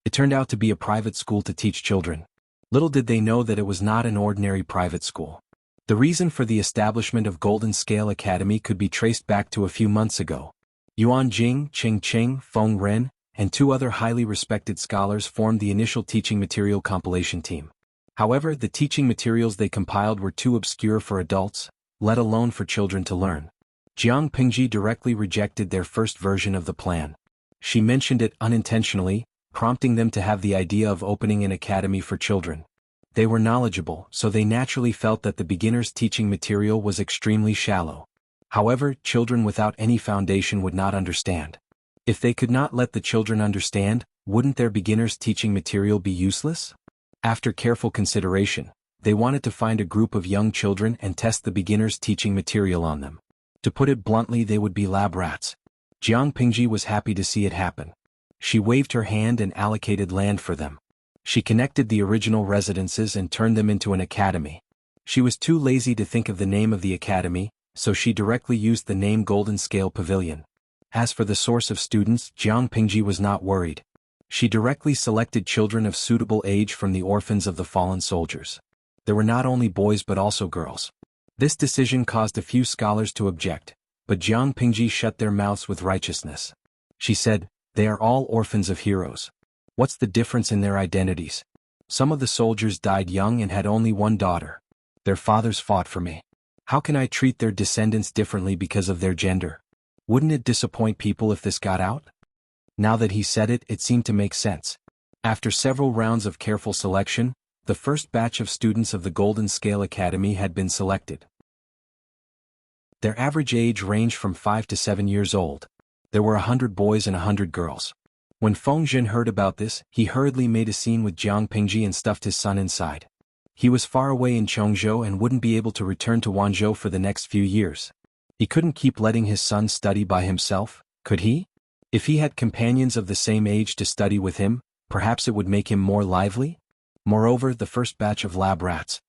It turned out to be a private school to teach children. Little did they know that it was not an ordinary private school. The reason for the establishment of Golden Scale Academy could be traced back to a few months ago. Yuan Jing, Qing Qing, Feng Ren, and 2 other highly respected scholars formed the initial teaching material compilation team. However, the teaching materials they compiled were too obscure for adults, let alone for children to learn. Jiang Pingji directly rejected their first version of the plan. She mentioned it unintentionally, prompting them to have the idea of opening an academy for children. They were knowledgeable, so they naturally felt that the beginner's teaching material was extremely shallow. However, children without any foundation would not understand. If they could not let the children understand, wouldn't their beginner's teaching material be useless? After careful consideration, they wanted to find a group of young children and test the beginner's teaching material on them. To put it bluntly, they would be lab rats. Jiang Pingji was happy to see it happen. She waved her hand and allocated land for them. She connected the original residences and turned them into an academy. She was too lazy to think of the name of the academy, so she directly used the name Golden Scale Pavilion. As for the source of students, Jiang Pingji was not worried. She directly selected children of suitable age from the orphans of the fallen soldiers. There were not only boys but also girls. This decision caused a few scholars to object, but Jiang Pingji shut their mouths with righteousness. She said, "They are all orphans of heroes. What's the difference in their identities? Some of the soldiers died young and had only one daughter. Their fathers fought for me. How can I treat their descendants differently because of their gender? Wouldn't it disappoint people if this got out?" Now that he said it, it seemed to make sense. After several rounds of careful selection, the first batch of students of the Golden Scale Academy had been selected. Their average age ranged from 5 to 7 years old. There were 100 boys and 100 girls. When Feng Jin heard about this, he hurriedly made a scene with Jiang Pingji and stuffed his son inside. He was far away in Chongzhou and wouldn't be able to return to Wanzhou for the next few years. He couldn't keep letting his son study by himself, could he? If he had companions of the same age to study with him, perhaps it would make him more lively? Moreover, the first batch of lab rats.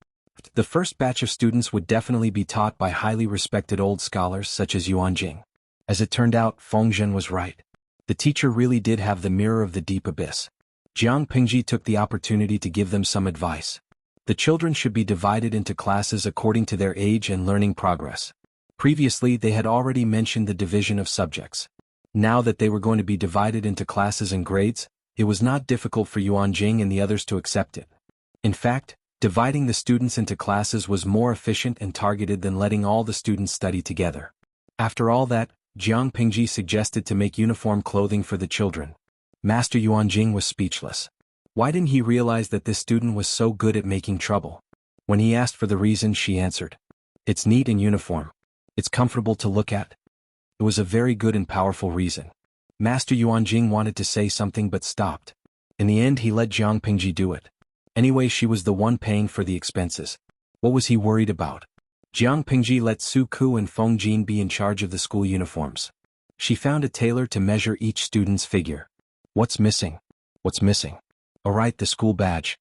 The first batch of students would definitely be taught by highly respected old scholars such as Yuan Jing. As it turned out, Feng Jin was right. The teacher really did have the mirror of the deep abyss. Jiang Pingji took the opportunity to give them some advice. The children should be divided into classes according to their age and learning progress. Previously, they had already mentioned the division of subjects. Now that they were going to be divided into classes and grades, it was not difficult for Yuan Jing and the others to accept it. In fact, dividing the students into classes was more efficient and targeted than letting all the students study together. After all that, Jiang Pingji suggested to make uniform clothing for the children. Master Yuan Jing was speechless. Why didn't he realize that this student was so good at making trouble? When he asked for the reason, she answered, It's neat and uniform. It's comfortable to look at. It was a very good and powerful reason. Master Yuanjing wanted to say something but stopped. In the end he let Jiang Pingji do it. Anyway, she was the one paying for the expenses. What was he worried about? Jiang Pingji let Su Ku and Feng Jin be in charge of the school uniforms. She found a tailor to measure each student's figure. What's missing? What's missing? Alright, the school badge.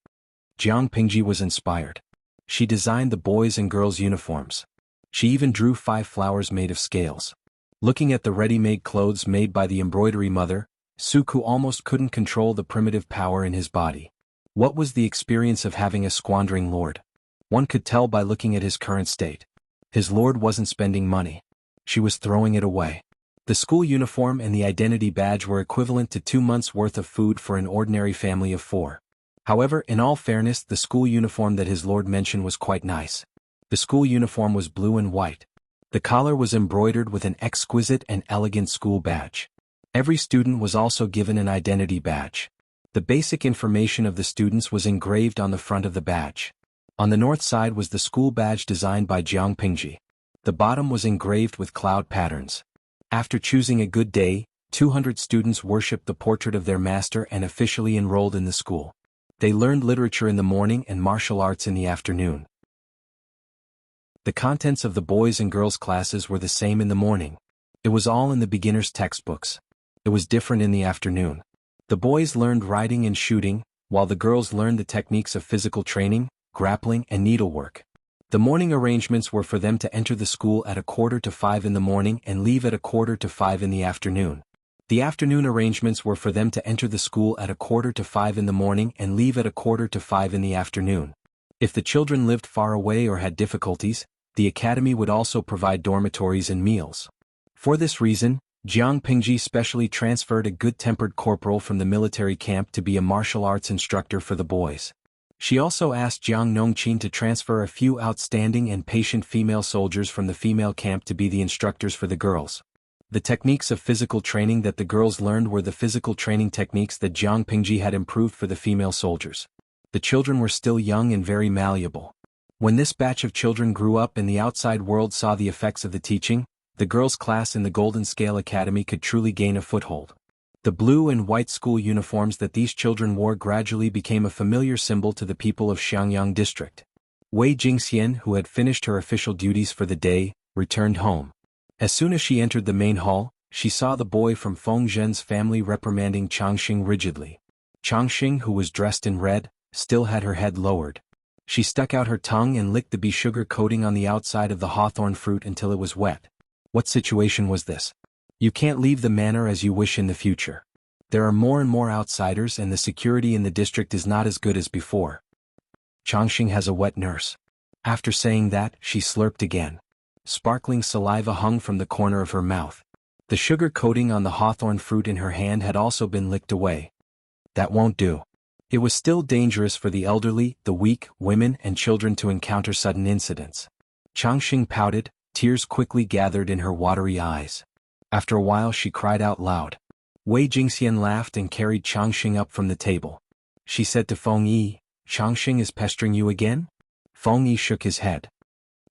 Jiang Pingji was inspired. She designed the boys' and girls' uniforms. She even drew 5 flowers made of scales. Looking at the ready-made clothes made by the embroidery mother, Su Ku almost couldn't control the primitive power in his body. What was the experience of having a squandering lord? One could tell by looking at his current state. His lord wasn't spending money. She was throwing it away. The school uniform and the identity badge were equivalent to 2 months' worth of food for an ordinary family of 4. However, in all fairness, the school uniform that his lord mentioned was quite nice. The school uniform was blue and white. The collar was embroidered with an exquisite and elegant school badge. Every student was also given an identity badge. The basic information of the students was engraved on the front of the badge. On the north side was the school badge designed by Jiang Pingji. The bottom was engraved with cloud patterns. After choosing a good day, 200 students worshipped the portrait of their master and officially enrolled in the school. They learned literature in the morning and martial arts in the afternoon. The contents of the boys' and girls' classes were the same in the morning. It was all in the beginner's textbooks. It was different in the afternoon. The boys learned riding and shooting, while the girls learned the techniques of physical training, grappling, and needlework. The morning arrangements were for them to enter the school at 4:45 in the morning and leave at 4:45 in the afternoon. The afternoon arrangements were for them to enter the school at 4:45 in the morning and leave at 4:45 in the afternoon. If the children lived far away or had difficulties, the academy would also provide dormitories and meals. For this reason, Jiang Pingji specially transferred a good-tempered corporal from the military camp to be a martial arts instructor for the boys. She also asked Jiang Nongqin to transfer a few outstanding and patient female soldiers from the female camp to be the instructors for the girls. The techniques of physical training that the girls learned were the physical training techniques that Jiang Pingji had improved for the female soldiers. The children were still young and very malleable. When this batch of children grew up and the outside world saw the effects of the teaching, the girls' class in the Golden Scale Academy could truly gain a foothold. The blue and white school uniforms that these children wore gradually became a familiar symbol to the people of Xiangyang district. Wei Jingxian, who had finished her official duties for the day, returned home. As soon as she entered the main hall, she saw the boy from Feng Zhen's family reprimanding Changxing rigidly. Changxing, who was dressed in red, still had her head lowered. She stuck out her tongue and licked the bee sugar coating on the outside of the hawthorn fruit until it was wet. What situation was this? You can't leave the manor as you wish in the future. There are more and more outsiders and the security in the district is not as good as before. Changxing has a wet nurse. After saying that, she slurped again. Sparkling saliva hung from the corner of her mouth. The sugar coating on the hawthorn fruit in her hand had also been licked away. That won't do. It was still dangerous for the elderly, the weak, women and children to encounter sudden incidents. Changxing pouted, tears quickly gathered in her watery eyes. After a while she cried out loud. Wei Jingxian laughed and carried Changxing up from the table. She said to Feng Yi, Changxing is pestering you again? Feng Yi shook his head.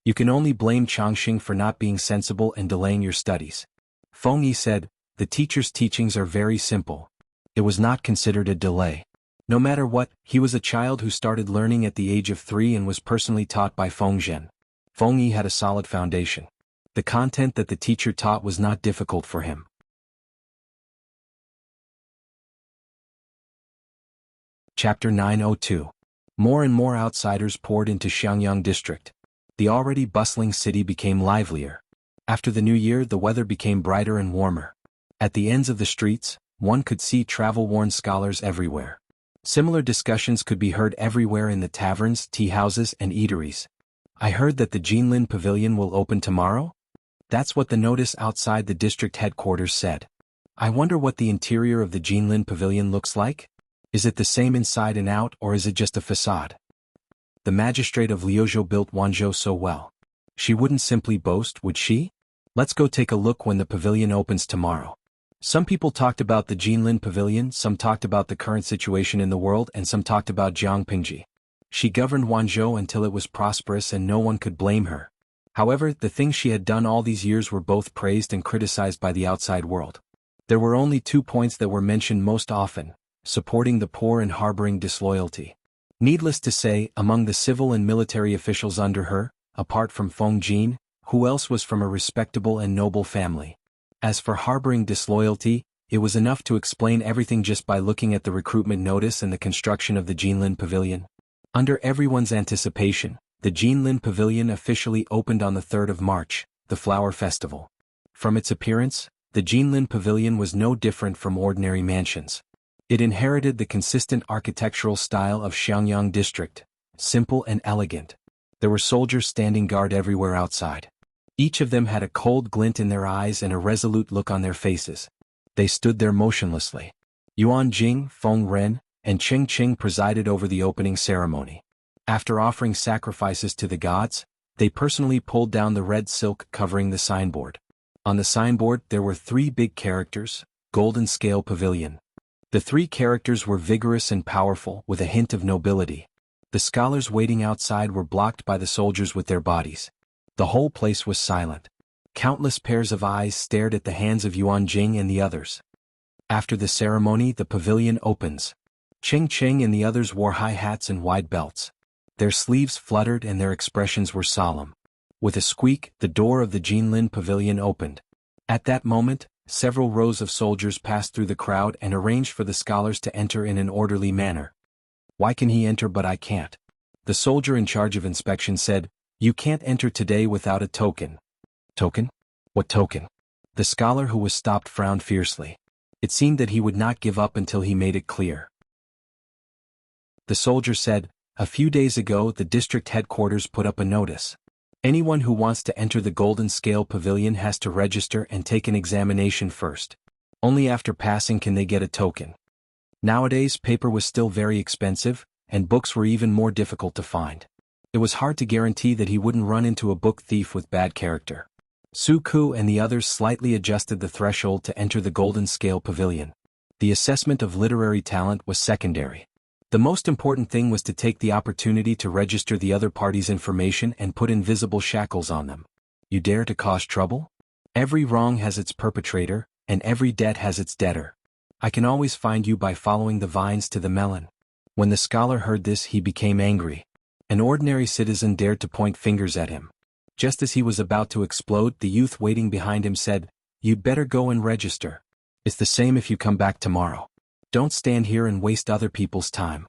You can only blame Changxing for not being sensible and delaying your studies. Feng Yi said, the teacher's teachings are very simple. It was not considered a delay. No matter what, he was a child who started learning at the age of 3 and was personally taught by Feng Zhen. Feng Yi had a solid foundation. The content that the teacher taught was not difficult for him. Chapter 902. More and more outsiders poured into Xiangyang district. The already bustling city became livelier. After the new year, the weather became brighter and warmer. At the ends of the streets, one could see travel-worn scholars everywhere. Similar discussions could be heard everywhere in the taverns, tea houses, and eateries. I heard that the Jinlin Pavilion will open tomorrow? That's what the notice outside the district headquarters said. I wonder what the interior of the Jinlin Pavilion looks like? Is it the same inside and out or is it just a facade? The magistrate of Liuzhou built Wanzhou so well. She wouldn't simply boast, would she? Let's go take a look when the pavilion opens tomorrow. Some people talked about the Jinlin Pavilion, some talked about the current situation in the world, and some talked about Jiang Pingji. She governed Wanzhou until it was prosperous and no one could blame her. However, the things she had done all these years were both praised and criticized by the outside world. There were only 2 points that were mentioned most often: supporting the poor and harboring disloyalty. Needless to say, among the civil and military officials under her, apart from Feng Jin, who else was from a respectable and noble family? As for harboring disloyalty, it was enough to explain everything just by looking at the recruitment notice and the construction of the Jinlin Pavilion. Under everyone's anticipation, the Jinlin Pavilion officially opened on the 3rd of March, the Flower Festival. From its appearance, the Jinlin Pavilion was no different from ordinary mansions. It inherited the consistent architectural style of Xiangyang district, simple and elegant. There were soldiers standing guard everywhere outside. Each of them had a cold glint in their eyes and a resolute look on their faces. They stood there motionlessly. Yuan Jing, Feng Ren, and Cheng Qing presided over the opening ceremony. After offering sacrifices to the gods, they personally pulled down the red silk covering the signboard. On the signboard there were 3 big characters: Golden Scale Pavilion. The 3 characters were vigorous and powerful, with a hint of nobility. The scholars waiting outside were blocked by the soldiers with their bodies. The whole place was silent. Countless pairs of eyes stared at the hands of Yuan Jing and the others. After the ceremony, the pavilion opens. Cheng Qing and the others wore high hats and wide belts. Their sleeves fluttered and their expressions were solemn. With a squeak, the door of the Jinlin Pavilion opened. At that moment, several rows of soldiers passed through the crowd and arranged for the scholars to enter in an orderly manner. "Why can he enter but I can't?" The soldier in charge of inspection said, "You can't enter today without a token." "Token? What token?" The scholar who was stopped frowned fiercely. It seemed that he would not give up until he made it clear. The soldier said, "A few days ago the district headquarters put up a notice. Anyone who wants to enter the Golden Scale Pavilion has to register and take an examination first. Only after passing can they get a token." Nowadays paper was still very expensive, and books were even more difficult to find. It was hard to guarantee that he wouldn't run into a book thief with bad character. Su Ku and the others slightly adjusted the threshold to enter the Golden Scale Pavilion. The assessment of literary talent was secondary. The most important thing was to take the opportunity to register the other party's information and put invisible shackles on them. You dare to cause trouble? Every wrong has its perpetrator, and every debt has its debtor. I can always find you by following the vines to the melon. When the scholar heard this, he became angry. An ordinary citizen dared to point fingers at him. Just as he was about to explode, the youth waiting behind him said, "You'd better go and register. It's the same if you come back tomorrow. Don't stand here and waste other people's time."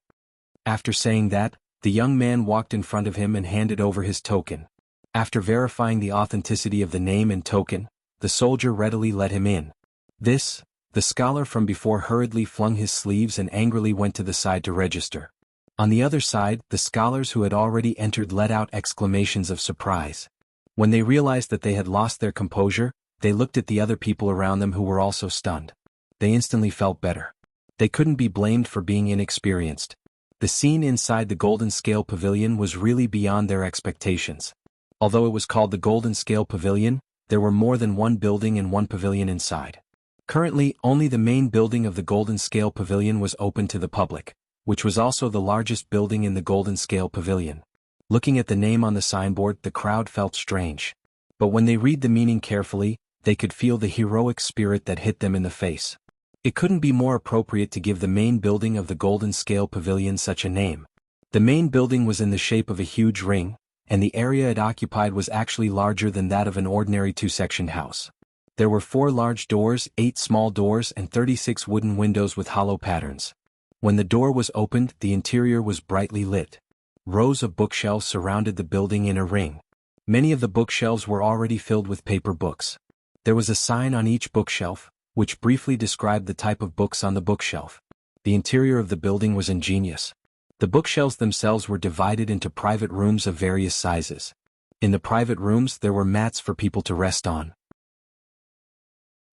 After saying that, the young man walked in front of him and handed over his token. After verifying the authenticity of the name and token, the soldier readily let him in. The scholar from before hurriedly flung his sleeves and angrily went to the side to register. On the other side, the scholars who had already entered let out exclamations of surprise. When they realized that they had lost their composure, they looked at the other people around them who were also stunned. They instantly felt better. They couldn't be blamed for being inexperienced. The scene inside the Golden Scale Pavilion was really beyond their expectations. Although it was called the Golden Scale Pavilion, there were more than one building and one pavilion inside. Currently, only the main building of the Golden Scale Pavilion was open to the public, which was also the largest building in the Golden Scale Pavilion. Looking at the name on the signboard, the crowd felt strange. But when they read the meaning carefully, they could feel the heroic spirit that hit them in the face. It couldn't be more appropriate to give the main building of the Golden Scale Pavilion such a name. The main building was in the shape of a huge ring, and the area it occupied was actually larger than that of an ordinary 2-sectioned house. There were 4 large doors, 8 small doors, and 36 wooden windows with hollow patterns. When the door was opened, the interior was brightly lit. Rows of bookshelves surrounded the building in a ring. Many of the bookshelves were already filled with paper books. There was a sign on each bookshelf, which briefly described the type of books on the bookshelf. The interior of the building was ingenious. The bookshelves themselves were divided into private rooms of various sizes. In the private rooms there were mats for people to rest on.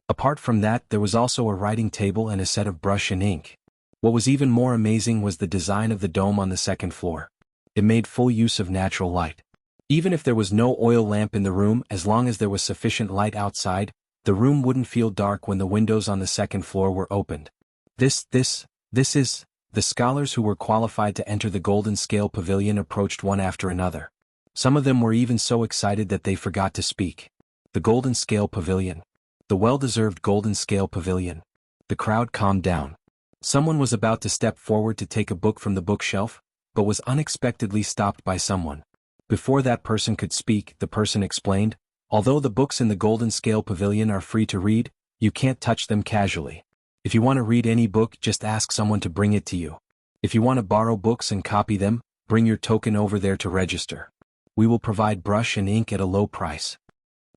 Apart from that, there was also a writing table and a set of brush and ink. What was even more amazing was the design of the dome on the second floor. It made full use of natural light. Even if there was no oil lamp in the room, as long as there was sufficient light outside, the room wouldn't feel dark when the windows on the second floor were opened. This is... The scholars who were qualified to enter the Golden Scale Pavilion approached one after another. Some of them were even so excited that they forgot to speak. The Golden Scale Pavilion. The well-deserved Golden Scale Pavilion. The crowd calmed down. Someone was about to step forward to take a book from the bookshelf, but was unexpectedly stopped by someone. Before that person could speak, the person explained, "Although the books in the Golden Scale Pavilion are free to read, you can't touch them casually. If you want to read any book, just ask someone to bring it to you. If you want to borrow books and copy them, bring your token over there to register. We will provide brush and ink at a low price."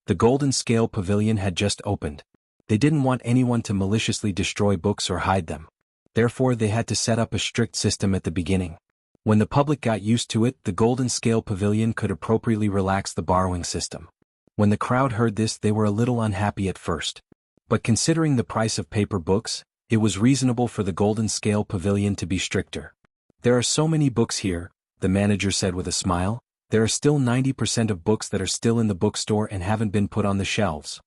The Golden Scale Pavilion had just opened. They didn't want anyone to maliciously destroy books or hide them. Therefore, they had to set up a strict system at the beginning. When the public got used to it, the Golden Scale Pavilion could appropriately relax the borrowing system. When the crowd heard this, they were a little unhappy at first. But considering the price of paper books, it was reasonable for the Golden Scale Pavilion to be stricter. "There are so many books here," the manager said with a smile. "There are still 90% of books that are still in the bookstore and haven't been put on the shelves."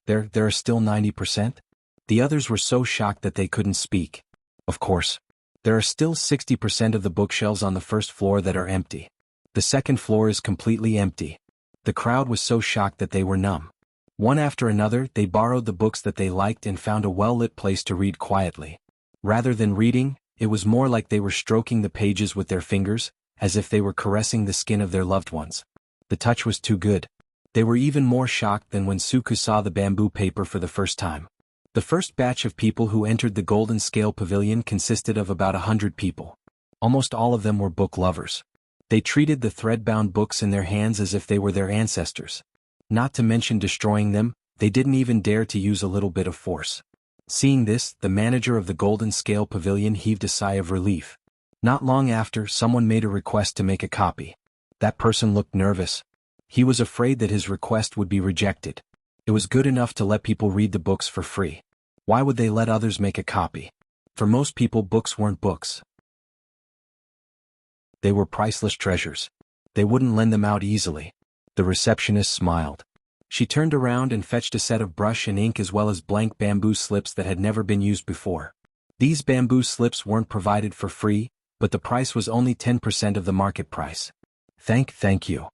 There are still 90%? The others were so shocked that they couldn't speak. "Of course. There are still 60% of the bookshelves on the first floor that are empty. The second floor is completely empty." The crowd was so shocked that they were numb. One after another, they borrowed the books that they liked and found a well-lit place to read quietly. Rather than reading, it was more like they were stroking the pages with their fingers, as if they were caressing the skin of their loved ones. The touch was too good. They were even more shocked than when Suku saw the bamboo paper for the first time. The first batch of people who entered the Golden Scale Pavilion consisted of about 100 people. Almost all of them were book lovers. They treated the thread-bound books in their hands as if they were their ancestors. Not to mention destroying them, they didn't even dare to use a little bit of force. Seeing this, the manager of the Golden Scale Pavilion heaved a sigh of relief. Not long after, someone made a request to make a copy. That person looked nervous. He was afraid that his request would be rejected. It was good enough to let people read the books for free. Why would they let others make a copy? For most people, books weren't books. They were priceless treasures. They wouldn't lend them out easily. The receptionist smiled. She turned around and fetched a set of brush and ink as well as blank bamboo slips that had never been used before. These bamboo slips weren't provided for free, but the price was only 10% of the market price. Thank you.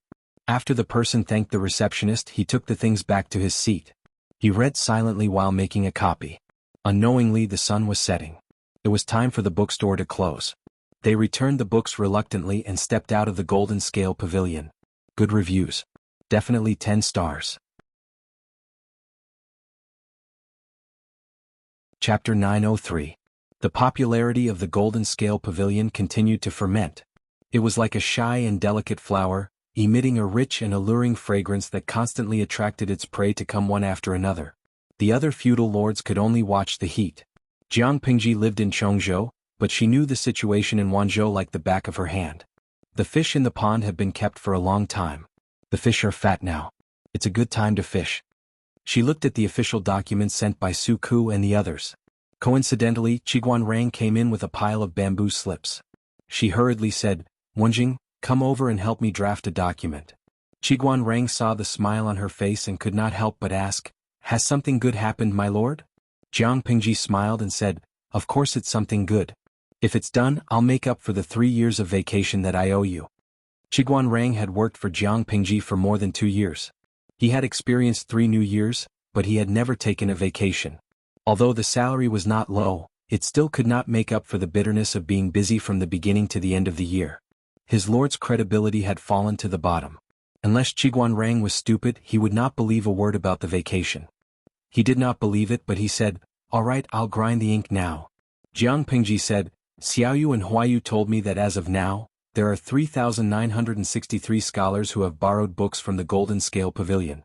After the person thanked the receptionist, he took the things back to his seat. He read silently while making a copy. Unknowingly, the sun was setting. It was time for the bookstore to close. They returned the books reluctantly and stepped out of the Golden Scale Pavilion. Good reviews. Definitely 10 stars. Chapter 903. The popularity of the Golden Scale Pavilion continued to ferment. It was like a shy and delicate flower, emitting a rich and alluring fragrance that constantly attracted its prey to come one after another. The other feudal lords could only watch the heat. Jiang Pingji lived in Chongzhou, but she knew the situation in Wanzhou like the back of her hand. The fish in the pond have been kept for a long time. The fish are fat now. It's a good time to fish. She looked at the official documents sent by Su Ku and the others. Coincidentally, Qiguan Rang came in with a pile of bamboo slips. She hurriedly said, "Wenjing, come over and help me draft a document." Qiguan Rang saw the smile on her face and could not help but ask, "Has something good happened, my lord?" Jiang Pingji smiled and said, "Of course it's something good. If it's done, I'll make up for the 3 years of vacation that I owe you." Qiguan Rang had worked for Jiang Pingji for more than 2 years. He had experienced 3 new years, but he had never taken a vacation. Although the salary was not low, it still could not make up for the bitterness of being busy from the beginning to the end of the year. His lord's credibility had fallen to the bottom. Unless Qiguan Rang was stupid, he would not believe a word about the vacation. He did not believe it, but he said, "All right, I'll grind the ink now." Jiang Pingji said, "Xiaoyu and Huayu told me that as of now, there are 3,963 scholars who have borrowed books from the Golden Scale Pavilion."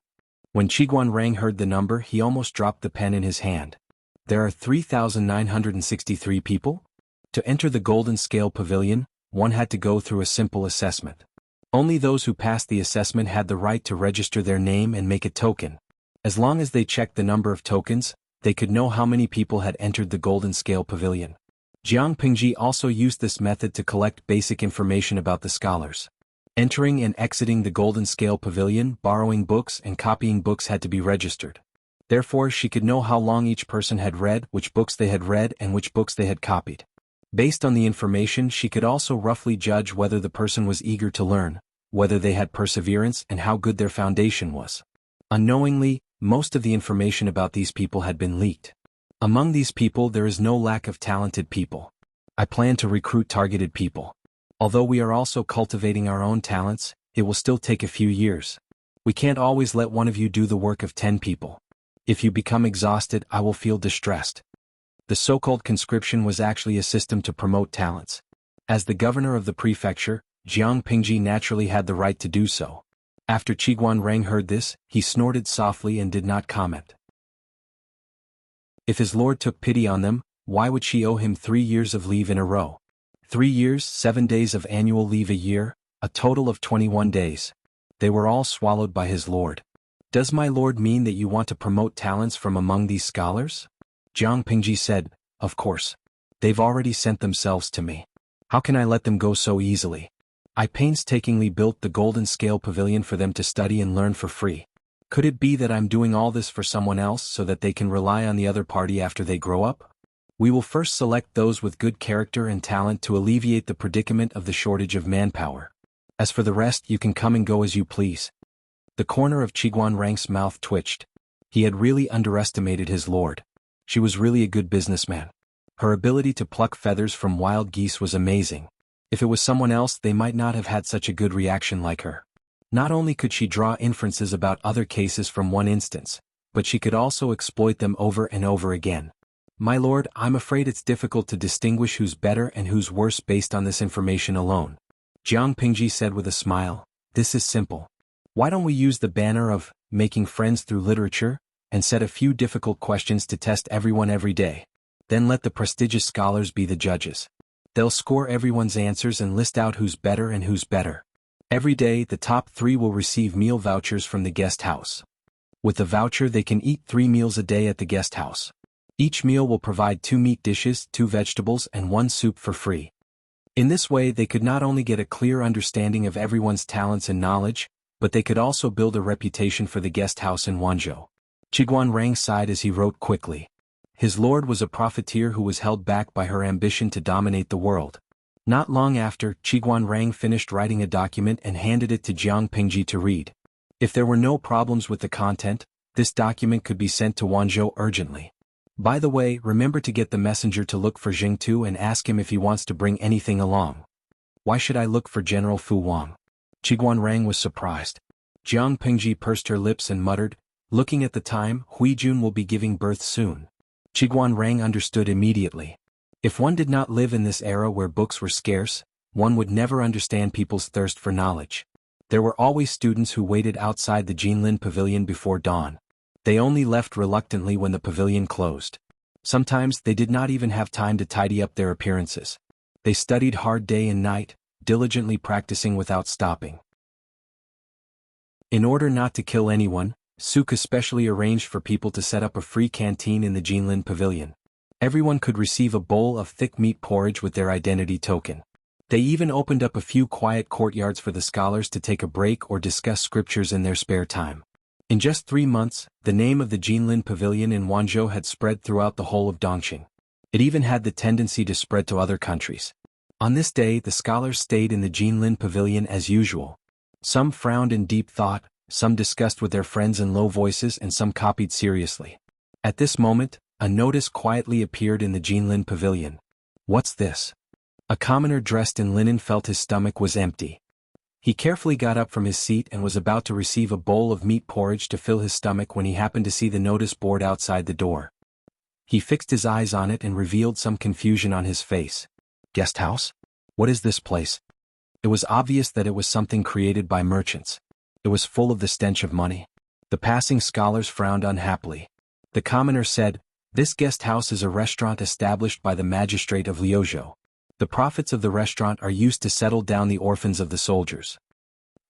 When Qiguan Rang heard the number, he almost dropped the pen in his hand. There are 3,963 people? To enter the Golden Scale Pavilion, one had to go through a simple assessment. Only those who passed the assessment had the right to register their name and make a token. As long as they checked the number of tokens, they could know how many people had entered the Golden Scale Pavilion. Jiang Pingji also used this method to collect basic information about the scholars. Entering and exiting the Golden Scale Pavilion, borrowing books and copying books had to be registered. Therefore, she could know how long each person had read, which books they had read, and which books they had copied. Based on the information, she could also roughly judge whether the person was eager to learn, whether they had perseverance and how good their foundation was. Unknowingly, most of the information about these people had been leaked. Among these people there is no lack of talented people. I plan to recruit targeted people. Although we are also cultivating our own talents, it will still take a few years. We can't always let one of you do the work of 10 people. If you become exhausted, I will feel distressed. The so-called conscription was actually a system to promote talents. As the governor of the prefecture, Jiang Pingji naturally had the right to do so. After Qiguan Rang heard this, he snorted softly and did not comment. If his lord took pity on them, why would she owe him 3 years of leave in a row? 3 years, 7 days of annual leave a year, a total of 21 days. They were all swallowed by his lord. Does my lord mean that you want to promote talents from among these scholars? Jiang Pingji said, of course. They've already sent themselves to me. How can I let them go so easily? I painstakingly built the Golden Scale Pavilion for them to study and learn for free. Could it be that I'm doing all this for someone else so that they can rely on the other party after they grow up? We will first select those with good character and talent to alleviate the predicament of the shortage of manpower. As for the rest, you can come and go as you please. The corner of Qiguan Rang's mouth twitched. He had really underestimated his lord. She was really a good businessman. Her ability to pluck feathers from wild geese was amazing. If it was someone else, they might not have had such a good reaction like her. Not only could she draw inferences about other cases from one instance, but she could also exploit them over and over again. My lord, I'm afraid it's difficult to distinguish who's better and who's worse based on this information alone. Jiang Pingji said with a smile, this is simple. Why don't we use the banner of making friends through literature, and set a few difficult questions to test everyone every day? Then let the prestigious scholars be the judges. They'll score everyone's answers and list out who's better and who's better. Every day, the top 3 will receive meal vouchers from the guest house. With the voucher, they can eat 3 meals a day at the guest house. Each meal will provide 2 meat dishes, 2 vegetables, and 1 soup for free. In this way, they could not only get a clear understanding of everyone's talents and knowledge, but they could also build a reputation for the guest house in Wanzhou. Qiguan Rang sighed as he wrote quickly. His lord was a profiteer who was held back by her ambition to dominate the world. Not long after, Qiguan Rang finished writing a document and handed it to Jiang Pingji to read. If there were no problems with the content, this document could be sent to Wanzhou urgently. By the way, remember to get the messenger to look for Jingtu and ask him if he wants to bring anything along. Why should I look for General Fu Wang? Qiguan Rang was surprised. Jiang Pingji pursed her lips and muttered, looking at the time, Huijun will be giving birth soon. Qiguan Rang understood immediately. If one did not live in this era where books were scarce, one would never understand people's thirst for knowledge. There were always students who waited outside the Jinlin Pavilion before dawn. They only left reluctantly when the pavilion closed. Sometimes they did not even have time to tidy up their appearances. They studied hard day and night, diligently practicing without stopping. In order not to kill anyone, Suk especially arranged for people to set up a free canteen in the Jinlin Pavilion. Everyone could receive a bowl of thick meat porridge with their identity token. They even opened up a few quiet courtyards for the scholars to take a break or discuss scriptures in their spare time. In just 3 months, the name of the Jinlin Pavilion in Wanzhou had spread throughout the whole of Dongqing. It even had the tendency to spread to other countries. On this day, the scholars stayed in the Jinlin Pavilion as usual. Some frowned in deep thought, some discussed with their friends in low voices, and some copied seriously. At this moment, a notice quietly appeared in the Jinlin Pavilion. What's this? A commoner dressed in linen felt his stomach was empty. He carefully got up from his seat and was about to receive a bowl of meat porridge to fill his stomach when he happened to see the notice board outside the door. He fixed his eyes on it and revealed some confusion on his face. Guest house? What is this place? It was obvious that it was something created by merchants. It was full of the stench of money. The passing scholars frowned unhappily. The commoner said, "This guest house is a restaurant established by the magistrate of Liuzhou. The profits of the restaurant are used to settle down the orphans of the soldiers."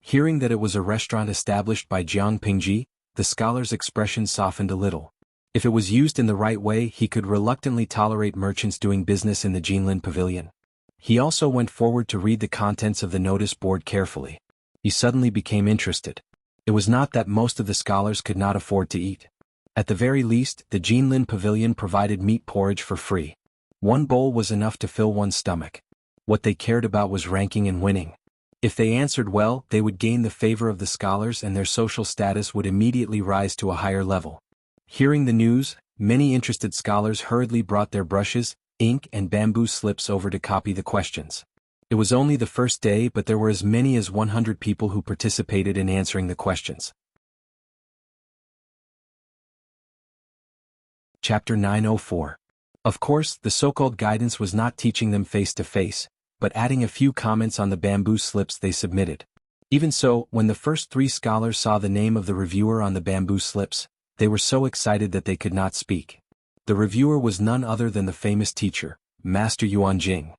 Hearing that it was a restaurant established by Jiang Pingji, the scholar's expression softened a little. If it was used in the right way, he could reluctantly tolerate merchants doing business in the Jinlin Pavilion. He also went forward to read the contents of the notice board carefully. He suddenly became interested. It was not that most of the scholars could not afford to eat. At the very least, the Jinlin Pavilion provided meat porridge for free. 1 bowl was enough to fill one's stomach. What they cared about was ranking and winning. If they answered well, they would gain the favor of the scholars and their social status would immediately rise to a higher level. Hearing the news, many interested scholars hurriedly brought their brushes, ink and bamboo slips over to copy the questions. It was only the first day, but there were as many as 100 people who participated in answering the questions. Chapter 904. Of course, the so-called guidance was not teaching them face-to-face, but adding a few comments on the bamboo slips they submitted. Even so, when the first 3 scholars saw the name of the reviewer on the bamboo slips, they were so excited that they could not speak. The reviewer was none other than the famous teacher, Master Yuan Jing.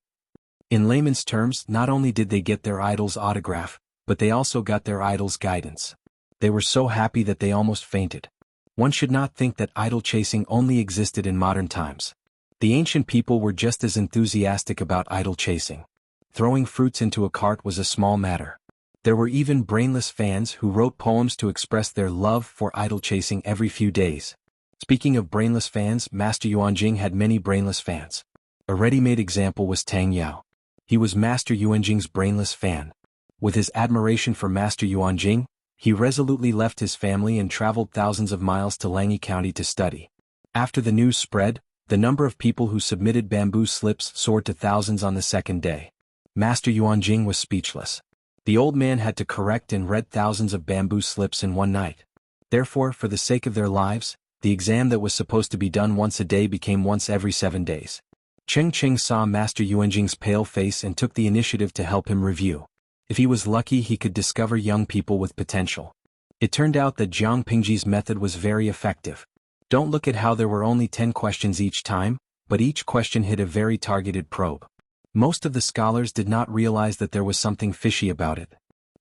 In layman's terms, not only did they get their idol's autograph, but they also got their idol's guidance. They were so happy that they almost fainted. One should not think that idol chasing only existed in modern times. The ancient people were just as enthusiastic about idol chasing. Throwing fruits into a cart was a small matter. There were even brainless fans who wrote poems to express their love for idol chasing every few days. Speaking of brainless fans, Master Yuan Jing had many brainless fans. A ready-made example was Tang Yao. He was Master Yuan Jing's brainless fan. With his admiration for Master Yuan Jing, he resolutely left his family and traveled thousands of miles to Langyi County to study. After the news spread, the number of people who submitted bamboo slips soared to thousands on the second day. Master Yuan Jing was speechless. The old man had to correct and read thousands of bamboo slips in one night. Therefore, for the sake of their lives, the exam that was supposed to be done once a day became once every 7 days. Cheng Cheng saw Master Yuan Jing's pale face and took the initiative to help him review. If he was lucky, he could discover young people with potential. It turned out that Jiang Pingji's method was very effective. Don't look at how there were only 10 questions each time, but each question hit a very targeted probe. Most of the scholars did not realize that there was something fishy about it.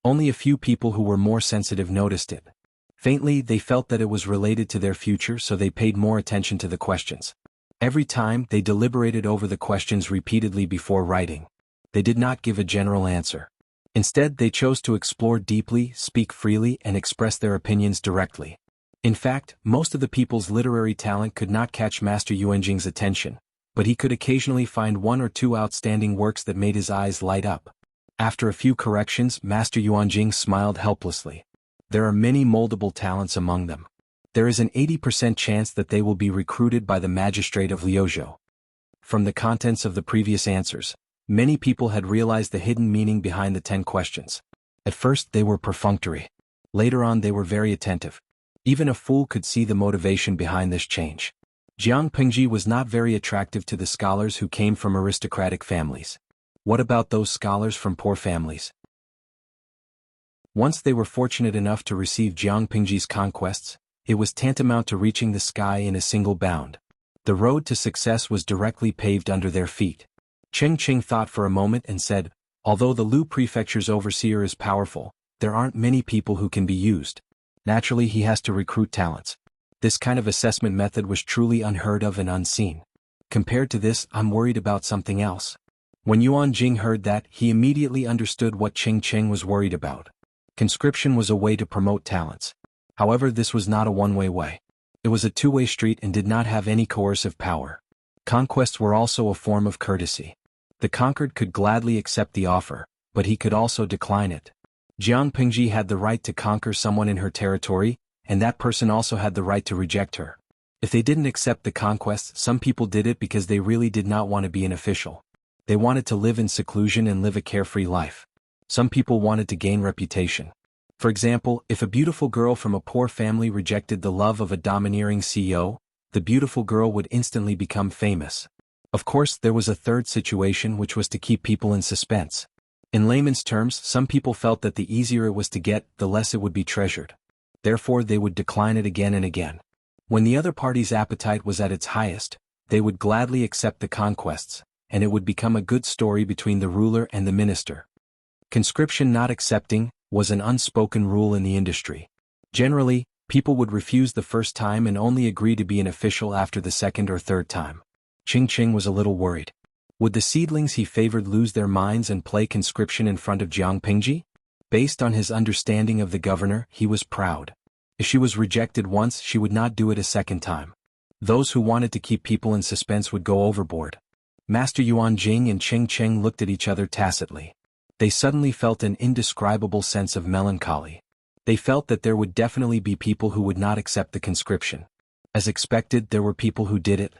Only a few people who were more sensitive noticed it. Faintly, they felt that it was related to their future, so they paid more attention to the questions. Every time, they deliberated over the questions repeatedly before writing. They did not give a general answer. Instead, they chose to explore deeply, speak freely, and express their opinions directly. In fact, most of the people's literary talent could not catch Master Yuan Jing's attention, but he could occasionally find 1 or 2 outstanding works that made his eyes light up. After a few corrections, Master Yuan Jing smiled helplessly. There are many moldable talents among them. There is an 80% chance that they will be recruited by the magistrate of Liuzhou. From the contents of the previous answers, many people had realized the hidden meaning behind the 10 questions. At first they were perfunctory. Later on they were very attentive. Even a fool could see the motivation behind this change. Jiang Pingji was not very attractive to the scholars who came from aristocratic families. What about those scholars from poor families? Once they were fortunate enough to receive Jiang Pingji's conquests, it was tantamount to reaching the sky in a single bound. The road to success was directly paved under their feet. Cheng Cheng thought for a moment and said, although the Lu Prefecture's overseer is powerful, there aren't many people who can be used. Naturally, he has to recruit talents. This kind of assessment method was truly unheard of and unseen. Compared to this, I'm worried about something else. When Yuan Jing heard that, he immediately understood what Cheng Cheng was worried about. Conscription was a way to promote talents. However, this was not a one-way way. It was a two-way street and did not have any coercive power. Conquests were also a form of courtesy. The conquered could gladly accept the offer, but he could also decline it. Jiang Pingji had the right to conquer someone in her territory, and that person also had the right to reject her. If they didn't accept the conquest, some people did it because they really did not want to be an official. They wanted to live in seclusion and live a carefree life. Some people wanted to gain reputation. For example, if a beautiful girl from a poor family rejected the love of a domineering CEO, the beautiful girl would instantly become famous. Of course, there was a third situation, which was to keep people in suspense. In layman's terms, some people felt that the easier it was to get, the less it would be treasured. Therefore, they would decline it again and again. When the other party's appetite was at its highest, they would gladly accept the conquests, and it would become a good story between the ruler and the minister. Conscription not accepting was an unspoken rule in the industry. Generally, people would refuse the first time and only agree to be an official after the second or third time. Ching Ching was a little worried. Would the seedlings he favored lose their minds and play conscription in front of Jiang Pingji? Based on his understanding of the governor, he was proud. If she was rejected once, she would not do it a second time. Those who wanted to keep people in suspense would go overboard. Master Yuan Jing and Ching Cheng looked at each other tacitly. They suddenly felt an indescribable sense of melancholy. They felt that there would definitely be people who would not accept the conscription. As expected, there were people who did it.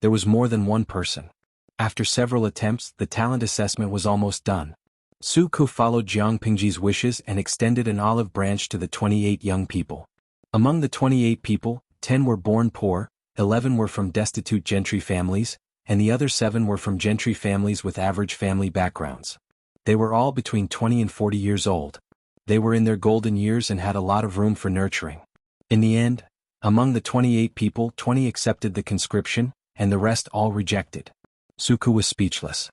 There was more than one person. After several attempts, the talent assessment was almost done. Su Ku followed Jiang Pingji's wishes and extended an olive branch to the 28 young people. Among the 28 people, 10 were born poor, 11 were from destitute gentry families, and the other 7 were from gentry families with average family backgrounds. They were all between 20 and 40 years old. They were in their golden years and had a lot of room for nurturing. In the end, among the 28 people, 20 accepted the conscription, and the rest all rejected. Su Ku was speechless.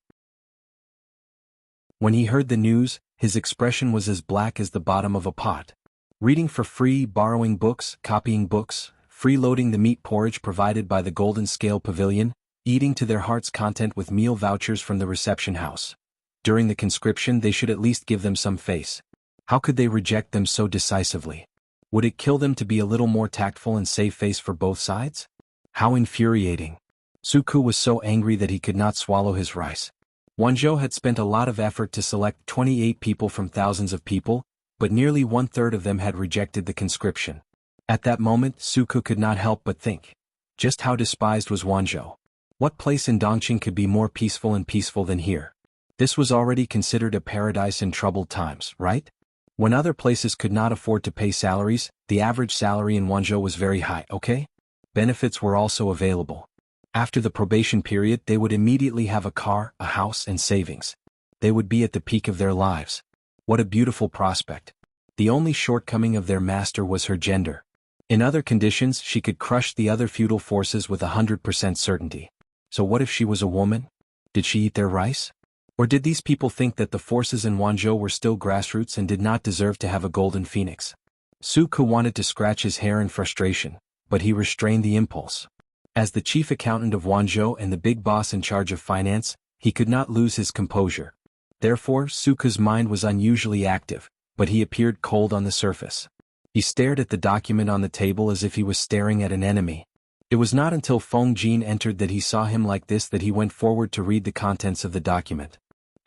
When he heard the news, his expression was as black as the bottom of a pot. Reading for free, borrowing books, copying books, freeloading the meat porridge provided by the Golden Scale Pavilion, eating to their heart's content with meal vouchers from the reception house. During the conscription they should at least give them some face. How could they reject them so decisively? Would it kill them to be a little more tactful and save face for both sides? How infuriating. Su Ku was so angry that he could not swallow his rice. Wanzhou had spent a lot of effort to select 28 people from thousands of people, but nearly 1/3 of them had rejected the conscription. At that moment, Su Ku could not help but think. Just how despised was Wanzhou. What place in Dongqing could be more peaceful than here? This was already considered a paradise in troubled times, right? When other places could not afford to pay salaries, the average salary in Wanzhou was very high, okay? Benefits were also available. After the probation period, they would immediately have a car, a house, and savings. They would be at the peak of their lives. What a beautiful prospect. The only shortcoming of their master was her gender. In other conditions, she could crush the other feudal forces with 100% certainty. So what if she was a woman? Did she eat their rice? Or did these people think that the forces in Wanzhou were still grassroots and did not deserve to have a golden phoenix? Su Ku wanted to scratch his hair in frustration, but he restrained the impulse. As the chief accountant of Wanzhou and the big boss in charge of finance, he could not lose his composure. Therefore, Su Ku's mind was unusually active, but he appeared cold on the surface. He stared at the document on the table as if he was staring at an enemy. It was not until Feng Jin entered that he saw him like this that he went forward to read the contents of the document.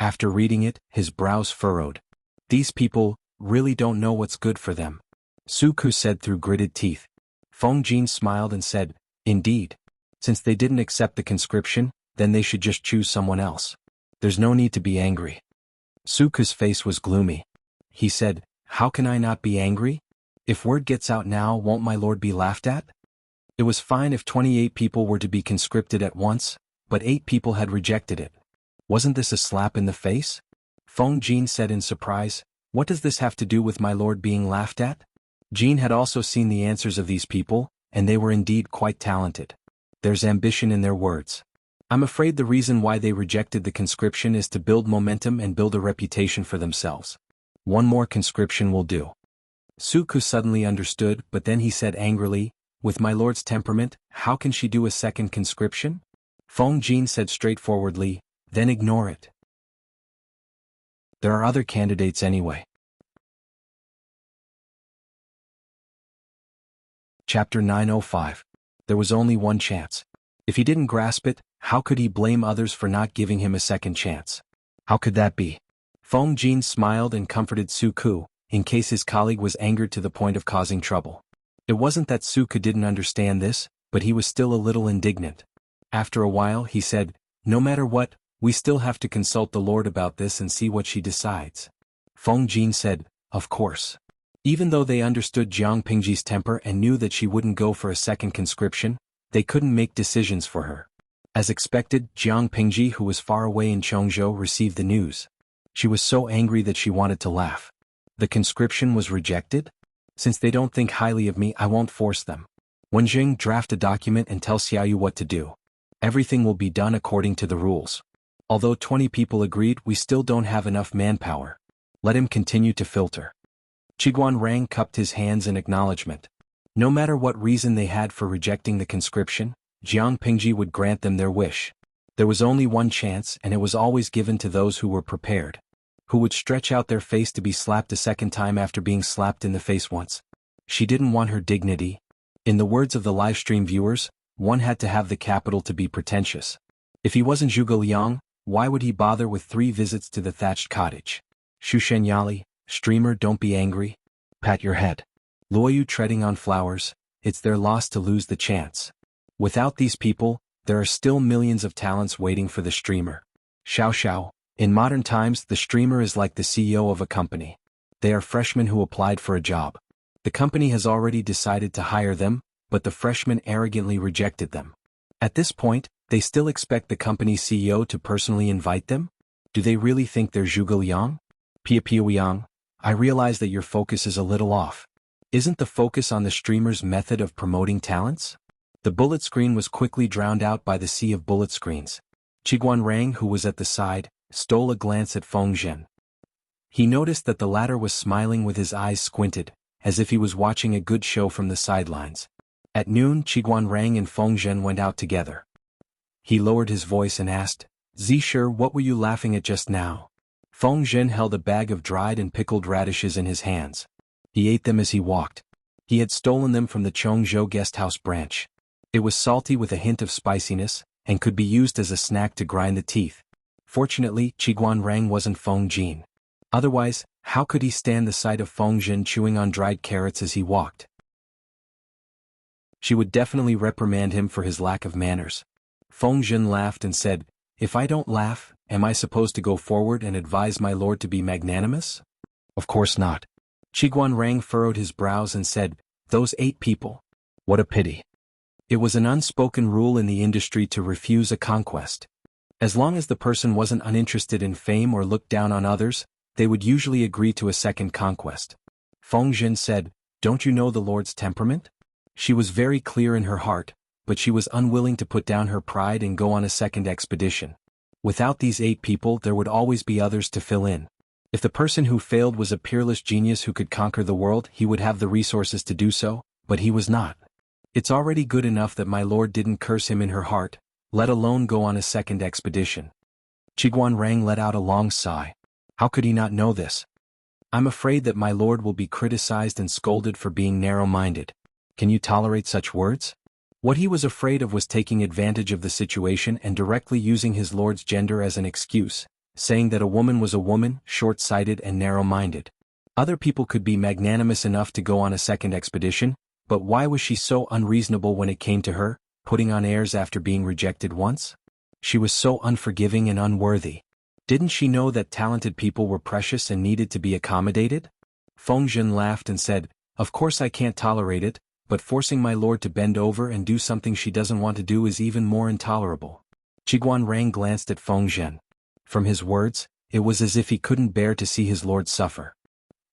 After reading it, his brows furrowed. These people really don't know what's good for them, Su Ku said through gritted teeth. Feng Jin smiled and said, Indeed. Since they didn't accept the conscription, then they should just choose someone else. There's no need to be angry. Su Ku's face was gloomy. He said, How can I not be angry? If word gets out now, won't my lord be laughed at? It was fine if 28 people were to be conscripted at once, but 8 people had rejected it. Wasn't this a slap in the face? Feng Jin said in surprise, What does this have to do with my lord being laughed at? Jin had also seen the answers of these people, and they were indeed quite talented. There's ambition in their words. I'm afraid the reason why they rejected the conscription is to build momentum and build a reputation for themselves. One more conscription will do. Su Ku suddenly understood, but then he said angrily, With my lord's temperament, how can she do a second conscription? Feng Jin said straightforwardly, Then ignore it. There are other candidates anyway. Chapter 905. There was only one chance. If he didn't grasp it, how could he blame others for not giving him a second chance? How could that be? Feng Jin smiled and comforted Su Ku, in case his colleague was angered to the point of causing trouble. It wasn't that Su Ku didn't understand this, but he was still a little indignant. After a while he said, No matter what, we still have to consult the Lord about this and see what she decides. Feng Jin said, Of course. Even though they understood Jiang Pingji's temper and knew that she wouldn't go for a second conscription, they couldn't make decisions for her. As expected, Jiang Pingji, who was far away in Chongzhou, received the news. She was so angry that she wanted to laugh. The conscription was rejected? Since they don't think highly of me, I won't force them. Wenjing, draft a document and tell Xiaoyu what to do. Everything will be done according to the rules. Although 20 people agreed, we still don't have enough manpower. Let him continue to filter. Qiguan Rang cupped his hands in acknowledgement. No matter what reason they had for rejecting the conscription, Jiang Pingji would grant them their wish. There was only one chance, and it was always given to those who were prepared. Who would stretch out their face to be slapped a second time after being slapped in the face once. She didn't want her dignity. In the words of the livestream viewers, one had to have the capital to be pretentious. If he wasn't Zhuge Liang, why would he bother with 3 visits to the thatched cottage? Shushenyali, streamer, don't be angry. Pat your head. Luoyu treading on flowers, it's their loss to lose the chance. Without these people, there are still millions of talents waiting for the streamer. Xiao Xiao, in modern times the streamer is like the CEO of a company. They are freshmen who applied for a job. The company has already decided to hire them, but the freshmen arrogantly rejected them. At this point, they still expect the company's CEO to personally invite them? Do they really think they're Zhuge Liang? Pia Yang, I realize that your focus is a little off. Isn't the focus on the streamer's method of promoting talents? The bullet screen was quickly drowned out by the sea of bullet screens. Qiguan Rang, who was at the side, stole a glance at Feng Zhen. He noticed that the latter was smiling with his eyes squinted, as if he was watching a good show from the sidelines. At noon, Qiguan Rang and Feng Zhen went out together. He lowered his voice and asked, Zisher, what were you laughing at just now? Feng Zhen held a bag of dried and pickled radishes in his hands. He ate them as he walked. He had stolen them from the Chongzhou guesthouse branch. It was salty with a hint of spiciness, and could be used as a snack to grind the teeth. Fortunately, Qiguan Rang wasn't Feng Jin. Otherwise, how could he stand the sight of Feng Zhen chewing on dried carrots as he walked? She would definitely reprimand him for his lack of manners. Feng Zhen laughed and said, If I don't laugh, am I supposed to go forward and advise my lord to be magnanimous? Of course not. Qiguan Rang furrowed his brows and said, Those 8 people. What a pity. It was an unspoken rule in the industry to refuse a conquest. As long as the person wasn't uninterested in fame or looked down on others, they would usually agree to a second conquest. Feng Zhen said, Don't you know the Lord's temperament? She was very clear in her heart, but she was unwilling to put down her pride and go on a second expedition. Without these 8 people, there would always be others to fill in. If the person who failed was a peerless genius who could conquer the world, he would have the resources to do so, but he was not. It's already good enough that my lord didn't curse him in her heart, let alone go on a second expedition. Qiguan Rang let out a long sigh. How could he not know this? I'm afraid that my lord will be criticized and scolded for being narrow-minded. Can you tolerate such words? What he was afraid of was taking advantage of the situation and directly using his lord's gender as an excuse, saying that a woman was a woman, short-sighted and narrow-minded. Other people could be magnanimous enough to go on a second expedition, but why was she so unreasonable when it came to her, putting on airs after being rejected once? She was so unforgiving and unworthy. Didn't she know that talented people were precious and needed to be accommodated? Feng Zhen laughed and said, Of course I can't tolerate it, but forcing my lord to bend over and do something she doesn't want to do is even more intolerable. Qiguan Rang glanced at Feng Zhen. From his words, it was as if he couldn't bear to see his lord suffer.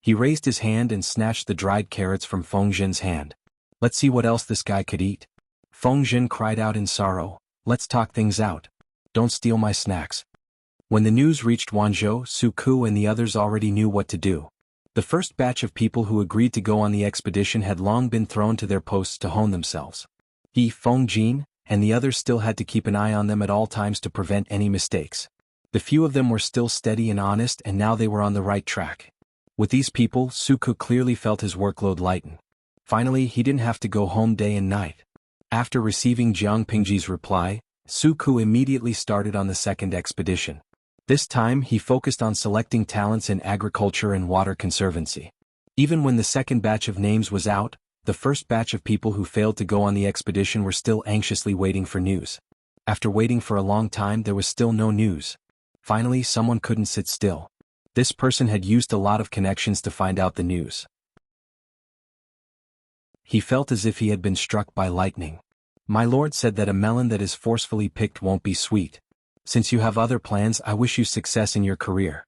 He raised his hand and snatched the dried carrots from Feng Zhen's hand. Let's see what else this guy could eat. Feng Zhen cried out in sorrow, Let's talk things out. Don't steal my snacks. When the news reached Wanzhou, Su Ku and the others already knew what to do. The first batch of people who agreed to go on the expedition had long been thrown to their posts to hone themselves. He, Feng Jin, and the others still had to keep an eye on them at all times to prevent any mistakes. The few of them were still steady and honest, and now they were on the right track. With these people, Su Ku clearly felt his workload lighten. Finally, he didn't have to go home day and night. After receiving Jiang Pingji's reply, Su Ku immediately started on the second expedition. This time he focused on selecting talents in agriculture and water conservancy. Even when the second batch of names was out, the first batch of people who failed to go on the expedition were still anxiously waiting for news. After waiting for a long time, there was still no news. Finally, someone couldn't sit still. This person had used a lot of connections to find out the news. He felt as if he had been struck by lightning. My lord said that a melon that is forcefully picked won't be sweet. Since you have other plans, I wish you success in your career.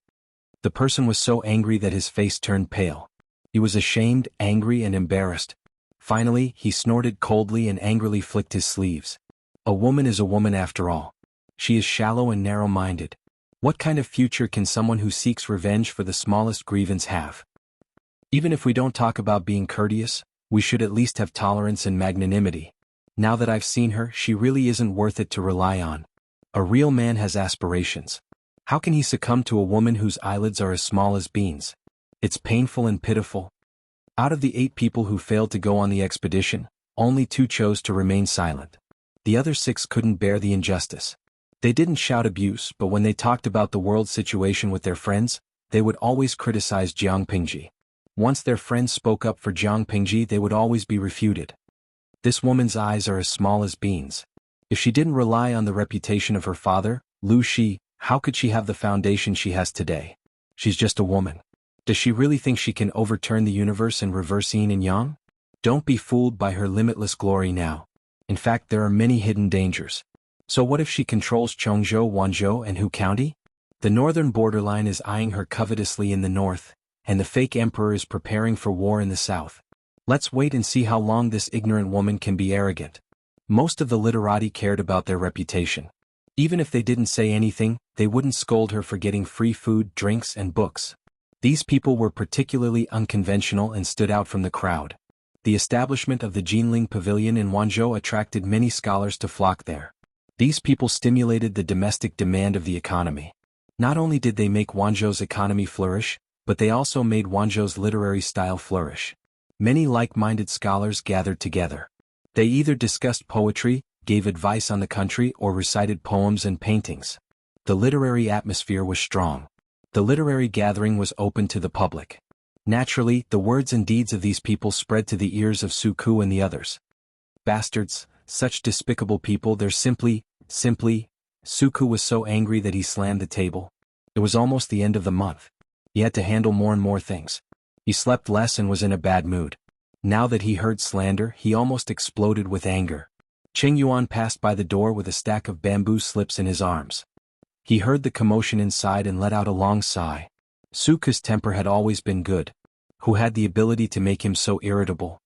The person was so angry that his face turned pale. He was ashamed, angry, and embarrassed. Finally, he snorted coldly and angrily flicked his sleeves. A woman is a woman after all. She is shallow and narrow-minded. What kind of future can someone who seeks revenge for the smallest grievance have? Even if we don't talk about being courteous, we should at least have tolerance and magnanimity. Now that I've seen her, she really isn't worth it to rely on. A real man has aspirations. How can he succumb to a woman whose eyelids are as small as beans? It's painful and pitiful. Out of the 8 people who failed to go on the expedition, only 2 chose to remain silent. The other 6 couldn't bear the injustice. They didn't shout abuse, but when they talked about the world situation with their friends, they would always criticize Jiang Pingji. Once their friends spoke up for Jiang Pingji, they would always be refuted. This woman's eyes are as small as beans. If she didn't rely on the reputation of her father, Lu Shi, how could she have the foundation she has today? She's just a woman. Does she really think she can overturn the universe and reverse yin and yang? Don't be fooled by her limitless glory now. In fact, there are many hidden dangers. So what if she controls Chongzhou, Wanzhou, and Hu County? The northern borderline is eyeing her covetously in the north, and the fake emperor is preparing for war in the south. Let's wait and see how long this ignorant woman can be arrogant. Most of the literati cared about their reputation. Even if they didn't say anything, they wouldn't scold her for getting free food, drinks, and books. These people were particularly unconventional and stood out from the crowd. The establishment of the Jinling Pavilion in Wanzhou attracted many scholars to flock there. These people stimulated the domestic demand of the economy. Not only did they make Wanzhou's economy flourish, but they also made Wanzhou's literary style flourish. Many like-minded scholars gathered together. They either discussed poetry, gave advice on the country, or recited poems and paintings. The literary atmosphere was strong. The literary gathering was open to the public. Naturally, the words and deeds of these people spread to the ears of Su Ku and the others. Bastards, such despicable people, they're simply. Su Ku was so angry that he slammed the table. It was almost the end of the month. He had to handle more and more things. He slept less and was in a bad mood. Now that he heard slander, he almost exploded with anger. Qing Yuan passed by the door with a stack of bamboo slips in his arms. He heard the commotion inside and let out a long sigh. Su Ku's temper had always been good. Who had the ability to make him so irritable?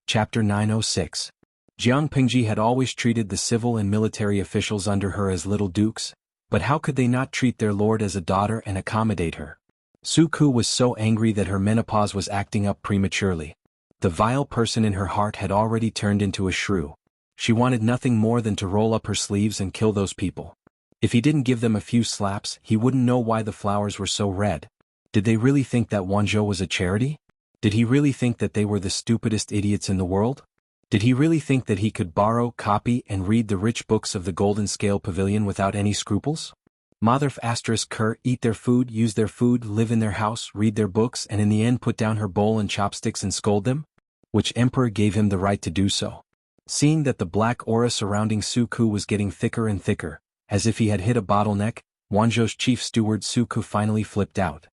Chapter 906. Jiang Pingji had always treated the civil and military officials under her as little dukes, but how could they not treat their lord as a daughter and accommodate her? Su Ku was so angry that her menopause was acting up prematurely. The vile person in her heart had already turned into a shrew. She wanted nothing more than to roll up her sleeves and kill those people. If he didn't give them a few slaps, he wouldn't know why the flowers were so red. Did they really think that Wanzhou was a charity? Did he really think that they were the stupidest idiots in the world? Did he really think that he could borrow, copy, and read the rich books of the Golden Scale Pavilion without any scruples? Mother ***, eat their food, use their food, live in their house, read their books, and in the end put down her bowl and chopsticks and scold them? Which emperor gave him the right to do so? Seeing that the black aura surrounding Su Ku was getting thicker and thicker, as if he had hit a bottleneck, Wanzhou's chief steward Su Ku finally flipped out.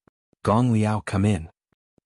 Gong Liao, come in.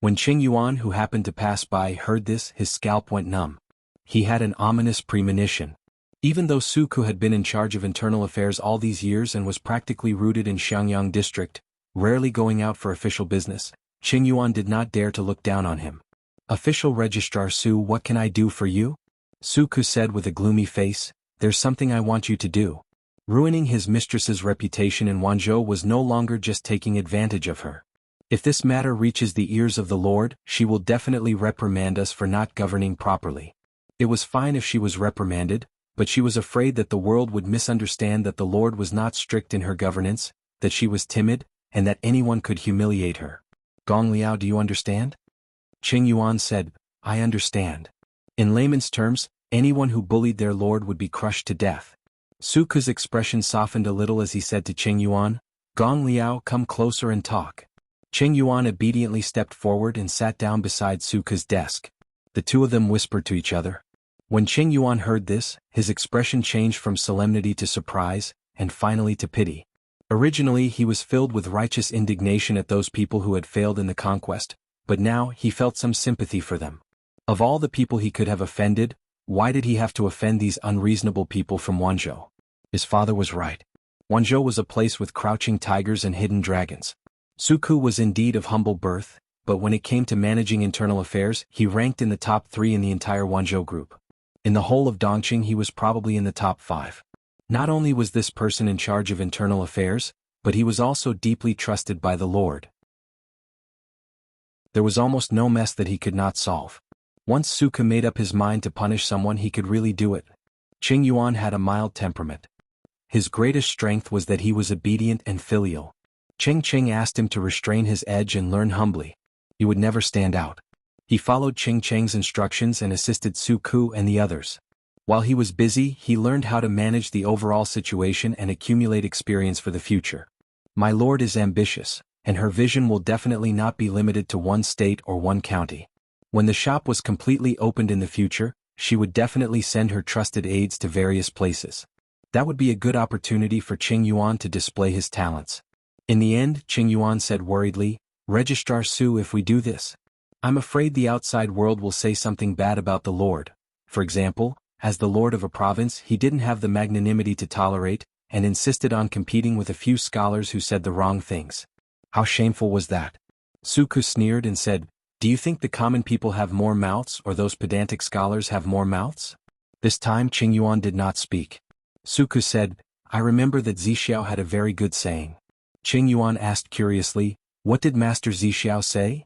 When Qing Yuan, who happened to pass by, heard this, his scalp went numb. He had an ominous premonition. Even though Su Ku had been in charge of internal affairs all these years and was practically rooted in Xiangyang district, rarely going out for official business, Qing Yuan did not dare to look down on him. Official Registrar Su, what can I do for you? Su Ku said with a gloomy face, there's something I want you to do. Ruining his mistress's reputation in Wanzhou was no longer just taking advantage of her. If this matter reaches the ears of the Lord, she will definitely reprimand us for not governing properly. It was fine if she was reprimanded, but she was afraid that the world would misunderstand that the Lord was not strict in her governance, that she was timid, and that anyone could humiliate her. Gong Liao, do you understand? Qing Yuan said, I understand. In layman's terms, anyone who bullied their lord would be crushed to death. Su Ku's expression softened a little as he said to Qing Yuan, Gong Liao, come closer and talk. Qing Yuan obediently stepped forward and sat down beside Su Ku's desk. The two of them whispered to each other. When Qing Yuan heard this, his expression changed from solemnity to surprise, and finally to pity. Originally he was filled with righteous indignation at those people who had failed in the conquest, but now he felt some sympathy for them. Of all the people he could have offended, why did he have to offend these unreasonable people from Wanzhou? His father was right. Wanzhou was a place with crouching tigers and hidden dragons. Su Ku was indeed of humble birth, but when it came to managing internal affairs, he ranked in the top 3 in the entire Wanzhou group. In the whole of Dongqing he was probably in the top 5. Not only was this person in charge of internal affairs, but he was also deeply trusted by the Lord. There was almost no mess that he could not solve. Once Su Ku made up his mind to punish someone, he could really do it. Qing Yuan had a mild temperament. His greatest strength was that he was obedient and filial. Qing asked him to restrain his edge and learn humbly. He would never stand out. He followed Qing's instructions and assisted Su Ku and the others. While he was busy, he learned how to manage the overall situation and accumulate experience for the future. My lord is ambitious, and her vision will definitely not be limited to one state or one county. When the shop was completely opened in the future, she would definitely send her trusted aides to various places. That would be a good opportunity for Qing Yuan to display his talents. In the end, Qing Yuan said worriedly, "Registrar Su, if we do this, I'm afraid the outside world will say something bad about the lord. For example, as the lord of a province, he didn't have the magnanimity to tolerate, and insisted on competing with a few scholars who said the wrong things. How shameful was that?" Suku sneered and said, "Do you think the common people have more mouths or those pedantic scholars have more mouths?" This time Qing Yuan did not speak. Suku said, "I remember that Zixiao had a very good saying." Qing Yuan asked curiously, "What did Master Zixiao say?"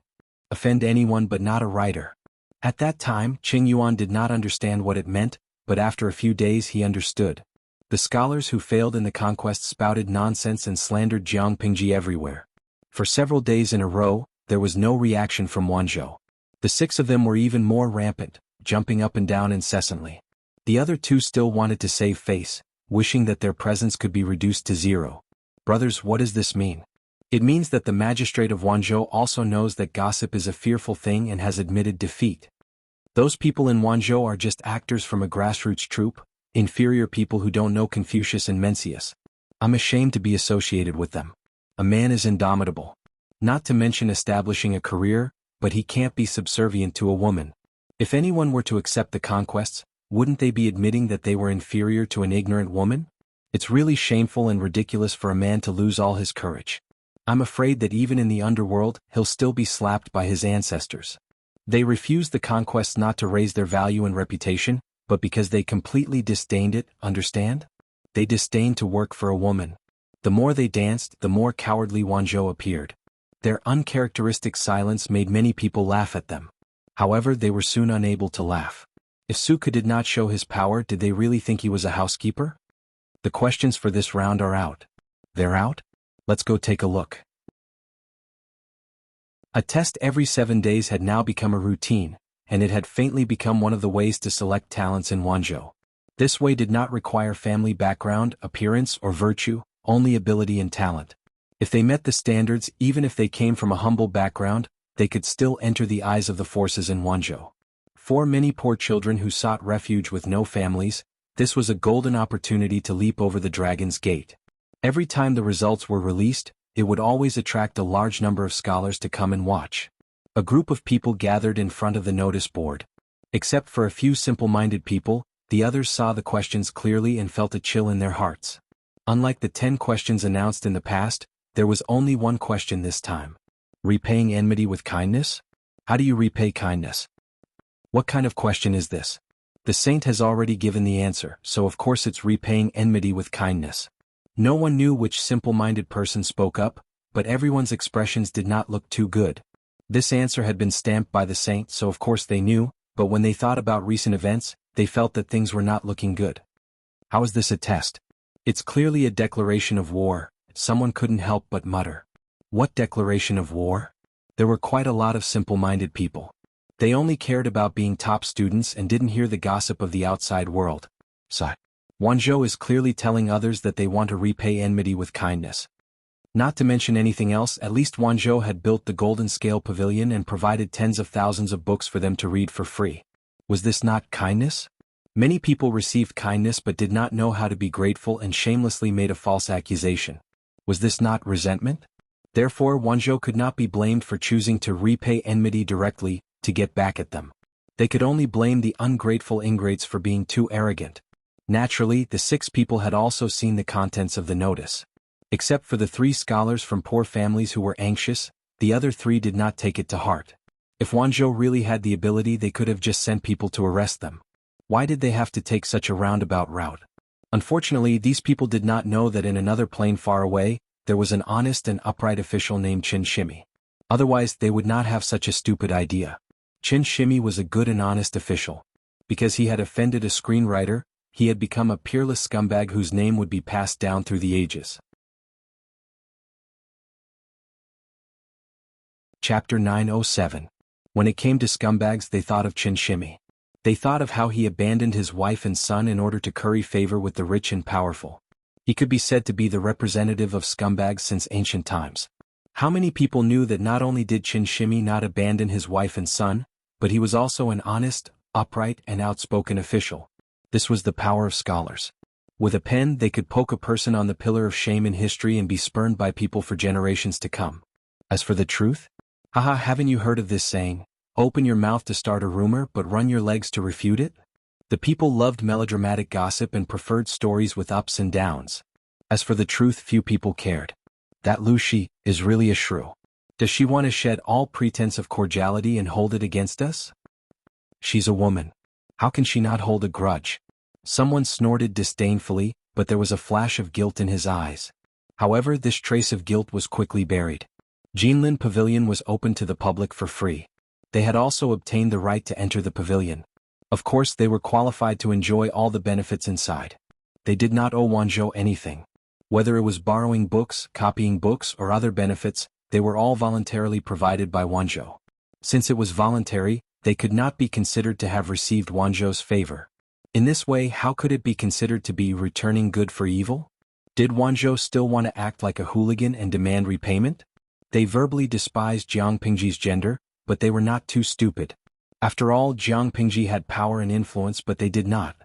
"Offend anyone but not a writer." At that time, Qing Yuan did not understand what it meant, but after a few days he understood. The scholars who failed in the conquest spouted nonsense and slandered Jiang Pingji everywhere. For several days in a row, there was no reaction from Wanzhou. The 6 of them were even more rampant, jumping up and down incessantly. The other 2 still wanted to save face, wishing that their presence could be reduced to 0. Brothers, what does this mean? It means that the magistrate of Wanzhou also knows that gossip is a fearful thing and has admitted defeat. Those people in Wanzhou are just actors from a grassroots troupe, inferior people who don't know Confucius and Mencius. I'm ashamed to be associated with them. A man is indomitable. Not to mention establishing a career, but he can't be subservient to a woman. If anyone were to accept the conquests, wouldn't they be admitting that they were inferior to an ignorant woman? It's really shameful and ridiculous for a man to lose all his courage. I'm afraid that even in the underworld, he'll still be slapped by his ancestors. They refused the conquests not to raise their value and reputation, but because they completely disdained it, understand? They disdained to work for a woman. The more they danced, the more cowardly Wanzhou appeared. Their uncharacteristic silence made many people laugh at them. However, they were soon unable to laugh. If Suku did not show his power, did they really think he was a housekeeper? The questions for this round are out. They're out? Let's go take a look. A test every 7 days had now become a routine, and it had faintly become one of the ways to select talents in Wanzhou. This way did not require family background, appearance, or virtue, only ability and talent. If they met the standards, even if they came from a humble background, they could still enter the eyes of the forces in Wanzhou. For many poor children who sought refuge with no families, this was a golden opportunity to leap over the dragon's gate. Every time the results were released, it would always attract a large number of scholars to come and watch. A group of people gathered in front of the notice board. Except for a few simple-minded people, the others saw the questions clearly and felt a chill in their hearts. Unlike the 10 questions announced in the past, there was only one question this time. Repaying enmity with kindness? How do you repay kindness? What kind of question is this? The saint has already given the answer, so of course it's repaying enmity with kindness. No one knew which simple-minded person spoke up, but everyone's expressions did not look too good. This answer had been stamped by the saint, so of course they knew, but when they thought about recent events, they felt that things were not looking good. How is this a test? It's clearly a declaration of war, someone couldn't help but mutter. What declaration of war? There were quite a lot of simple-minded people. They only cared about being top students and didn't hear the gossip of the outside world. Sigh. Wanzhou is clearly telling others that they want to repay enmity with kindness. Not to mention anything else, at least Wanzhou had built the Golden Scale Pavilion and provided tens of thousands of books for them to read for free. Was this not kindness? Many people received kindness but did not know how to be grateful and shamelessly made a false accusation. Was this not resentment? Therefore, Wanzhou could not be blamed for choosing to repay enmity directly, to get back at them. They could only blame the ungrateful ingrates for being too arrogant. Naturally, the 6 people had also seen the contents of the notice. Except for the 3 scholars from poor families who were anxious, the other 3 did not take it to heart. If Wanzhou really had the ability, they could have just sent people to arrest them. Why did they have to take such a roundabout route? Unfortunately, these people did not know that in another plane far away, there was an honest and upright official named Qin Shimi. Otherwise, they would not have such a stupid idea. Qin Shimi was a good and honest official. Because he had offended a screenwriter, he had become a peerless scumbag whose name would be passed down through the ages. Chapter 907. When it came to scumbags, they thought of Qin Shimi. They thought of how he abandoned his wife and son in order to curry favor with the rich and powerful. He could be said to be the representative of scumbags since ancient times. How many people knew that not only did Qin Shimi not abandon his wife and son, but he was also an honest, upright, and outspoken official? This was the power of scholars. With a pen they could poke a person on the pillar of shame in history and be spurned by people for generations to come. As for the truth? Haha, haven't you heard of this saying, open your mouth to start a rumor but run your legs to refute it? The people loved melodramatic gossip and preferred stories with ups and downs. As for the truth, few people cared. That Lu Shi is really a shrew. Does she want to shed all pretense of cordiality and hold it against us? She's a woman. How can she not hold a grudge? Someone snorted disdainfully, but there was a flash of guilt in his eyes. However, this trace of guilt was quickly buried. Jinlin Pavilion was open to the public for free. They had also obtained the right to enter the pavilion. Of course, they were qualified to enjoy all the benefits inside. They did not owe Wanzhou anything. Whether it was borrowing books, copying books, or other benefits, they were all voluntarily provided by Wanzhou. Since it was voluntary, they could not be considered to have received Wanzhou's favor. In this way, how could it be considered to be returning good for evil? Did Wanzhou still want to act like a hooligan and demand repayment? They verbally despised Jiang Pingji's gender, but they were not too stupid. After all, Jiang Pingji had power and influence, but they did not.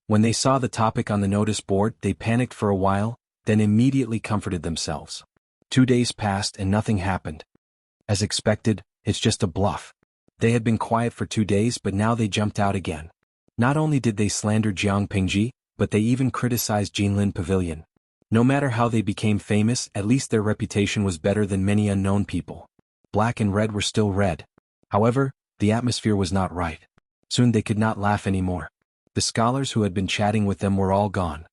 When they saw the topic on the notice board, they panicked for a while, then immediately comforted themselves. 2 days passed and nothing happened. As expected, it's just a bluff. They had been quiet for 2 days, but now they jumped out again. Not only did they slander Jiang Pingji, but they even criticized Jinlin Pavilion. No matter how they became famous, at least their reputation was better than many unknown people. Black and red were still red. However, the atmosphere was not right. Soon they could not laugh anymore. The scholars who had been chatting with them were all gone.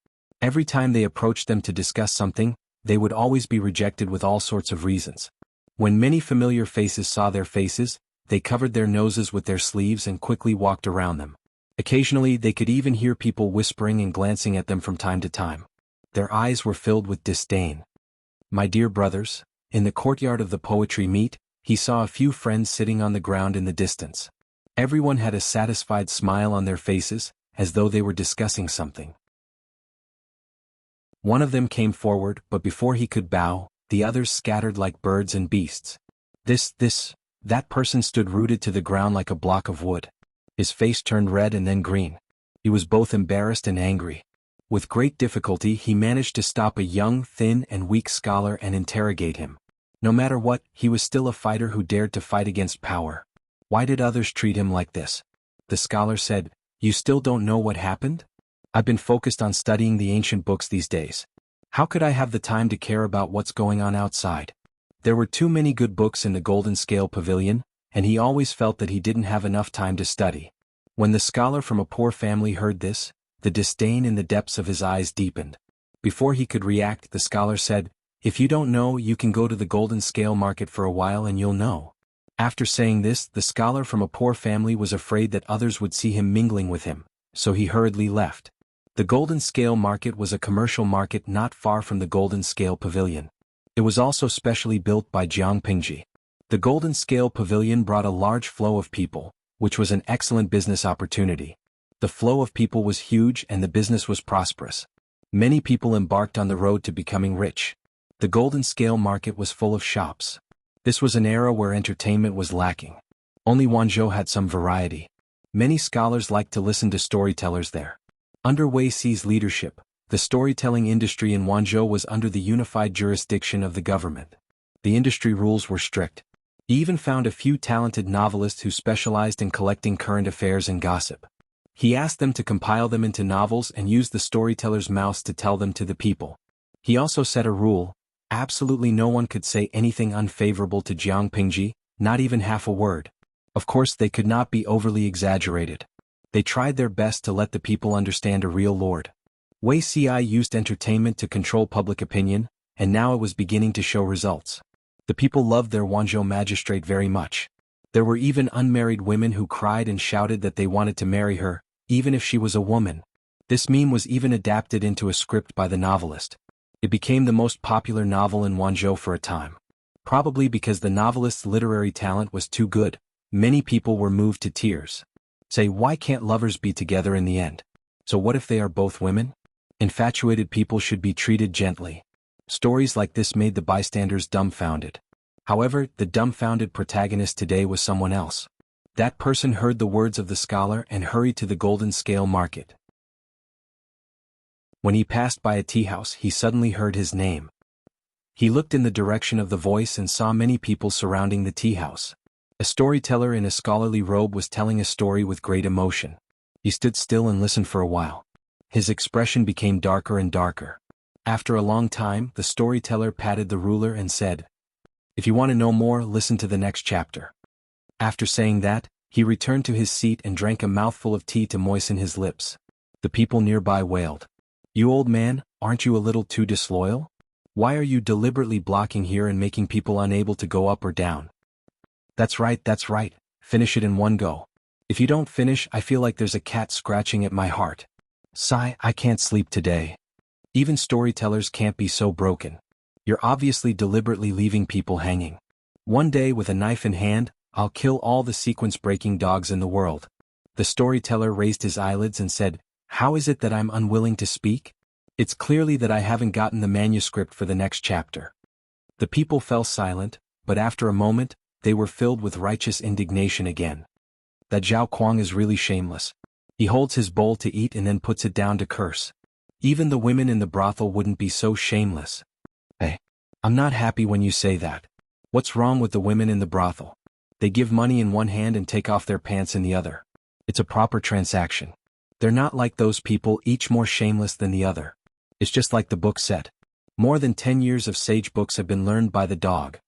Every time they approached them to discuss something, they would always be rejected with all sorts of reasons. When many familiar faces saw their faces, they covered their noses with their sleeves and quickly walked around them. Occasionally they could even hear people whispering and glancing at them from time to time. Their eyes were filled with disdain. My dear brothers, in the courtyard of the poetry meet, he saw a few friends sitting on the ground in the distance. Everyone had a satisfied smile on their faces, as though they were discussing something. One of them came forward, but before he could bow, the others scattered like birds and beasts. That person stood rooted to the ground like a block of wood. His face turned red and then green. He was both embarrassed and angry. With great difficulty he managed to stop a young, thin and weak scholar and interrogate him. No matter what, he was still a fighter who dared to fight against power. Why did others treat him like this? The scholar said, "You still don't know what happened? I've been focused on studying the ancient books these days. How could I have the time to care about what's going on outside?" There were too many good books in the Golden Scale Pavilion, and he always felt that he didn't have enough time to study. When the scholar from a poor family heard this, the disdain in the depths of his eyes deepened. Before he could react, the scholar said, "If you don't know, you can go to the Golden Scale Market for a while and you'll know." After saying this, the scholar from a poor family was afraid that others would see him mingling with him, so he hurriedly left. The Golden Scale Market was a commercial market not far from the Golden Scale Pavilion. It was also specially built by Jiang Pingji. The Golden Scale Pavilion brought a large flow of people, which was an excellent business opportunity. The flow of people was huge and the business was prosperous. Many people embarked on the road to becoming rich. The Golden Scale Market was full of shops. This was an era where entertainment was lacking. Only Wanzhou had some variety. Many scholars liked to listen to storytellers there. Under Wei Si's leadership, the storytelling industry in Wanzhou was under the unified jurisdiction of the government. The industry rules were strict. He even found a few talented novelists who specialized in collecting current affairs and gossip. He asked them to compile them into novels and use the storyteller's mouths to tell them to the people. He also set a rule: absolutely no one could say anything unfavorable to Jiang Pingji, not even half a word. Of course, they could not be overly exaggerated. They tried their best to let the people understand a real lord. Wei Si used entertainment to control public opinion, and now it was beginning to show results. The people loved their Wanzhou magistrate very much. There were even unmarried women who cried and shouted that they wanted to marry her, even if she was a woman. This meme was even adapted into a script by the novelist. It became the most popular novel in Wanzhou for a time. Probably because the novelist's literary talent was too good, many people were moved to tears. Say, why can't lovers be together in the end? So what if they are both women? Infatuated people should be treated gently. Stories like this made the bystanders dumbfounded. However, the dumbfounded protagonist today was someone else. That person heard the words of the scholar and hurried to the golden scale market. When he passed by a tea house, he suddenly heard his name. He looked in the direction of the voice and saw many people surrounding the tea house. A storyteller in a scholarly robe was telling a story with great emotion. He stood still and listened for a while. His expression became darker and darker. After a long time, the storyteller patted the ruler and said, "If you want to know more, listen to the next chapter." After saying that, he returned to his seat and drank a mouthful of tea to moisten his lips. The people nearby wailed, "You old man, aren't you a little too disloyal? Why are you deliberately blocking here and making people unable to go up or down?" That's right, finish it in one go. If you don't finish, I feel like there's a cat scratching at my heart. Sigh, I can't sleep today. Even storytellers can't be so broken. You're obviously deliberately leaving people hanging. One day with a knife in hand, I'll kill all the sequence-breaking dogs in the world. The storyteller raised his eyelids and said, "How is it that I'm unwilling to speak? It's clearly that I haven't gotten the manuscript for the next chapter." The people fell silent, but after a moment, they were filled with righteous indignation again. That Zhao Kuang is really shameless. He holds his bowl to eat and then puts it down to curse. Even the women in the brothel wouldn't be so shameless. Hey, I'm not happy when you say that. What's wrong with the women in the brothel? They give money in one hand and take off their pants in the other. It's a proper transaction. They're not like those people, each more shameless than the other. It's just like the book said. More than 10 years of sage books have been learned by the dog.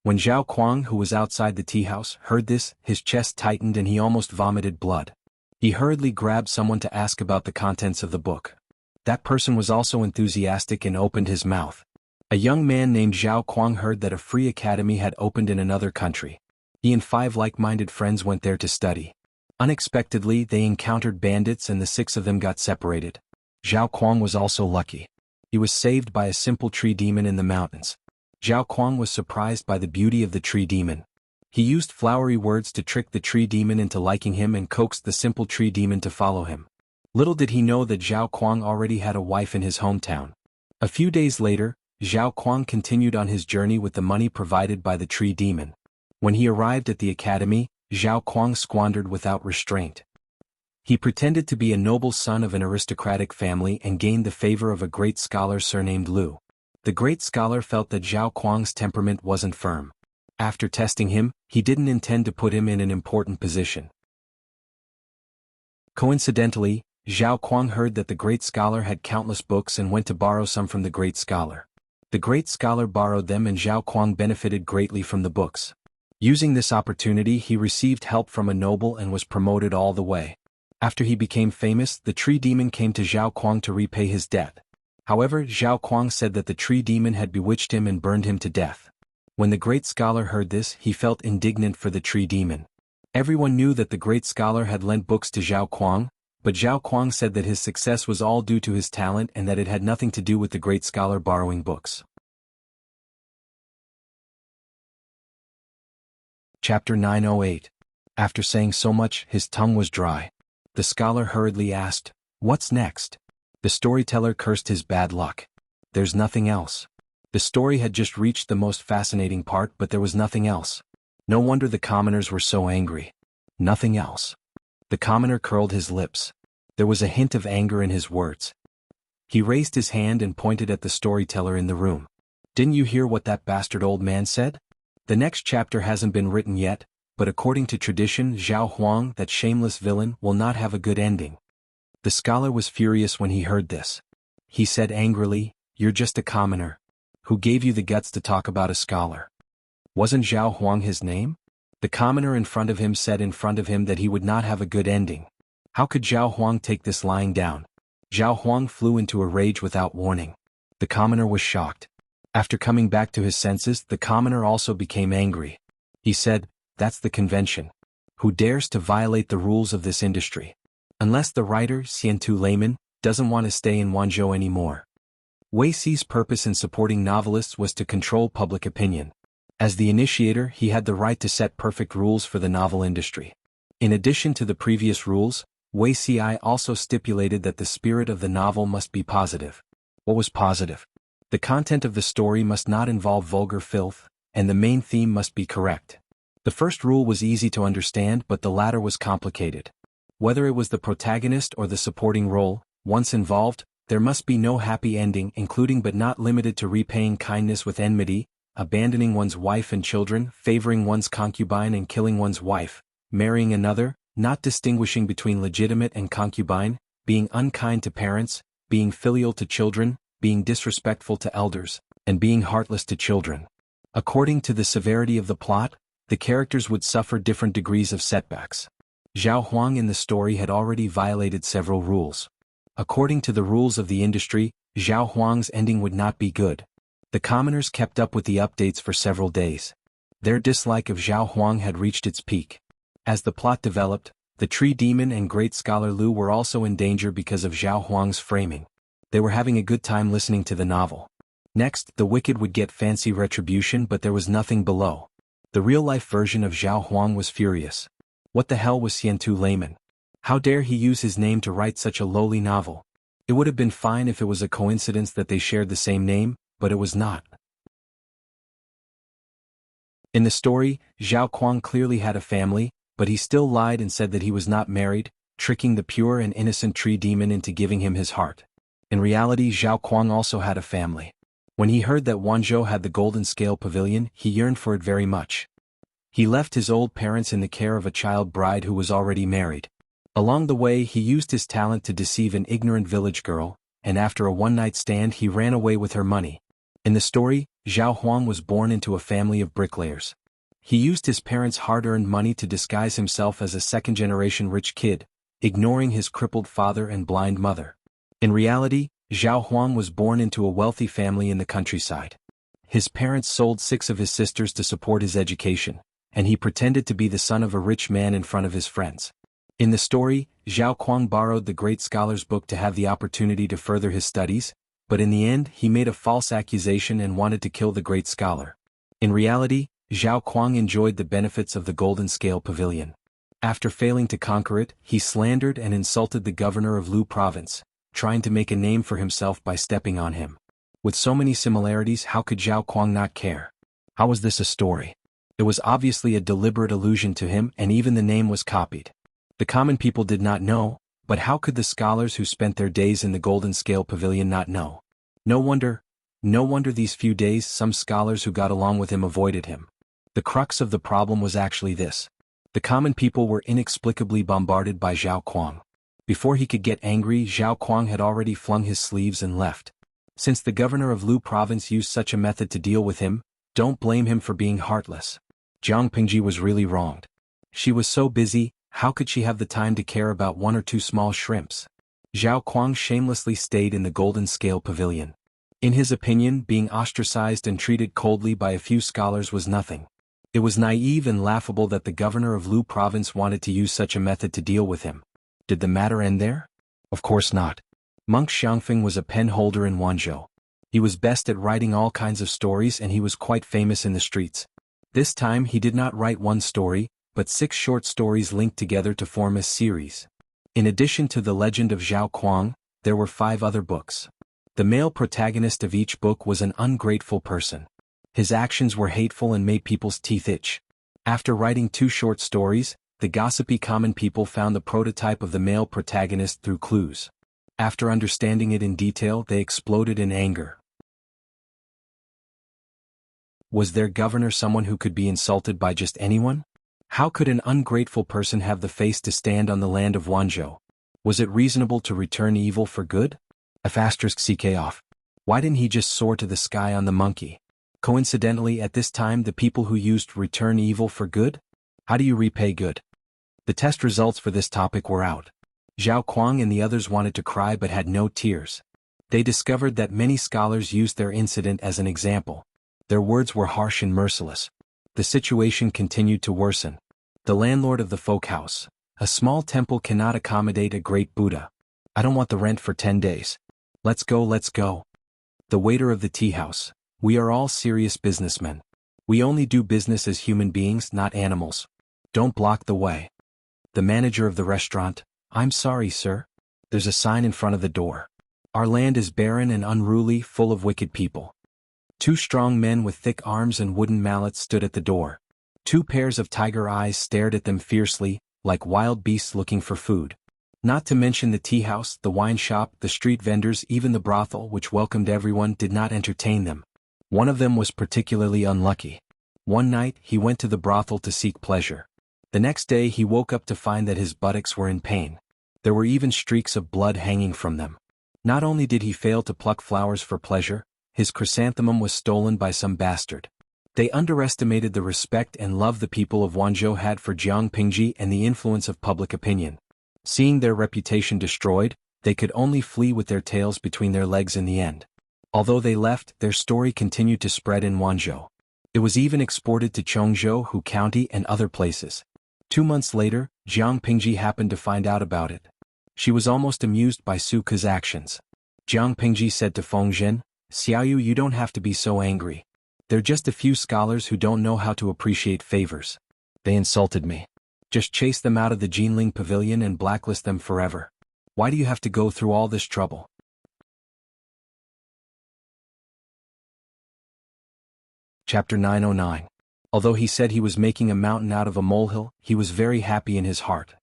When Zhao Kuang, who was outside the tea house, heard this, his chest tightened and he almost vomited blood. He hurriedly grabbed someone to ask about the contents of the book. That person was also enthusiastic and opened his mouth. A young man named Zhao Kuang heard that a free academy had opened in another country. He and 5 like-minded friends went there to study. Unexpectedly, they encountered bandits and the 6 of them got separated. Zhao Kuang was also lucky. He was saved by a simple tree demon in the mountains. Zhao Kuang was surprised by the beauty of the tree demon. He used flowery words to trick the tree demon into liking him and coaxed the simple tree demon to follow him. Little did he know that Zhao Kuang already had a wife in his hometown. A few days later, Zhao Kuang continued on his journey with the money provided by the tree demon. When he arrived at the academy, Zhao Kuang squandered without restraint. He pretended to be a noble son of an aristocratic family and gained the favor of a great scholar surnamed Lu. The great scholar felt that Zhao Kuang's temperament wasn't firm. After testing him, he didn't intend to put him in an important position. Coincidentally, Zhao Kuang heard that the great scholar had countless books and went to borrow some from the great scholar. The great scholar borrowed them and Zhao Kuang benefited greatly from the books. Using this opportunity, he received help from a noble and was promoted all the way. After he became famous, the tree demon came to Zhao Kuang to repay his debt. However, Zhao Kuang said that the tree demon had bewitched him and burned him to death. When the great scholar heard this, he felt indignant for the tree demon. Everyone knew that the great scholar had lent books to Zhao Kuang, but Zhao Kuang said that his success was all due to his talent and that it had nothing to do with the great scholar borrowing books. Chapter 908. After saying so much, his tongue was dry. The scholar hurriedly asked, "What's next?" The storyteller cursed his bad luck. "There's nothing else." The story had just reached the most fascinating part, but there was nothing else. No wonder the commoners were so angry. Nothing else. The commoner curled his lips. There was a hint of anger in his words. He raised his hand and pointed at the storyteller in the room. "Didn't you hear what that bastard old man said? The next chapter hasn't been written yet, but according to tradition, Zhao Huang, that shameless villain, will not have a good ending." The scholar was furious when he heard this. He said angrily, "You're just a commoner. Who gave you the guts to talk about a scholar? Wasn't Zhao Huang his name?" The commoner in front of him said in front of him that he would not have a good ending. How could Zhao Huang take this lying down? Zhao Huang flew into a rage without warning. The commoner was shocked. After coming back to his senses, the commoner also became angry. He said, "That's the convention. Who dares to violate the rules of this industry? Unless the writer, Xiantu Layman, doesn't want to stay in Wanzhou anymore." Wei Xi's purpose in supporting novelists was to control public opinion. As the initiator, he had the right to set perfect rules for the novel industry. In addition to the previous rules, Wuxia also stipulated that the spirit of the novel must be positive. What was positive? The content of the story must not involve vulgar filth, and the main theme must be correct. The first rule was easy to understand, but the latter was complicated. Whether it was the protagonist or the supporting role, once involved, there must be no happy ending, including but not limited to repaying kindness with enmity, abandoning one's wife and children, favoring one's concubine and killing one's wife, marrying another, not distinguishing between legitimate and concubine, being unkind to parents, being filial to children, being disrespectful to elders, and being heartless to children. According to the severity of the plot, the characters would suffer different degrees of setbacks. Zhao Huang in the story had already violated several rules. According to the rules of the industry, Zhao Huang's ending would not be good. The commoners kept up with the updates for several days. Their dislike of Zhao Huang had reached its peak. As the plot developed, the tree demon and great scholar Lu were also in danger because of Zhao Huang's framing. They were having a good time listening to the novel. Next, the wicked would get fancy retribution, but there was nothing below. The real-life version of Zhao Huang was furious. What the hell was Xiantu Layman? How dare he use his name to write such a lowly novel? It would have been fine if it was a coincidence that they shared the same name, but it was not. In the story, Zhao Kuang clearly had a family, but he still lied and said that he was not married, tricking the pure and innocent tree demon into giving him his heart. In reality, Zhao Kuang also had a family. When he heard that Wanzhou had the golden scale pavilion, he yearned for it very much. He left his old parents in the care of a child bride who was already married. Along the way, he used his talent to deceive an ignorant village girl, and after a one-night stand he ran away with her money. In the story, Zhao Huang was born into a family of bricklayers. He used his parents' hard-earned money to disguise himself as a second-generation rich kid, ignoring his crippled father and blind mother. In reality, Zhao Huang was born into a wealthy family in the countryside. His parents sold 6 of his sisters to support his education, and he pretended to be the son of a rich man in front of his friends. In the story, Zhao Kuang borrowed the great scholar's book to have the opportunity to further his studies, but in the end he made a false accusation and wanted to kill the great scholar. In reality, Zhao Kuang enjoyed the benefits of the Golden Scale Pavilion. After failing to conquer it, he slandered and insulted the governor of Lu Province, trying to make a name for himself by stepping on him. With so many similarities, how could Zhao Kuang not care? How was this a story? It was obviously a deliberate allusion to him, and even the name was copied. The common people did not know, but how could the scholars who spent their days in the Golden Scale Pavilion not know? No wonder these few days some scholars who got along with him avoided him. The crux of the problem was actually this. The common people were inexplicably bombarded by Zhao Kuang. Before he could get angry, Zhao Kuang had already flung his sleeves and left. Since the governor of Lu Province used such a method to deal with him, don't blame him for being heartless. Jiang Pingji was really wronged. She was so busy, how could she have the time to care about 1 or 2 small shrimps? Zhao Kuang shamelessly stayed in the Golden Scale Pavilion. In his opinion, being ostracized and treated coldly by a few scholars was nothing. It was naive and laughable that the governor of Lu Province wanted to use such a method to deal with him. Did the matter end there? Of course not. Monk Xiangfeng was a pen holder in Wanzhou. He was best at writing all kinds of stories, and he was quite famous in the streets. This time he did not write one story, but 6 short stories linked together to form a series. In addition to the legend of Zhao Kuang, there were 5 other books. The male protagonist of each book was an ungrateful person. His actions were hateful and made people's teeth itch. After writing 2 short stories, the gossipy common people found the prototype of the male protagonist through clues. After understanding it in detail, they exploded in anger. Was their governor someone who could be insulted by just anyone? How could an ungrateful person have the face to stand on the land of Wanzhou? Was it reasonable to return evil for good? *CK off. Why didn't he just soar to the sky on the monkey? Coincidentally, at this time the people who used return evil for good? How do you repay good? The test results for this topic were out. Zhao Kuang and the others wanted to cry but had no tears. They discovered that many scholars used their incident as an example. Their words were harsh and merciless. The situation continued to worsen. The landlord of the folk house. A small temple cannot accommodate a great Buddha. I don't want the rent for 10 days. Let's go, let's go. The waiter of the tea house. We are all serious businessmen. We only do business as human beings, not animals. Don't block the way. The manager of the restaurant, "I'm sorry, sir. There's a sign in front of the door. Our land is barren and unruly, full of wicked people." Two strong men with thick arms and wooden mallets stood at the door. Two pairs of tiger eyes stared at them fiercely, like wild beasts looking for food. Not to mention the tea house, the wine shop, the street vendors, even the brothel which welcomed everyone did not entertain them. One of them was particularly unlucky. One night, he went to the brothel to seek pleasure. The next day he woke up to find that his buttocks were in pain. There were even streaks of blood hanging from them. Not only did he fail to pluck flowers for pleasure, his chrysanthemum was stolen by some bastard. They underestimated the respect and love the people of Wanzhou had for Jiang Pingji and the influence of public opinion. Seeing their reputation destroyed, they could only flee with their tails between their legs in the end. Although they left, their story continued to spread in Wanzhou. It was even exported to Chongzhou County and other places. 2 months later, Jiang Pingji happened to find out about it. She was almost amused by Su Ke's actions. Jiang Pingji said to Feng Zhen, "Xiaoyu, you don't have to be so angry. They're just a few scholars who don't know how to appreciate favors. They insulted me. Just chase them out of the Jinling Pavilion and blacklist them forever. Why do you have to go through all this trouble?" Chapter 909. Although he said he was making a mountain out of a molehill, he was very happy in his heart.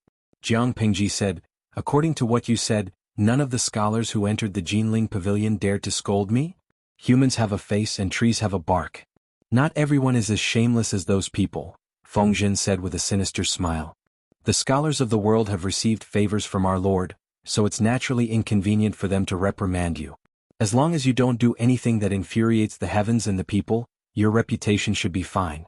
Jiang Pingji said, "According to what you said, none of the scholars who entered the Jinling Pavilion dared to scold me? Humans have a face and trees have a bark. Not everyone is as shameless as those people," Feng Zhen said with a sinister smile. "The scholars of the world have received favors from our Lord, so it's naturally inconvenient for them to reprimand you. As long as you don't do anything that infuriates the heavens and the people, your reputation should be fine."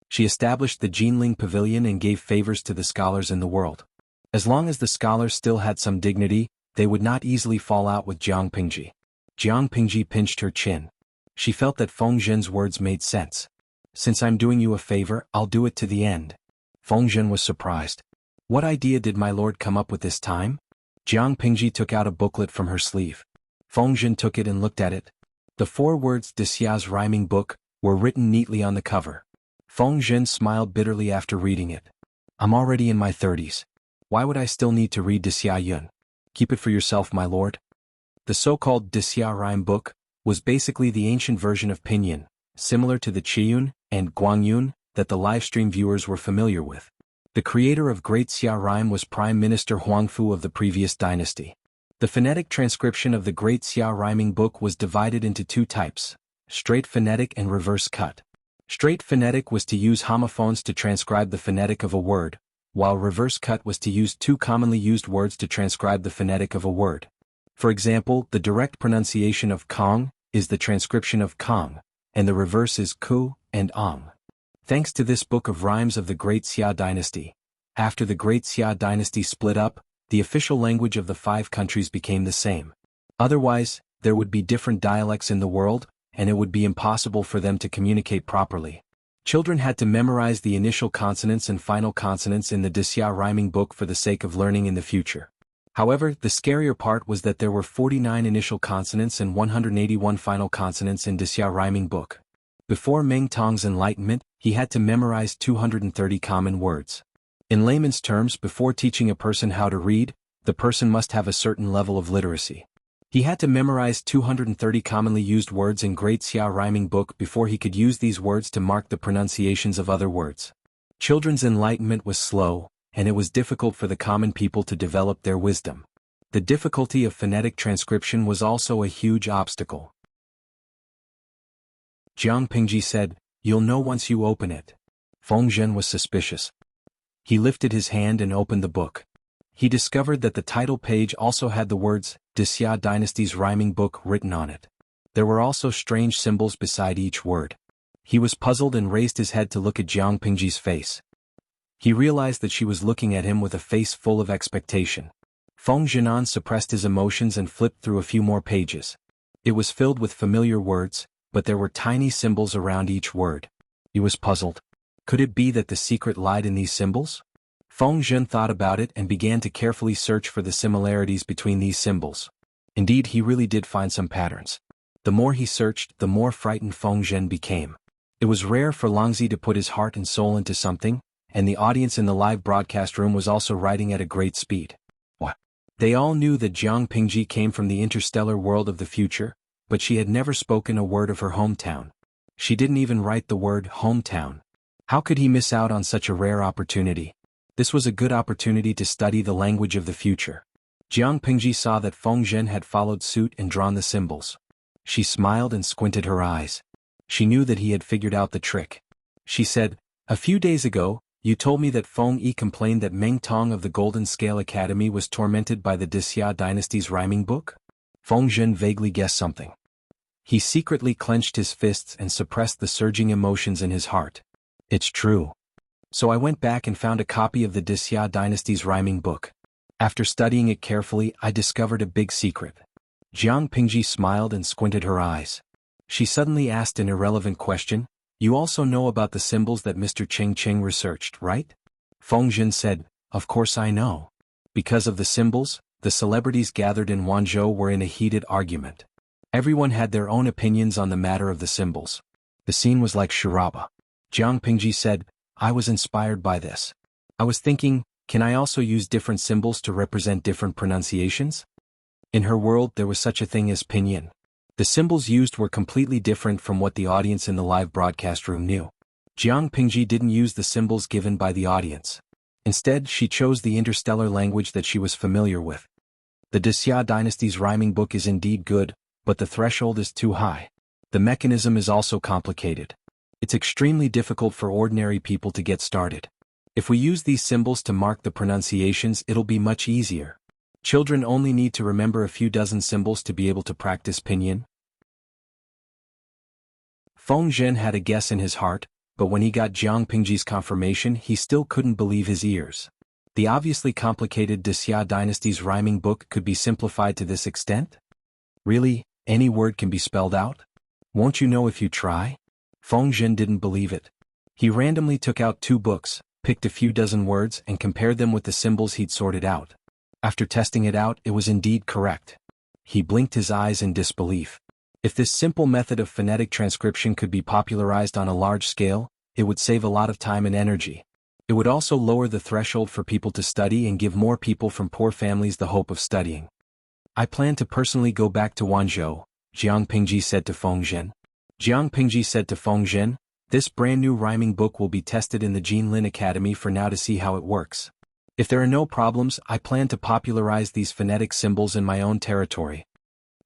She established the Jinling Pavilion and gave favors to the scholars in the world. As long as the scholars still had some dignity, they would not easily fall out with Jiang Pingji. Jiang Pingji pinched her chin. She felt that Feng Zhen's words made sense. "Since I'm doing you a favor, I'll do it to the end." Feng Zhen was surprised. What idea did my lord come up with this time? Jiang Pingji took out a booklet from her sleeve. Feng Zhen took it and looked at it. The 4 words "Dixia's rhyming book" were written neatly on the cover. Feng Zhen smiled bitterly after reading it. "I'm already in my 30s. Why would I still need to read Dixia Yun? Keep it for yourself, my lord." The so-called Dixia rhyme book was basically the ancient version of Pinyin, similar to the Qiyun and Guangyun that the livestream viewers were familiar with. The creator of Great Xia rhyme was Prime Minister Huangfu of the previous dynasty. The phonetic transcription of the Great Xia rhyming book was divided into 2 types: straight phonetic and reverse cut. Straight phonetic was to use homophones to transcribe the phonetic of a word, while reverse cut was to use 2 commonly used words to transcribe the phonetic of a word. For example, the direct pronunciation of Kong is the transcription of Kong, and the reverse is Ku and Ong. Thanks to this book of rhymes of the Great Xia dynasty, after the Great Xia dynasty split up, the official language of the 5 countries became the same. Otherwise, there would be different dialects in the world, and it would be impossible for them to communicate properly. Children had to memorize the initial consonants and final consonants in the Dixia rhyming book for the sake of learning in the future. However, the scarier part was that there were 49 initial consonants and 181 final consonants in Dixia rhyming book. Before Meng Tong's enlightenment, he had to memorize 230 common words. In layman's terms, before teaching a person how to read, the person must have a certain level of literacy. He had to memorize 230 commonly used words in Great Xia rhyming book before he could use these words to mark the pronunciations of other words. Children's enlightenment was slow, and it was difficult for the common people to develop their wisdom. The difficulty of phonetic transcription was also a huge obstacle. Jiang Pingji said, "You'll know once you open it." Feng Zhen was suspicious. He lifted his hand and opened the book. He discovered that the title page also had the words, Dixia Dynasty's rhyming book written on it. There were also strange symbols beside each word. He was puzzled and raised his head to look at Jiang Pingji's face. He realized that she was looking at him with a face full of expectation. Feng Zhenan suppressed his emotions and flipped through a few more pages. It was filled with familiar words, but there were tiny symbols around each word. He was puzzled. Could it be that the secret lied in these symbols? Feng Zhen thought about it and began to carefully search for the similarities between these symbols. Indeed, he really did find some patterns. The more he searched, the more frightened Feng Zhen became. It was rare for Langzi to put his heart and soul into something, and the audience in the live broadcast room was also writing at a great speed. What? They all knew that Jiang Pingji came from the interstellar world of the future, but she had never spoken a word of her hometown. She didn't even write the word hometown. How could he miss out on such a rare opportunity? This was a good opportunity to study the language of the future. Jiang Pingji saw that Feng Zhen had followed suit and drawn the symbols. She smiled and squinted her eyes. She knew that he had figured out the trick. She said, "A few days ago, you told me that Feng Yi complained that Meng Tong of the Golden Scale Academy was tormented by the Wuxia dynasty's rhyming book?" Feng Zhen vaguely guessed something. He secretly clenched his fists and suppressed the surging emotions in his heart. "It's true. So I went back and found a copy of the Wuxia dynasty's rhyming book. After studying it carefully, I discovered a big secret." Jiang Pingji smiled and squinted her eyes. She suddenly asked an irrelevant question, "You also know about the symbols that Mr. Cheng Cheng researched, right?" Feng Zhen said, "Of course I know." Because of the symbols, the celebrities gathered in Wanzhou were in a heated argument. Everyone had their own opinions on the matter of the symbols. The scene was like charabah. Jiang Pingji said, "I was inspired by this. I was thinking, can I also use different symbols to represent different pronunciations?" In her world there was such a thing as pinyin. The symbols used were completely different from what the audience in the live broadcast room knew. Jiang Pingji didn't use the symbols given by the audience. Instead, she chose the interstellar language that she was familiar with. The Wuxia dynasty's rhyming book is indeed good, but the threshold is too high. The mechanism is also complicated. It's extremely difficult for ordinary people to get started. If we use these symbols to mark the pronunciations, it'll be much easier. Children only need to remember a few dozen symbols to be able to practice pinyin. Feng Zhen had a guess in his heart, but when he got Jiang Pingji's confirmation, he still couldn't believe his ears. The obviously complicated Wuxia dynasty's rhyming book could be simplified to this extent? Really, any word can be spelled out? Won't you know if you try? Feng Zhen didn't believe it. He randomly took out 2 books, picked a few dozen words and compared them with the symbols he'd sorted out. After testing it out, it was indeed correct. He blinked his eyes in disbelief. If this simple method of phonetic transcription could be popularized on a large scale, it would save a lot of time and energy. It would also lower the threshold for people to study and give more people from poor families the hope of studying. "I plan to personally go back to Wanzhou," Jiang Pingji said to Feng Zhen. Jiang Pingji said to Feng Zhen, "This brand new rhyming book will be tested in the Jinlin Academy for now to see how it works. If there are no problems, I plan to popularize these phonetic symbols in my own territory."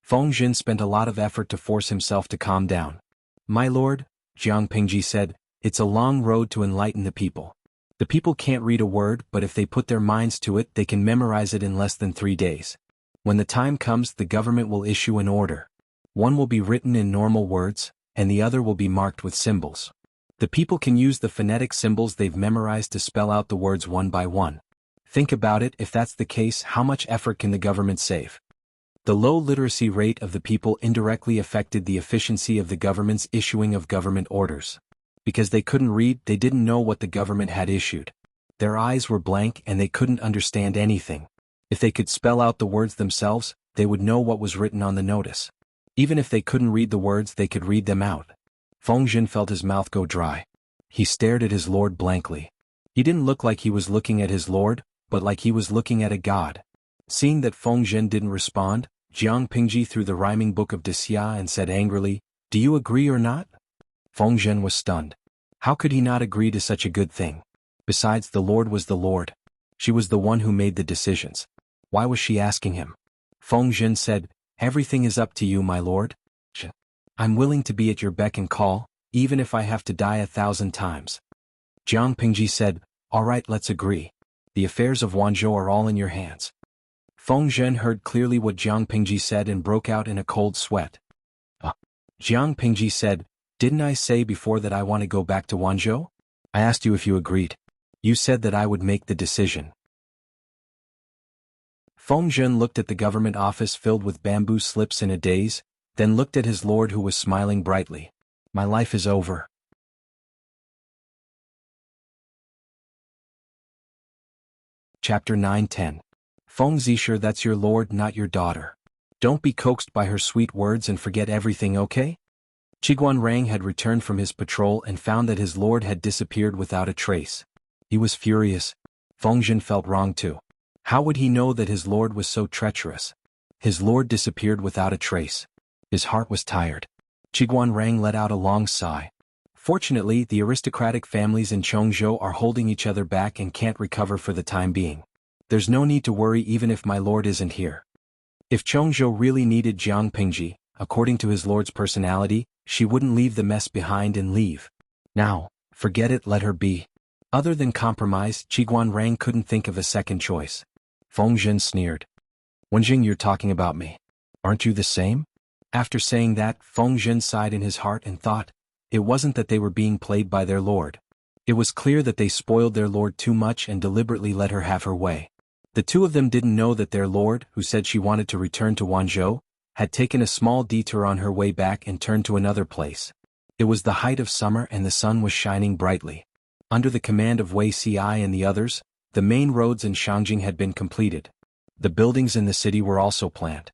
Feng Zhen spent a lot of effort to force himself to calm down. "My lord," Jiang Pingji said, "it's a long road to enlighten the people. The people can't read a word, but if they put their minds to it, they can memorize it in less than 3 days. When the time comes, the government will issue an order. One will be written in normal words, and the other will be marked with symbols. The people can use the phonetic symbols they've memorized to spell out the words one by one. Think about it, if that's the case, how much effort can the government save?" The low literacy rate of the people indirectly affected the efficiency of the government's issuing of government orders. Because they couldn't read, they didn't know what the government had issued. Their eyes were blank and they couldn't understand anything. If they could spell out the words themselves, they would know what was written on the notice. Even if they couldn't read the words, they could read them out. Feng Zhen felt his mouth go dry. He stared at his lord blankly. He didn't look like he was looking at his lord, but like he was looking at a god. Seeing that Feng Zhen didn't respond, Jiang Pingji threw the rhyming book of Wuxia and said angrily, "Do you agree or not?" Feng Zhen was stunned. How could he not agree to such a good thing? Besides, the Lord was the Lord. She was the one who made the decisions. Why was she asking him? Feng Zhen said, "Everything is up to you, my lord. I'm willing to be at your beck and call, even if I have to die 1,000 times." Jiang Pingji said, "All right, let's agree. The affairs of Wanzhou are all in your hands." Feng Zhen heard clearly what Jiang Pingji said and broke out in a cold sweat. Jiang Pingji said, "Didn't I say before that I want to go back to Wanzhou? I asked you if you agreed. You said that I would make the decision." Feng Zhen looked at the government office filled with bamboo slips in a daze, then looked at his lord who was smiling brightly. "My life is over." Chapter 9-10. Feng Zisher, that's your lord, not your daughter. Don't be coaxed by her sweet words and forget everything, okay? Chiguan Rang had returned from his patrol and found that his lord had disappeared without a trace. He was furious. Feng felt wrong too. How would he know that his lord was so treacherous? His lord disappeared without a trace. His heart was tired. Qiguan Rang let out a long sigh. Fortunately, the aristocratic families in Chongzhou are holding each other back and can't recover for the time being. There's no need to worry even if my lord isn't here. If Chongzhou really needed Jiang Pingji, according to his lord's personality, she wouldn't leave the mess behind and leave. Now, forget it, let her be. Other than compromise, Qiguan Rang couldn't think of a second choice. Feng Zhen sneered. Wenjing, you're talking about me. Aren't you the same? After saying that, Feng Zhen sighed in his heart and thought, it wasn't that they were being played by their lord. It was clear that they spoiled their lord too much and deliberately let her have her way. The two of them didn't know that their lord, who said she wanted to return to Wanzhou, had taken a small detour on her way back and turned to another place. It was the height of summer and the sun was shining brightly. Under the command of Wei Ci and the others, the main roads in Shangjing had been completed. The buildings in the city were also planned.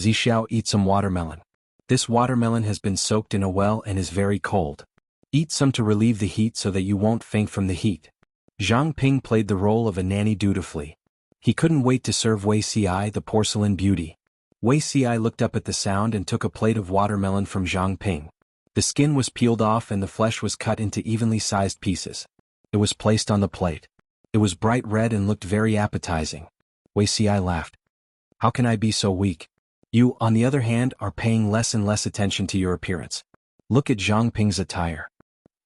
Zixiao, eat some watermelon. This watermelon has been soaked in a well and is very cold. Eat some to relieve the heat so that you won't faint from the heat. Zhang Ping played the role of a nanny dutifully. He couldn't wait to serve Wei Ci the porcelain beauty. Wei Ci looked up at the sound and took a plate of watermelon from Zhang Ping. The skin was peeled off and the flesh was cut into evenly sized pieces. It was placed on the plate. It was bright red and looked very appetizing. Wei Ci laughed. How can I be so weak? You, on the other hand, are paying less and less attention to your appearance. Look at Zhang Ping's attire.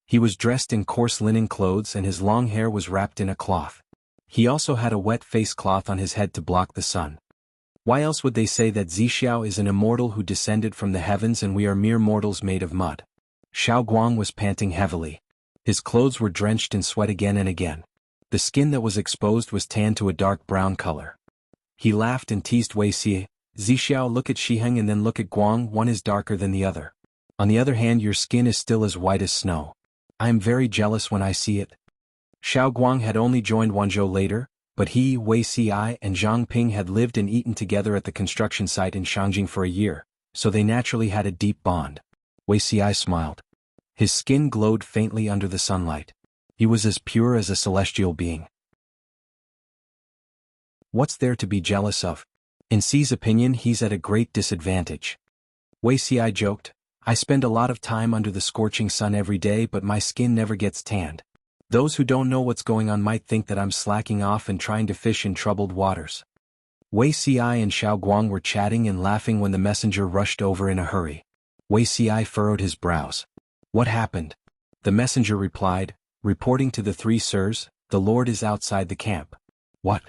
He was dressed in coarse linen clothes and his long hair was wrapped in a cloth. He also had a wet face cloth on his head to block the sun. Why else would they say that Zixiao is an immortal who descended from the heavens and we are mere mortals made of mud? Xiao Guang was panting heavily. His clothes were drenched in sweat again and again. The skin that was exposed was tanned to a dark brown color. He laughed and teased Wei Ci. Zixiao, look at Shiheng and then look at Guang, one is darker than the other. On the other hand, your skin is still as white as snow. I am very jealous when I see it. Xiao Guang had only joined Wanzhou later, but he, Wei Ci and Zhang Ping had lived and eaten together at the construction site in Shangjing for a year, so they naturally had a deep bond. Wei Ci smiled. His skin glowed faintly under the sunlight. He was as pure as a celestial being. What's there to be jealous of? In Xi's opinion, he's at a great disadvantage. Wei Ci joked, I spend a lot of time under the scorching sun every day but my skin never gets tanned. Those who don't know what's going on might think that I'm slacking off and trying to fish in troubled waters. Wei Ci and Xiao Guang were chatting and laughing when the messenger rushed over in a hurry. Wei Ci furrowed his brows. What happened? The messenger replied, reporting to the three sirs, the Lord is outside the camp. What?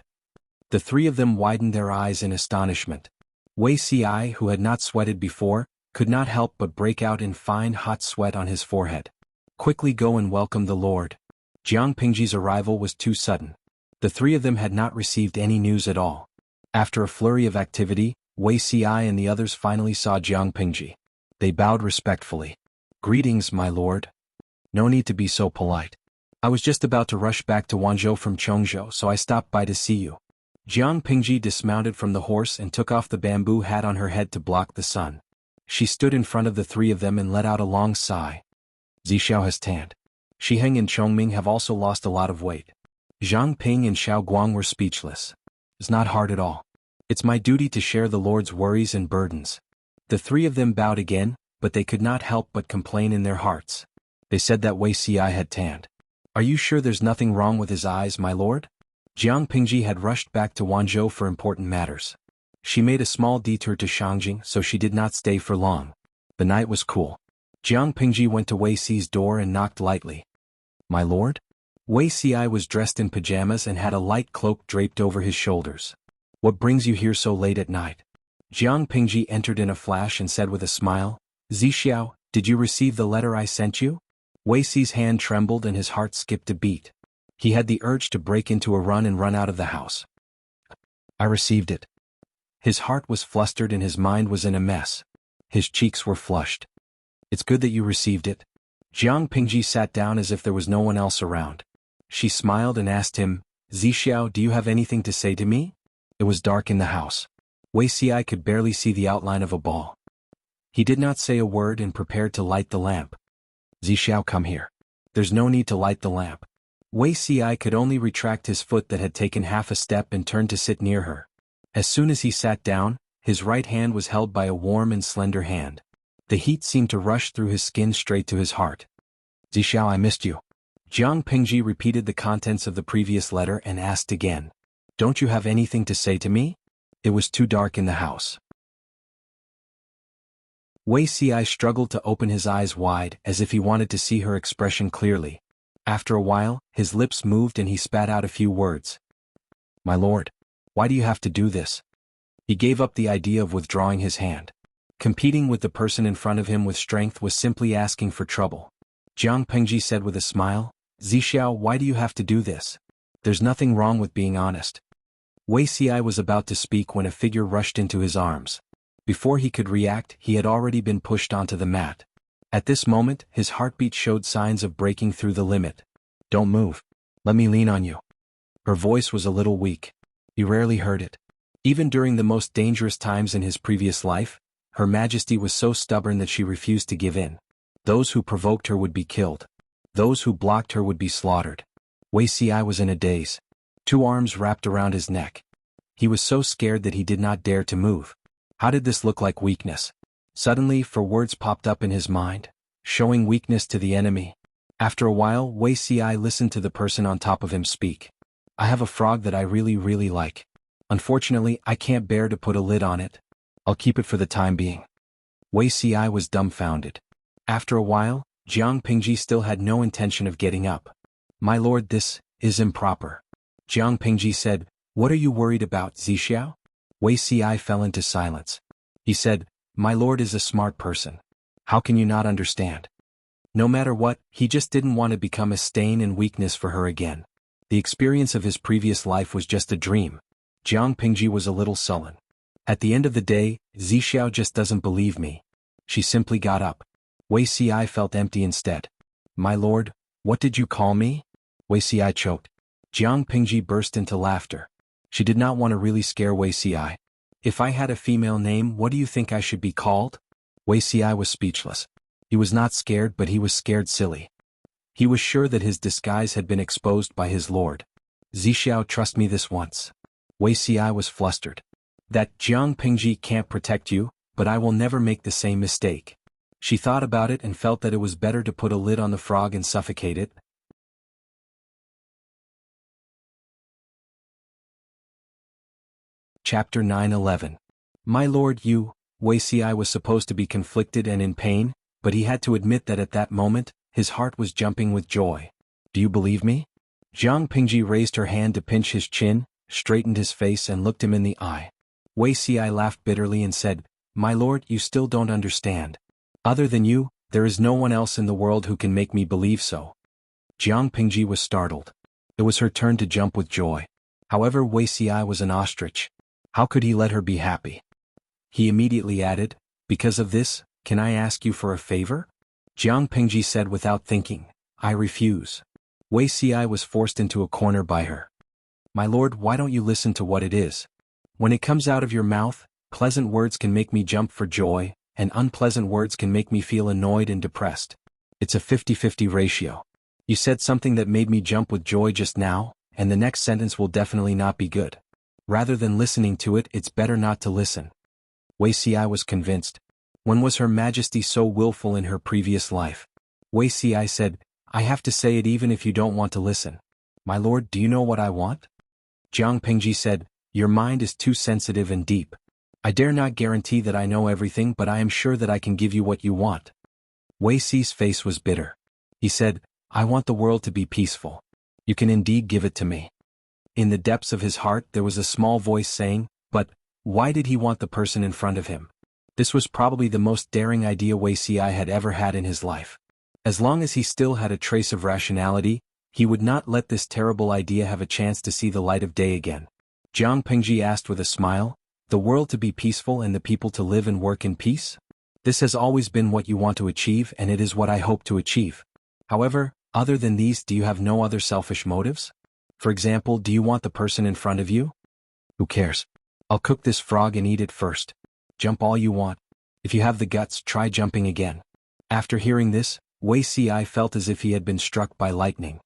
The three of them widened their eyes in astonishment. Wei Ci, who had not sweated before, could not help but break out in fine hot sweat on his forehead. Quickly go and welcome the Lord. Jiang Pingji's arrival was too sudden. The three of them had not received any news at all. After a flurry of activity, Wei Ci and the others finally saw Jiang Pingji. They bowed respectfully. Greetings, my lord. No need to be so polite. I was just about to rush back to Wanzhou from Chongzhou, so I stopped by to see you. Jiang Pingji dismounted from the horse and took off the bamboo hat on her head to block the sun. She stood in front of the three of them and let out a long sigh. Zixiao has tanned. Shiheng and Chongming have also lost a lot of weight. Zhang Ping and Xiao Guang were speechless. It's not hard at all. It's my duty to share the Lord's worries and burdens. The three of them bowed again, but they could not help but complain in their hearts. They said that Wei Ci had tanned. Are you sure there's nothing wrong with his eyes, my lord? Jiang Pingji had rushed back to Wanzhou for important matters. She made a small detour to Shangjing, so she did not stay for long. The night was cool. Jiang Pingji went to Wei Ci's door and knocked lightly. My lord? Wei Ci was dressed in pajamas and had a light cloak draped over his shoulders. What brings you here so late at night? Jiang Pingji entered in a flash and said with a smile, Zixiao, did you receive the letter I sent you? Wei Ci's hand trembled and his heart skipped a beat. He had the urge to break into a run and run out of the house. I received it. His heart was flustered and his mind was in a mess. His cheeks were flushed. It's good that you received it. Jiang Pingji sat down as if there was no one else around. She smiled and asked him, Zixiao, do you have anything to say to me? It was dark in the house. Wei Ci could barely see the outline of a ball. He did not say a word and prepared to light the lamp. Zixiao, come here. There's no need to light the lamp. Wei Si could only retract his foot that had taken half a step and turned to sit near her. As soon as he sat down, his right hand was held by a warm and slender hand. The heat seemed to rush through his skin straight to his heart. Zixiao, I missed you. Jiang Pingji repeated the contents of the previous letter and asked again. Don't you have anything to say to me? It was too dark in the house. Wei Si struggled to open his eyes wide as if he wanted to see her expression clearly. After a while, his lips moved and he spat out a few words. My lord, why do you have to do this? He gave up the idea of withdrawing his hand. Competing with the person in front of him with strength was simply asking for trouble. Jiang Pengji said with a smile, Zixiao, why do you have to do this? There's nothing wrong with being honest. Wei Si was about to speak when a figure rushed into his arms. Before he could react, he had already been pushed onto the mat. At this moment, his heartbeat showed signs of breaking through the limit. Don't move. Let me lean on you. Her voice was a little weak. He rarely heard it. Even during the most dangerous times in his previous life, Her Majesty was so stubborn that she refused to give in. Those who provoked her would be killed. Those who blocked her would be slaughtered. Wei Si was in a daze. 2 arms wrapped around his neck. He was so scared that he did not dare to move. How did this look like weakness? Suddenly, words popped up in his mind, showing weakness to the enemy. After a while, Wei Si listened to the person on top of him speak. I have a frog that I really like. Unfortunately, I can't bear to put a lid on it. I'll keep it for the time being. Wei Si was dumbfounded. After a while, Jiang Pingji still had no intention of getting up. My lord, this is improper. Jiang Pingji said, What are you worried about, Zixiao? Wei Si fell into silence. He said, My lord is a smart person. How can you not understand? No matter what, he just didn't want to become a stain and weakness for her again. The experience of his previous life was just a dream. Jiang Pingji was a little sullen. At the end of the day, Zixiao just doesn't believe me. She simply got up. Wei Si felt empty instead. My lord, what did you call me? Wei Si choked. Jiang Pingji burst into laughter. She did not want to really scare Wei Si. If I had a female name, what do you think I should be called? Wei Si was speechless. He was not scared, but he was scared silly. He was sure that his disguise had been exposed by his lord. Zixiao, trust me this once. Wei Si was flustered. That Jiang Pingji can't protect you, but I will never make the same mistake. She thought about it and felt that it was better to put a lid on the frog and suffocate it. Chapter 9:11. My lord, Wei Si was supposed to be conflicted and in pain, but he had to admit that at that moment, his heart was jumping with joy. Do you believe me? Jiang Pingji raised her hand to pinch his chin, straightened his face and looked him in the eye. Wei Si laughed bitterly and said, My lord, you still don't understand. Other than you, there is no one else in the world who can make me believe so. Jiang Pingji was startled. It was her turn to jump with joy. However, Wei Si was an ostrich. How could he let her be happy? He immediately added, Because of this, can I ask you for a favor? Jiang Pingji said without thinking, I refuse. Wei Si was forced into a corner by her. My lord, why don't you listen to what it is? When it comes out of your mouth, pleasant words can make me jump for joy, and unpleasant words can make me feel annoyed and depressed. It's a 50-50 ratio. You said something that made me jump with joy just now, and the next sentence will definitely not be good. Rather than listening to it, it's better not to listen. Wei Si was convinced. When was Her Majesty so willful in her previous life? Wei Si said, I have to say it even if you don't want to listen. My lord, do you know what I want? Jiang Pingji said, Your mind is too sensitive and deep. I dare not guarantee that I know everything, but I am sure that I can give you what you want. Wei Si's face was bitter. He said, I want the world to be peaceful. You can indeed give it to me. In the depths of his heart there was a small voice saying, But why did he want the person in front of him? This was probably the most daring idea Wei Si had ever had in his life. As long as he still had a trace of rationality, he would not let this terrible idea have a chance to see the light of day again. Jiang Pingji asked with a smile, The world to be peaceful and the people to live and work in peace? This has always been what you want to achieve, and it is what I hope to achieve. However, other than these, do you have no other selfish motives? For example, do you want the person in front of you? Who cares? I'll cook this frog and eat it first. Jump all you want. If you have the guts, try jumping again. After hearing this, Wei Si felt as if he had been struck by lightning.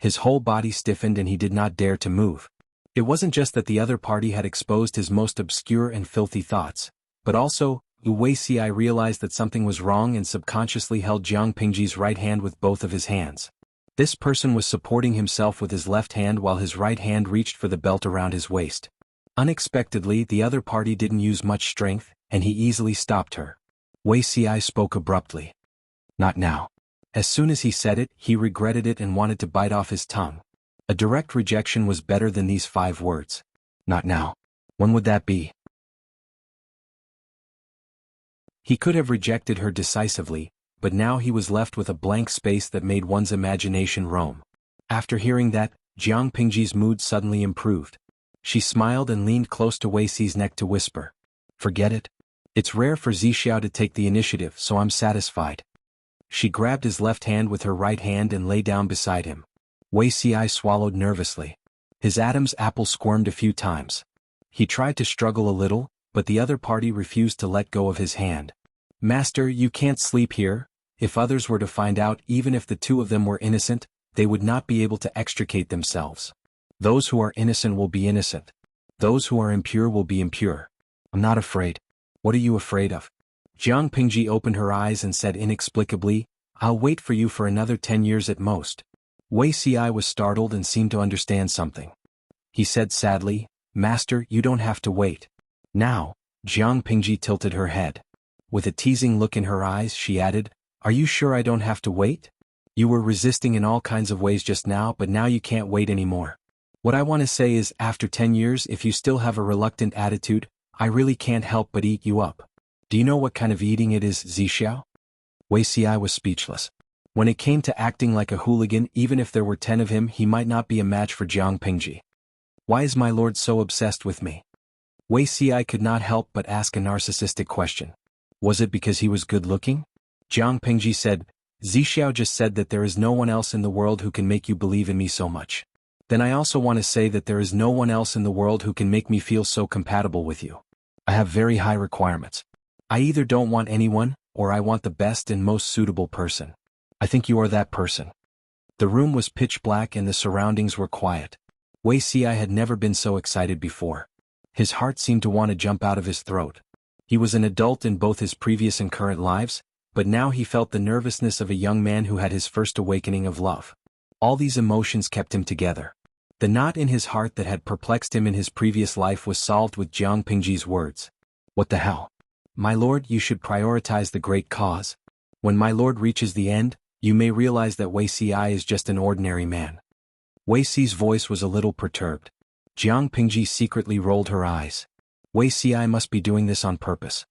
His whole body stiffened and he did not dare to move. It wasn't just that the other party had exposed his most obscure and filthy thoughts, but also, Wuxia realized that something was wrong and subconsciously held Jiang Pingji's right hand with both of his hands. This person was supporting himself with his left hand while his right hand reached for the belt around his waist. Unexpectedly, the other party didn't use much strength, and he easily stopped her. Wuxia spoke abruptly. Not now. As soon as he said it, he regretted it and wanted to bite off his tongue. A direct rejection was better than these 5 words. Not now. When would that be? He could have rejected her decisively, but now he was left with a blank space that made one's imagination roam. After hearing that, Jiang Pingji's mood suddenly improved. She smiled and leaned close to Wei Xi's neck to whisper. Forget it. It's rare for Zixiao to take the initiative, so I'm satisfied. She grabbed his left hand with her right hand and lay down beside him. Wei Xi swallowed nervously. His Adam's apple squirmed a few times. He tried to struggle a little, but the other party refused to let go of his hand. Master, you can't sleep here. If others were to find out, even if the 2 of them were innocent, they would not be able to extricate themselves. Those who are innocent will be innocent. Those who are impure will be impure. I'm not afraid. What are you afraid of? Jiang Pingji opened her eyes and said inexplicably, I'll wait for you for another 10 years at most. Wei Xi was startled and seemed to understand something. He said sadly, Master, you don't have to wait. Now, Jiang Pingji tilted her head. With a teasing look in her eyes, she added, Are you sure I don't have to wait? You were resisting in all kinds of ways just now, but now you can't wait anymore. What I want to say is, after 10 years, if you still have a reluctant attitude, I really can't help but eat you up. Do you know what kind of eating it is, Zixiao? Wei Xi was speechless. When it came to acting like a hooligan, even if there were 10 of him, he might not be a match for Jiang Pingji. Why is my lord so obsessed with me? Wei Xi could not help but ask a narcissistic question. Was it because he was good-looking? Jiang Pingji said, Zixiao just said that there is no one else in the world who can make you believe in me so much. Then I also want to say that there is no one else in the world who can make me feel so compatible with you. I have very high requirements. I either don't want anyone, or I want the best and most suitable person. I think you are that person. The room was pitch black and the surroundings were quiet. Wei Xi had never been so excited before. His heart seemed to want to jump out of his throat. He was an adult in both his previous and current lives, but now he felt the nervousness of a young man who had his first awakening of love. All these emotions kept him together. The knot in his heart that had perplexed him in his previous life was solved with Jiang Pingji's words. What the hell? My lord, you should prioritize the great cause. When my lord reaches the end, you may realize that Wei Xi is just an ordinary man. Wei Xi's voice was a little perturbed. Jiang Pingji secretly rolled her eyes. Wei Xi must be doing this on purpose.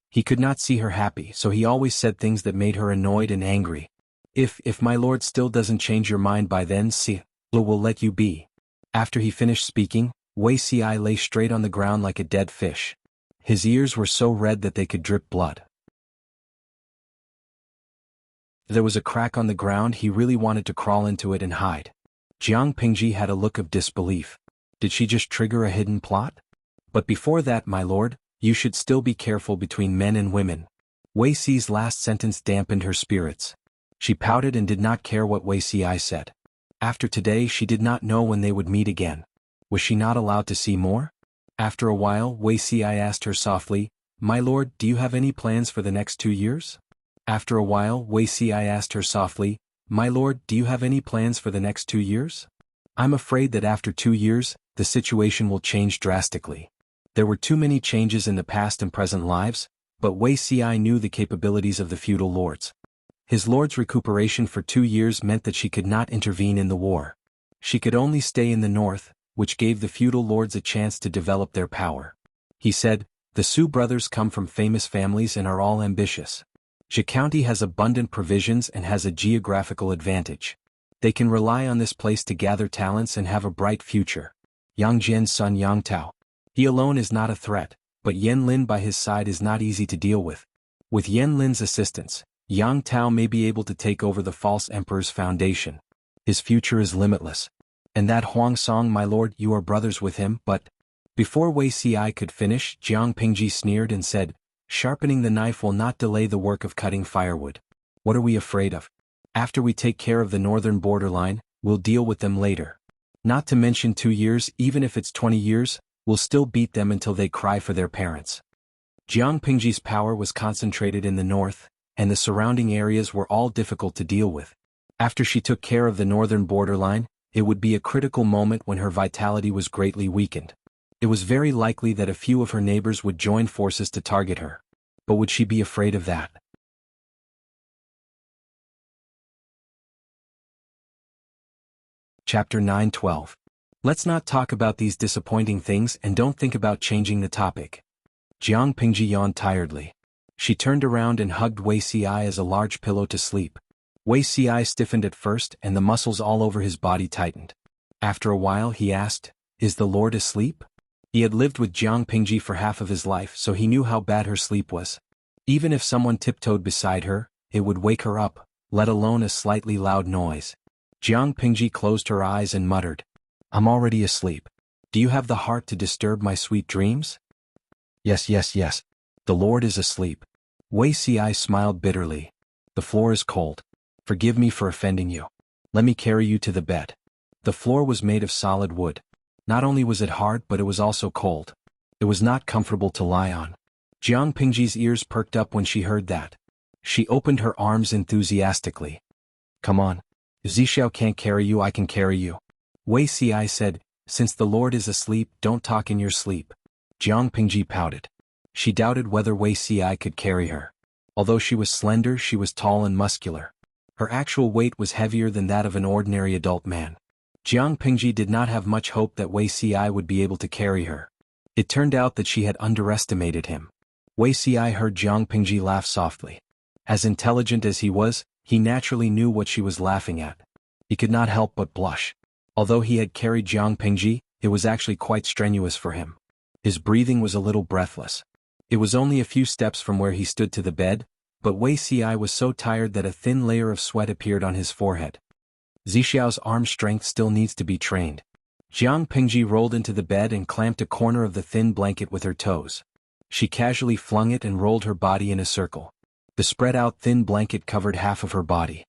He could not see her happy, so he always said things that made her annoyed and angry. If my lord still doesn't change your mind by then, Xi will let you be. After he finished speaking, Wei Xi lay straight on the ground like a dead fish. His ears were so red that they could drip blood. There was a crack on the ground. He really wanted to crawl into it and hide. Jiang Pingji had a look of disbelief. Did she just trigger a hidden plot? But before that, my lord, you should still be careful between men and women. Wei Xi's last sentence dampened her spirits. She pouted and did not care what Wei Xi said. After today, she did not know when they would meet again. Was she not allowed to see more? After a while, Wei Xi asked her softly, My lord, do you have any plans for the next 2 years? After a while, Wei Xi asked her softly, My lord, do you have any plans for the next 2 years? I'm afraid that after 2 years, the situation will change drastically. There were too many changes in the past and present lives, but Wei Xi knew the capabilities of the feudal lords. His lord's recuperation for 2 years meant that she could not intervene in the war. She could only stay in the north, which gave the feudal lords a chance to develop their power. He said, The Su brothers come from famous families and are all ambitious. Zhe County has abundant provisions and has a geographical advantage. They can rely on this place to gather talents and have a bright future. Yang Jian's son Yang Tao. He alone is not a threat, but Yan Lin by his side is not easy to deal with. With Yan Lin's assistance, Yang Tao may be able to take over the false emperor's foundation. His future is limitless. And that Huang Song, my lord, you are brothers with him, but... Before Wei Xi could finish, Jiang Pingji sneered and said, Sharpening the knife will not delay the work of cutting firewood. What are we afraid of? After we take care of the northern borderline, we'll deal with them later. Not to mention 2 years, even if it's 20 years, we'll still beat them until they cry for their parents. Jiang Pingji's power was concentrated in the north, and the surrounding areas were all difficult to deal with. After she took care of the northern borderline, it would be a critical moment when her vitality was greatly weakened. It was very likely that a few of her neighbors would join forces to target her. But would she be afraid of that? Chapter 9:12. Let's not talk about these disappointing things and don't think about changing the topic. Jiang Pingji yawned tiredly. She turned around and hugged Wei Si as a large pillow to sleep. Wei Si stiffened at first and the muscles all over his body tightened. After a while he asked, "Is the Lord asleep?" He had lived with Jiang Pingji for half of his life, so he knew how bad her sleep was. Even if someone tiptoed beside her, it would wake her up, let alone a slightly loud noise. Jiang Pingji closed her eyes and muttered, "I'm already asleep. Do you have the heart to disturb my sweet dreams?" Yes. The Lord is asleep." Wei Si smiled bitterly. "The floor is cold. Forgive me for offending you. Let me carry you to the bed." The floor was made of solid wood. Not only was it hard, but it was also cold. It was not comfortable to lie on. Jiang Pingji's ears perked up when she heard that. She opened her arms enthusiastically. "Come on. If Zixiao can't carry you, I can carry you." Wei Si said, "Since the Lord is asleep, don't talk in your sleep." Jiang Pingji pouted. She doubted whether Wei Si could carry her. Although she was slender, she was tall and muscular. Her actual weight was heavier than that of an ordinary adult man. Jiang Pingji did not have much hope that Wei Si would be able to carry her. It turned out that she had underestimated him. Wei Si heard Jiang Pingji laugh softly. As intelligent as he was, he naturally knew what she was laughing at. He could not help but blush. Although he had carried Jiang Pingji, it was actually quite strenuous for him. His breathing was a little breathless. It was only a few steps from where he stood to the bed, but Wei Si was so tired that a thin layer of sweat appeared on his forehead. Zixiao's arm strength still needs to be trained. Jiang Pingji rolled into the bed and clamped a corner of the thin blanket with her toes. She casually flung it and rolled her body in a circle. The spread-out thin blanket covered half of her body.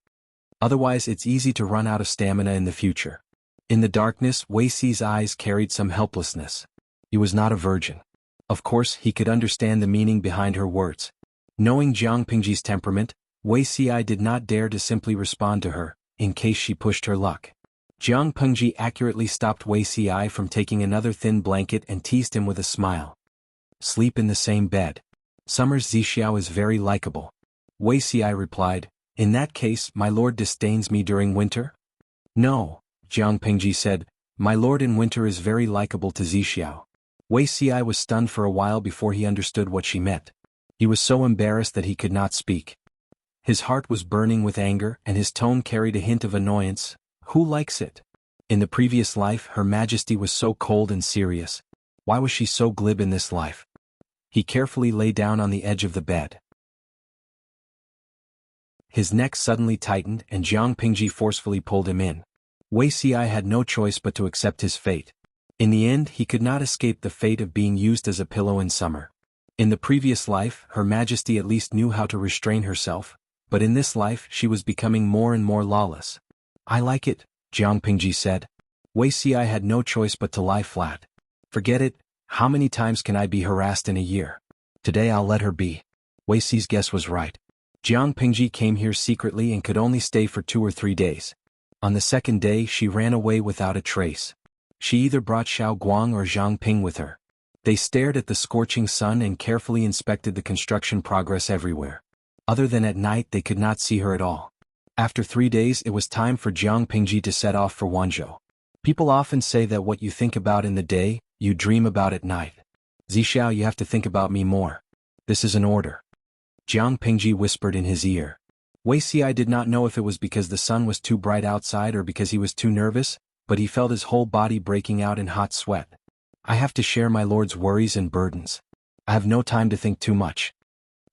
Otherwise, it's easy to run out of stamina in the future. In the darkness, Wei Si's eyes carried some helplessness. He was not a virgin. Of course, he could understand the meaning behind her words. Knowing Jiang Pingji's temperament, Wei Si did not dare to simply respond to her, in case she pushed her luck. Jiang Pingji accurately stopped Wei Si from taking another thin blanket and teased him with a smile. "Sleep in the same bed. Summer's Zixiao is very likable." Wei Si replied, "In that case, my lord disdains me during winter?" "No," Jiang Pingji said, "my lord in winter is very likable to Zixiao." Wei Si was stunned for a while before he understood what she meant. He was so embarrassed that he could not speak. His heart was burning with anger and his tone carried a hint of annoyance. Who likes it? In the previous life, Her Majesty was so cold and serious. Why was she so glib in this life? He carefully lay down on the edge of the bed. His neck suddenly tightened and Jiang Pingji forcefully pulled him in. Wei Si had no choice but to accept his fate. In the end, he could not escape the fate of being used as a pillow in summer. In the previous life, Her Majesty at least knew how to restrain herself, but in this life she was becoming more and more lawless. "I like it," Jiang Pingji said. Wei Si had no choice but to lie flat. "Forget it, how many times can I be harassed in a year? Today I'll let her be." Wei Si's guess was right. Jiang Pingji came here secretly and could only stay for 2 or 3 days. On the second day she ran away without a trace. She either brought Xiao Guang or Zhang Ping with her. They stared at the scorching sun and carefully inspected the construction progress everywhere. Other than at night they could not see her at all. After 3 days it was time for Jiang Pingji to set off for Wanzhou. People often say that what you think about in the day, you dream about at night. "Zixiao, you have to think about me more. This is an order." Jiang Pingji whispered in his ear. Wei Si did not know if it was because the sun was too bright outside or because he was too nervous, but he felt his whole body breaking out in hot sweat. "I have to share my lord's worries and burdens. I have no time to think too much."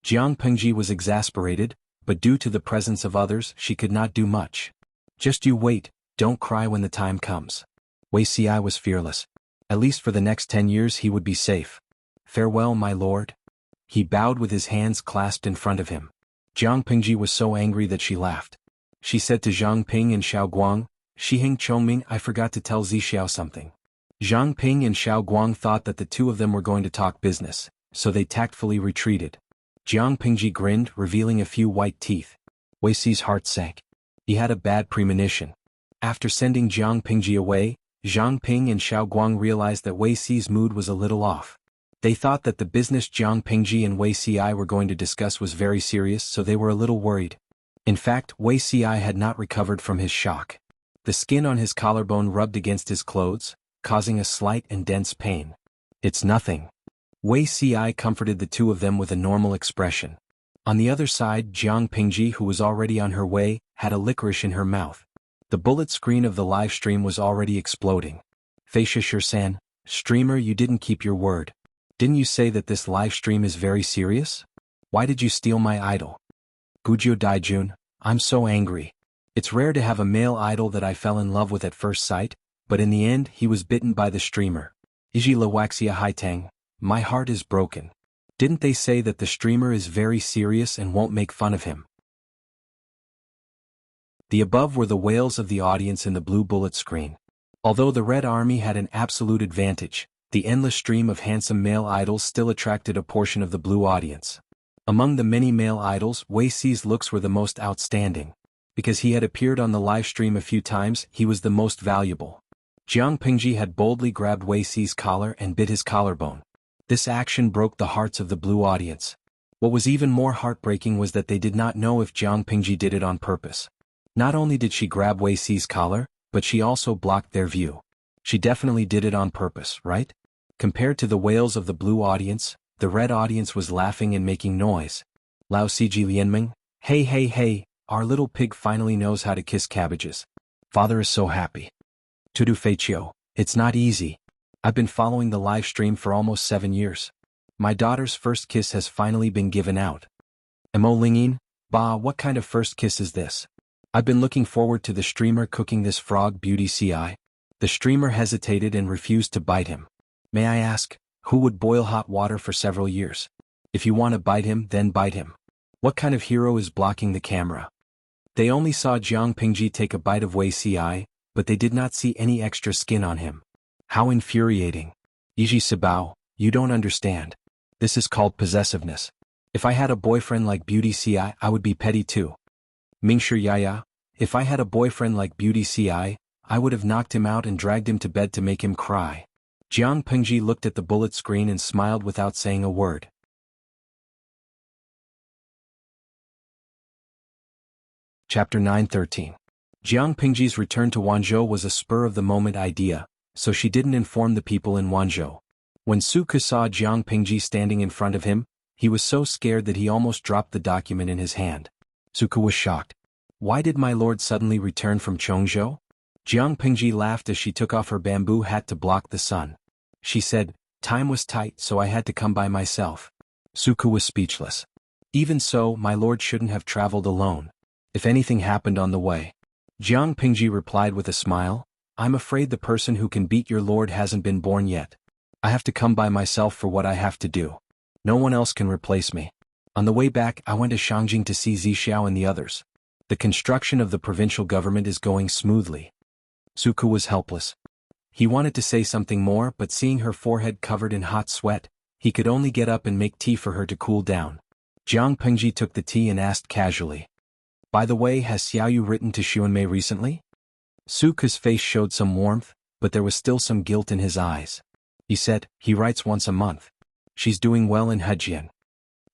Jiang Pingji was exasperated, but due to the presence of others she could not do much. "Just you wait, don't cry when the time comes." Wei Si was fearless. At least for the next 10 years he would be safe. "Farewell, my lord." He bowed with his hands clasped in front of him. Jiang Pingji was so angry that she laughed. She said to Zhang Ping and Xiao Guang, Shiheng Chongming, I forgot to tell Zixiao something. Zhang Ping and Xiao Guang thought that the two of them were going to talk business, so they tactfully retreated. Jiang Pingji grinned, revealing a few white teeth. Wei Xi's heart sank. He had a bad premonition. After sending Jiang Pingji away, Zhang Ping and Xiao Guang realized that Wei Xi's mood was a little off. They thought that the business Jiang Pingji and Wei Xi were going to discuss was very serious, so they were a little worried. In fact, Wei Xi had not recovered from his shock. The skin on his collarbone rubbed against his clothes, causing a slight and dense pain. It's nothing. Wei Xi comforted the two of them with a normal expression. On the other side, Jiang Pingji, who was already on her way, had a licorice in her mouth. The bullet screen of the live stream was already exploding. Feisha Shursan, streamer, you didn't keep your word. Didn't you say that this live stream is very serious? Why did you steal my idol? Gujo Daijun, I'm so angry. It's rare to have a male idol that I fell in love with at first sight, but in the end he was bitten by the streamer. Iji la Wuxia Haitang, my heart is broken. Didn't they say that the streamer is very serious and won't make fun of him? The above were the wails of the audience in the blue bullet screen. Although the Red Army had an absolute advantage, the endless stream of handsome male idols still attracted a portion of the blue audience. Among the many male idols, Wei Xi's looks were the most outstanding. Because he had appeared on the live stream a few times, he was the most valuable. Jiang Pingji had boldly grabbed Wei Xi's collar and bit his collarbone. This action broke the hearts of the blue audience. What was even more heartbreaking was that they did not know if Jiang Pingji did it on purpose. Not only did she grab Wei Xi's collar, but she also blocked their view. She definitely did it on purpose, right? Compared to the wails of the blue audience, the red audience was laughing and making noise. Lao Siji Lianming, hey hey hey, our little pig finally knows how to kiss cabbages. Father is so happy. Tudu Feichio, it's not easy. I've been following the live stream for almost 7 years. My daughter's first kiss has finally been given out. Mo Lingyin, bah, what kind of first kiss is this? I've been looking forward to the streamer cooking this frog beauty CI. The streamer hesitated and refused to bite him. May I ask, who would boil hot water for several years? If you want to bite him, then bite him. What kind of hero is blocking the camera? They only saw Jiang Pingji take a bite of Wei Ci, but they did not see any extra skin on him. How infuriating. Yiji Sibao, you don't understand. This is called possessiveness. If I had a boyfriend like Beauty Ci, I would be petty too. Mingshi Yaya, if I had a boyfriend like Beauty Ci, I would have knocked him out and dragged him to bed to make him cry. Jiang Pingji looked at the bullet screen and smiled without saying a word. Chapter 9:13. Jiang Pingji's return to Wanzhou was a spur-of-the-moment idea, so she didn't inform the people in Wanzhou. When Su Ke saw Jiang Pingji standing in front of him, he was so scared that he almost dropped the document in his hand. Su Ke was shocked. Why did my lord suddenly return from Chongzhou? Jiang Pingji laughed as she took off her bamboo hat to block the sun. She said, time was tight, so I had to come by myself. Su Ke was speechless. Even so, my lord shouldn't have traveled alone. If anything happened on the way. Jiang Pingji replied with a smile, I'm afraid the person who can beat your lord hasn't been born yet. I have to come by myself for what I have to do. No one else can replace me. On the way back, I went to Shangjing to see Zixiao and the others. The construction of the provincial government is going smoothly. Su Ke was helpless. He wanted to say something more, but seeing her forehead covered in hot sweat, he could only get up and make tea for her to cool down. Jiang Pingji took the tea and asked casually, by the way, has Xiaoyu written to Xuanmei recently? Su Ke's face showed some warmth, but there was still some guilt in his eyes. He said, he writes once a month. She's doing well in Hejian.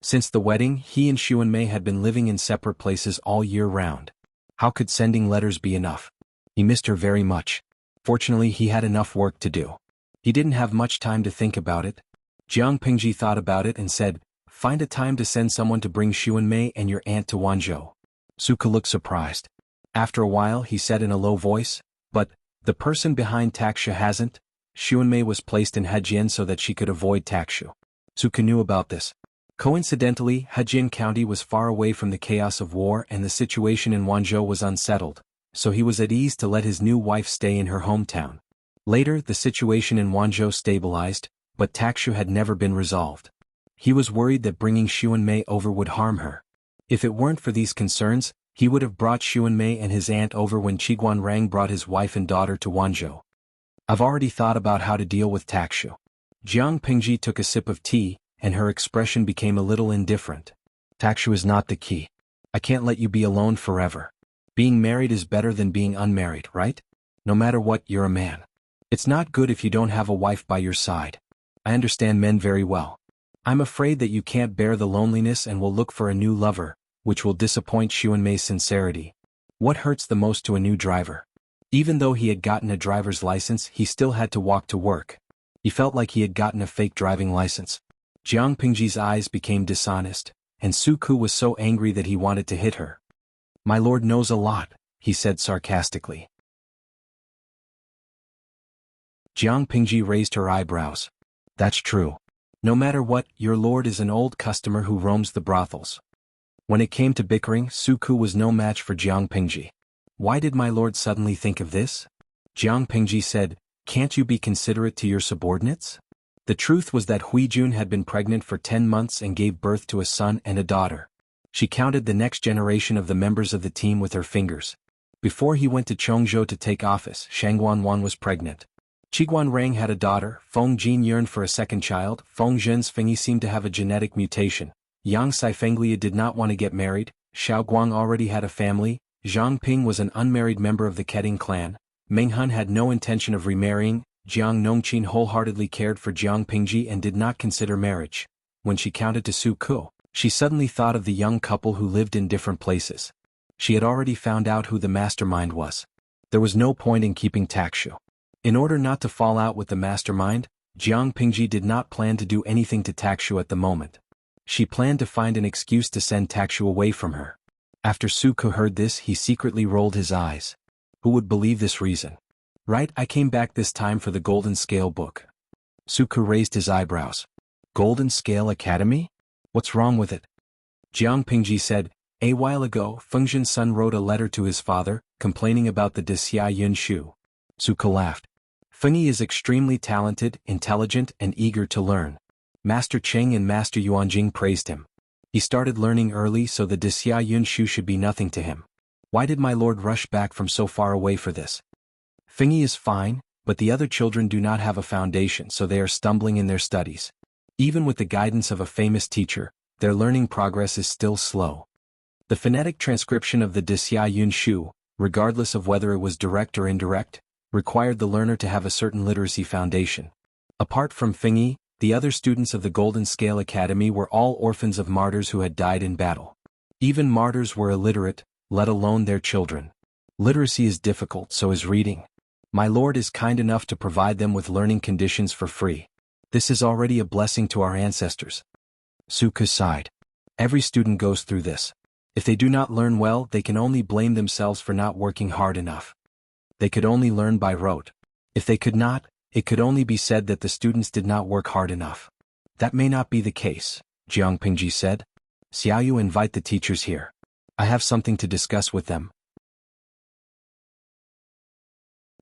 Since the wedding, he and Xuanmei had been living in separate places all year round. How could sending letters be enough? He missed her very much. Fortunately, he had enough work to do. He didn't have much time to think about it. Jiang Pingji thought about it and said, find a time to send someone to bring Xuanmei and your aunt to Wanzhou. Su Ke looked surprised. After a while, he said in a low voice, but, the person behind Taksha hasn't. Xuanmei was placed in Hejian so that she could avoid Takshu. Su Ke knew about this. Coincidentally, Hejian County was far away from the chaos of war and the situation in Wanzhou was unsettled, so he was at ease to let his new wife stay in her hometown. Later, the situation in Wanzhou stabilized, but Takshu had never been resolved. He was worried that bringing Xuanmei over would harm her. If it weren't for these concerns, He would have brought Xuanmei and his aunt over when Qiguanrang brought his wife and daughter to Wanzhou. I've already thought about how to deal with Takshu. Jiang Pingji took a sip of tea, and her expression became a little indifferent. Takshu is not the key. I can't let you be alone forever. Being married is better than being unmarried, right? No matter what, you're a man. It's not good if you don't have a wife by your side. I understand men very well. I'm afraid that you can't bear the loneliness and will look for a new lover, which will disappoint Xuanmei's sincerity. What hurts the most to a new driver? Even though he had gotten a driver's license, he still had to walk to work. He felt like he had gotten a fake driving license. Jiang Pingji's eyes became dishonest, and Su Ku was so angry that he wanted to hit her. My lord knows a lot, he said sarcastically. Jiang Pingji raised her eyebrows. That's true. No matter what, your lord is an old customer who roams the brothels. When it came to bickering, Su Ku was no match for Jiang Pingji. Why did my lord suddenly think of this? Jiang Pingji said, can't you be considerate to your subordinates? The truth was that Huijun had been pregnant for 10 months and gave birth to a son and a daughter. She counted the next generation of the members of the team with her fingers. Before he went to Chongzhou to take office, Shangguanwan was pregnant. Qiguanrang had a daughter, Feng Jin yearned for a second child, Feng Zhen's Fengyi seemed to have a genetic mutation. Yang Saifenglia did not want to get married, Xiao Guang already had a family, Zhang Ping was an unmarried member of the Keting clan, Meng Hun had no intention of remarrying, Jiang Nongqin wholeheartedly cared for Jiang Pingji and did not consider marriage. When she counted to Su Ku, she suddenly thought of the young couple who lived in different places. She had already found out who the mastermind was. There was no point in keeping Takshu. In order not to fall out with the mastermind, Jiang Pingji did not plan to do anything to Takshu at the moment. She planned to find an excuse to send Takshu away from her. After Su Ku heard this, he secretly rolled his eyes. Who would believe this reason? Right, I came back this time for the Golden Scale book. Su Ku raised his eyebrows. Golden Scale Academy? What's wrong with it? Jiang Pingji said, a while ago, Feng Zhen's son wrote a letter to his father, complaining about the Xia Yun Shu. Su Ku laughed. Fengyi is extremely talented, intelligent, and eager to learn. Master Cheng and Master Yuanjing praised him. He started learning early, so the Xia Yun Shu should be nothing to him. Why did my lord rush back from so far away for this? Fengyi is fine, but the other children do not have a foundation, so they are stumbling in their studies. Even with the guidance of a famous teacher, their learning progress is still slow. The phonetic transcription of the Xia Yun Shu, regardless of whether it was direct or indirect, required the learner to have a certain literacy foundation. Apart from Fengyi, the other students of the Golden Scale Academy were all orphans of martyrs who had died in battle. Even martyrs were illiterate, let alone their children. Literacy is difficult, so is reading. My lord is kind enough to provide them with learning conditions for free. This is already a blessing to our ancestors. Su Ku sighed. Every student goes through this. If they do not learn well, they can only blame themselves for not working hard enough. They could only learn by rote. If they could not, it could only be said that the students did not work hard enough. That may not be the case, Jiang Pingji said. Xiaoyu, invite the teachers here. I have something to discuss with them.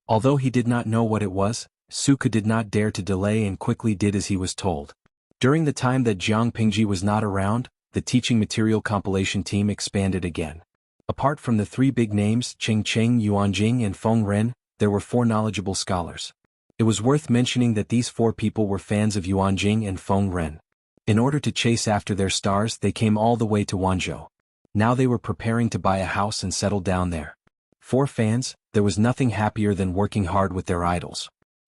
Although he did not know what it was, Su Ku did not dare to delay and quickly did as he was told. During the time that Jiang Pingji was not around, the teaching material compilation team expanded again. Apart from the three big names, Cheng Cheng, Yuanjing, and Feng Ren, there were 4 knowledgeable scholars. It was worth mentioning that these 4 people were fans of Yuanjing and Feng Ren. In order to chase after their stars, they came all the way to Wanzhou. Now they were preparing to buy a house and settle down there. 4 fans, there was nothing happier than working hard with their idols.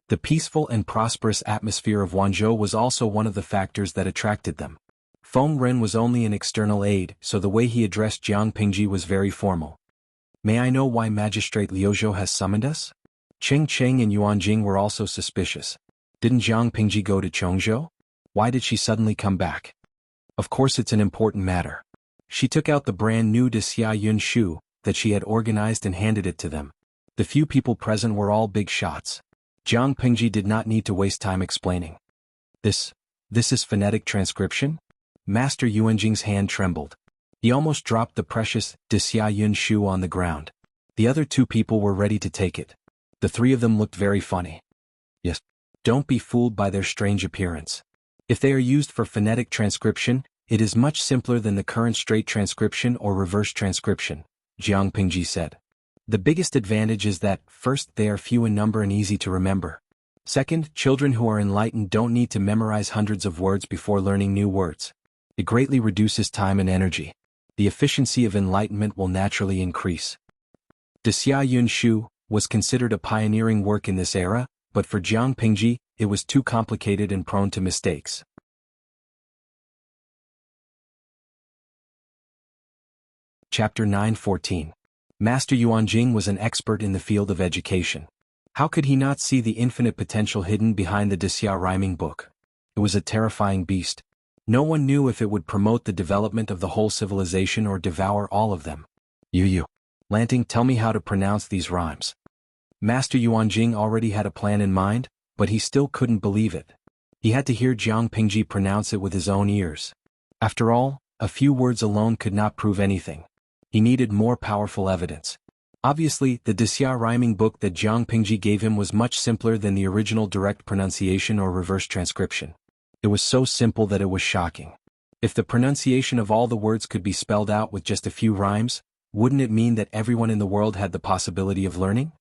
The peaceful and prosperous atmosphere of Wanzhou was also one of the factors that attracted them. Feng Ren was only an external aide, so the way he addressed Jiang Pingji was very formal. May I know why Magistrate Liuzhou has summoned us? Cheng Cheng and Yuanjing were also suspicious. Didn't Jiang Pingji go to Chongzhou? Why did she suddenly come back? Of course it's an important matter. She took out the brand new Xia Yun Shu that she had organized and handed it to them. The few people present were all big shots. Jiang Pingji did not need to waste time explaining. This is phonetic transcription? Master Yuanjing's hand trembled. He almost dropped the precious Xia Yun Shu on the ground. The other 2 people were ready to take it. The 3 of them looked very funny. Yes. Don't be fooled by their strange appearance. If they are used for phonetic transcription, it is much simpler than the current straight transcription or reverse transcription. Jiang Pingji said. The biggest advantage is that, first, they are few in number and easy to remember. Second, children who are enlightened don't need to memorize hundreds of words before learning new words. It greatly reduces time and energy. The efficiency of enlightenment will naturally increase. De Xia Yun Shu was considered a pioneering work in this era, but for Jiang Pingji, it was too complicated and prone to mistakes. Chapter 9:14. Master Yuanjing was an expert in the field of education. How could he not see the infinite potential hidden behind the De Xia rhyming book? It was a terrifying beast. No one knew if it would promote the development of the whole civilization or devour all of them. Yu Lanting, tell me how to pronounce these rhymes. Master Yuanjing already had a plan in mind, but he still couldn't believe it. He had to hear Jiang Pingji pronounce it with his own ears. After all, a few words alone could not prove anything. He needed more powerful evidence. Obviously, the De Xia rhyming book that Jiang Pingji gave him was much simpler than the original direct pronunciation or reverse transcription. It was so simple that it was shocking. If the pronunciation of all the words could be spelled out with just a few rhymes, wouldn't it mean that everyone in the world had the possibility of learning?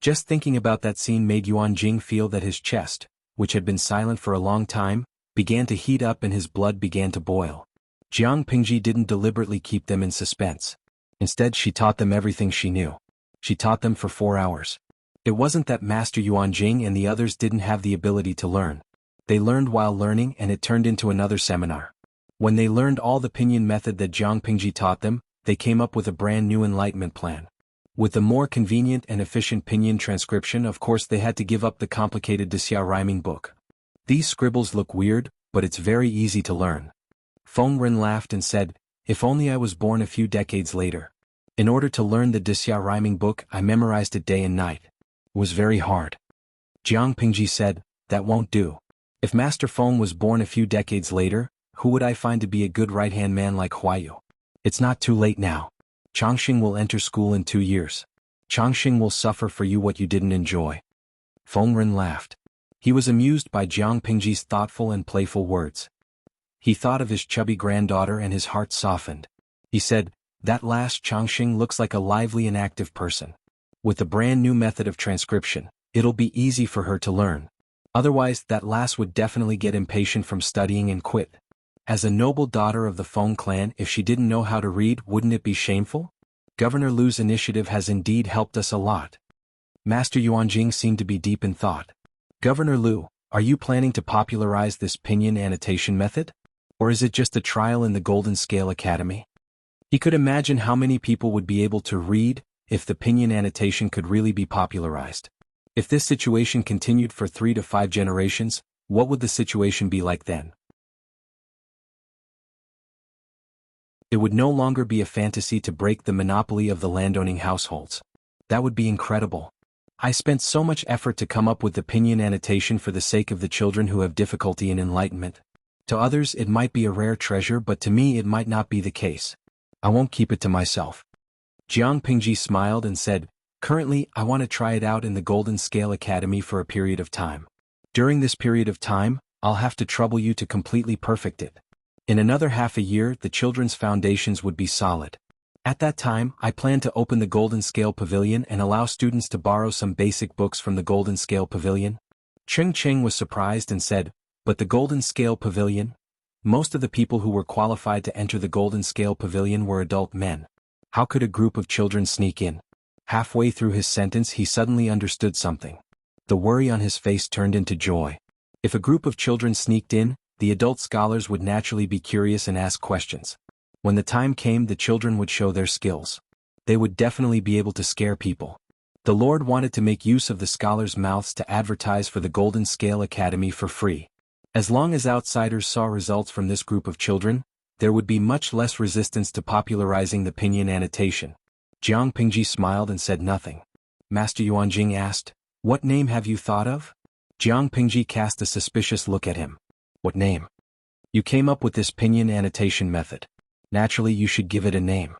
Just thinking about that scene made Yuanjing feel that his chest, which had been silent for a long time, began to heat up and his blood began to boil. Jiang Pingji didn't deliberately keep them in suspense. Instead, she taught them everything she knew. She taught them for 4 hours. It wasn't that Master Yuanjing and the others didn't have the ability to learn. They learned while learning, and it turned into another seminar. When they learned all the pinyin method that Jiang Pingji taught them, they came up with a brand new enlightenment plan. With the more convenient and efficient pinyin transcription, of course they had to give up the complicated De Xia rhyming book. These scribbles look weird, but it's very easy to learn. Feng Ren laughed and said, if only I was born a few decades later. In order to learn the De Xia rhyming book, I memorized it day and night. It was very hard. Jiang Pingji said, that won't do. If Master Feng was born a few decades later, who would I find to be a good right-hand man like Huayu? It's not too late now. Changxing will enter school in 2 years. Changxing will suffer for you what you didn't enjoy. Feng Ren laughed. He was amused by Jiang Pingji's thoughtful and playful words. He thought of his chubby granddaughter and his heart softened. He said, that last Changxing looks like a lively and active person. With the brand new method of transcription, it'll be easy for her to learn. Otherwise, that lass would definitely get impatient from studying and quit. As a noble daughter of the Feng clan, if she didn't know how to read, wouldn't it be shameful? Governor Lu's initiative has indeed helped us a lot. Master Yuanjing seemed to be deep in thought. Governor Lu, are you planning to popularize this pinyin annotation method? Or is it just a trial in the Golden Scale Academy? He could imagine how many people would be able to read if the pinyin annotation could really be popularized. If this situation continued for 3 to 5 generations, what would the situation be like then? It would no longer be a fantasy to break the monopoly of the landowning households. That would be incredible. I spent so much effort to come up with the pinyin annotation for the sake of the children who have difficulty in enlightenment. To others it might be a rare treasure, but to me it might not be the case. I won't keep it to myself. Jiang Pingji smiled and said, currently I want to try it out in the Golden Scale Academy for a period of time. During this period of time, I'll have to trouble you to completely perfect it. In another half a year, the children's foundations would be solid. At that time, I plan to open the Golden Scale Pavilion and allow students to borrow some basic books from the Golden Scale Pavilion. Cheng Cheng was surprised and said, but the Golden Scale Pavilion? Most of the people who were qualified to enter the Golden Scale Pavilion were adult men. How could a group of children sneak in? Halfway through his sentence he suddenly understood something. The worry on his face turned into joy. If a group of children sneaked in, the adult scholars would naturally be curious and ask questions. When the time came, the children would show their skills. They would definitely be able to scare people. The Lord wanted to make use of the scholars' mouths to advertise for the Golden Scale Academy for free. As long as outsiders saw results from this group of children, there would be much less resistance to popularizing the pinyin annotation. Jiang Pingji smiled and said nothing. Master Yuanjing asked, what name have you thought of? Jiang Pingji cast a suspicious look at him. What name? You came up with this pinyin annotation method. Naturally you should give it a name.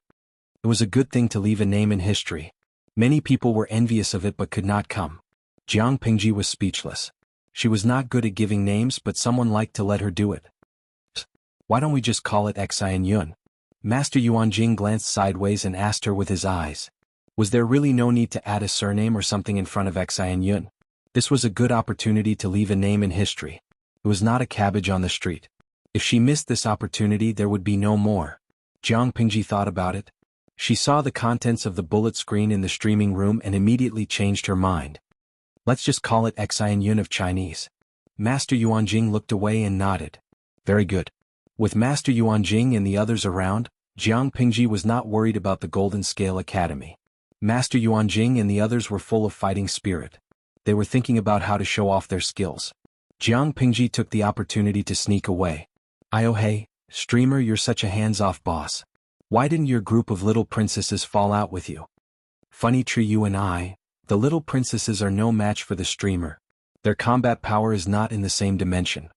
It was a good thing to leave a name in history. Many people were envious of it but could not come. Jiang Pingji was speechless. She was not good at giving names, but someone liked to let her do it. Why don't we just call it Xian Yun? Master Yuanjing glanced sideways and asked her with his eyes. Was there really no need to add a surname or something in front of Xian Yun? This was a good opportunity to leave a name in history. It was not a cabbage on the street. If she missed this opportunity there would be no more. Jiang Pingji thought about it. She saw the contents of the bullet screen in the streaming room and immediately changed her mind. Let's just call it Xian Yun of Chinese. Master Yuanjing looked away and nodded. Very good. With Master Yuanjing and the others around, Jiang Pingji was not worried about the Golden Scale Academy. Master Yuanjing and the others were full of fighting spirit. They were thinking about how to show off their skills. Jiang Pingji took the opportunity to sneak away. Oh hey, streamer, you're such a hands-off boss. Why didn't your group of little princesses fall out with you? Funny tree, you and I, the little princesses are no match for the streamer. Their combat power is not in the same dimension.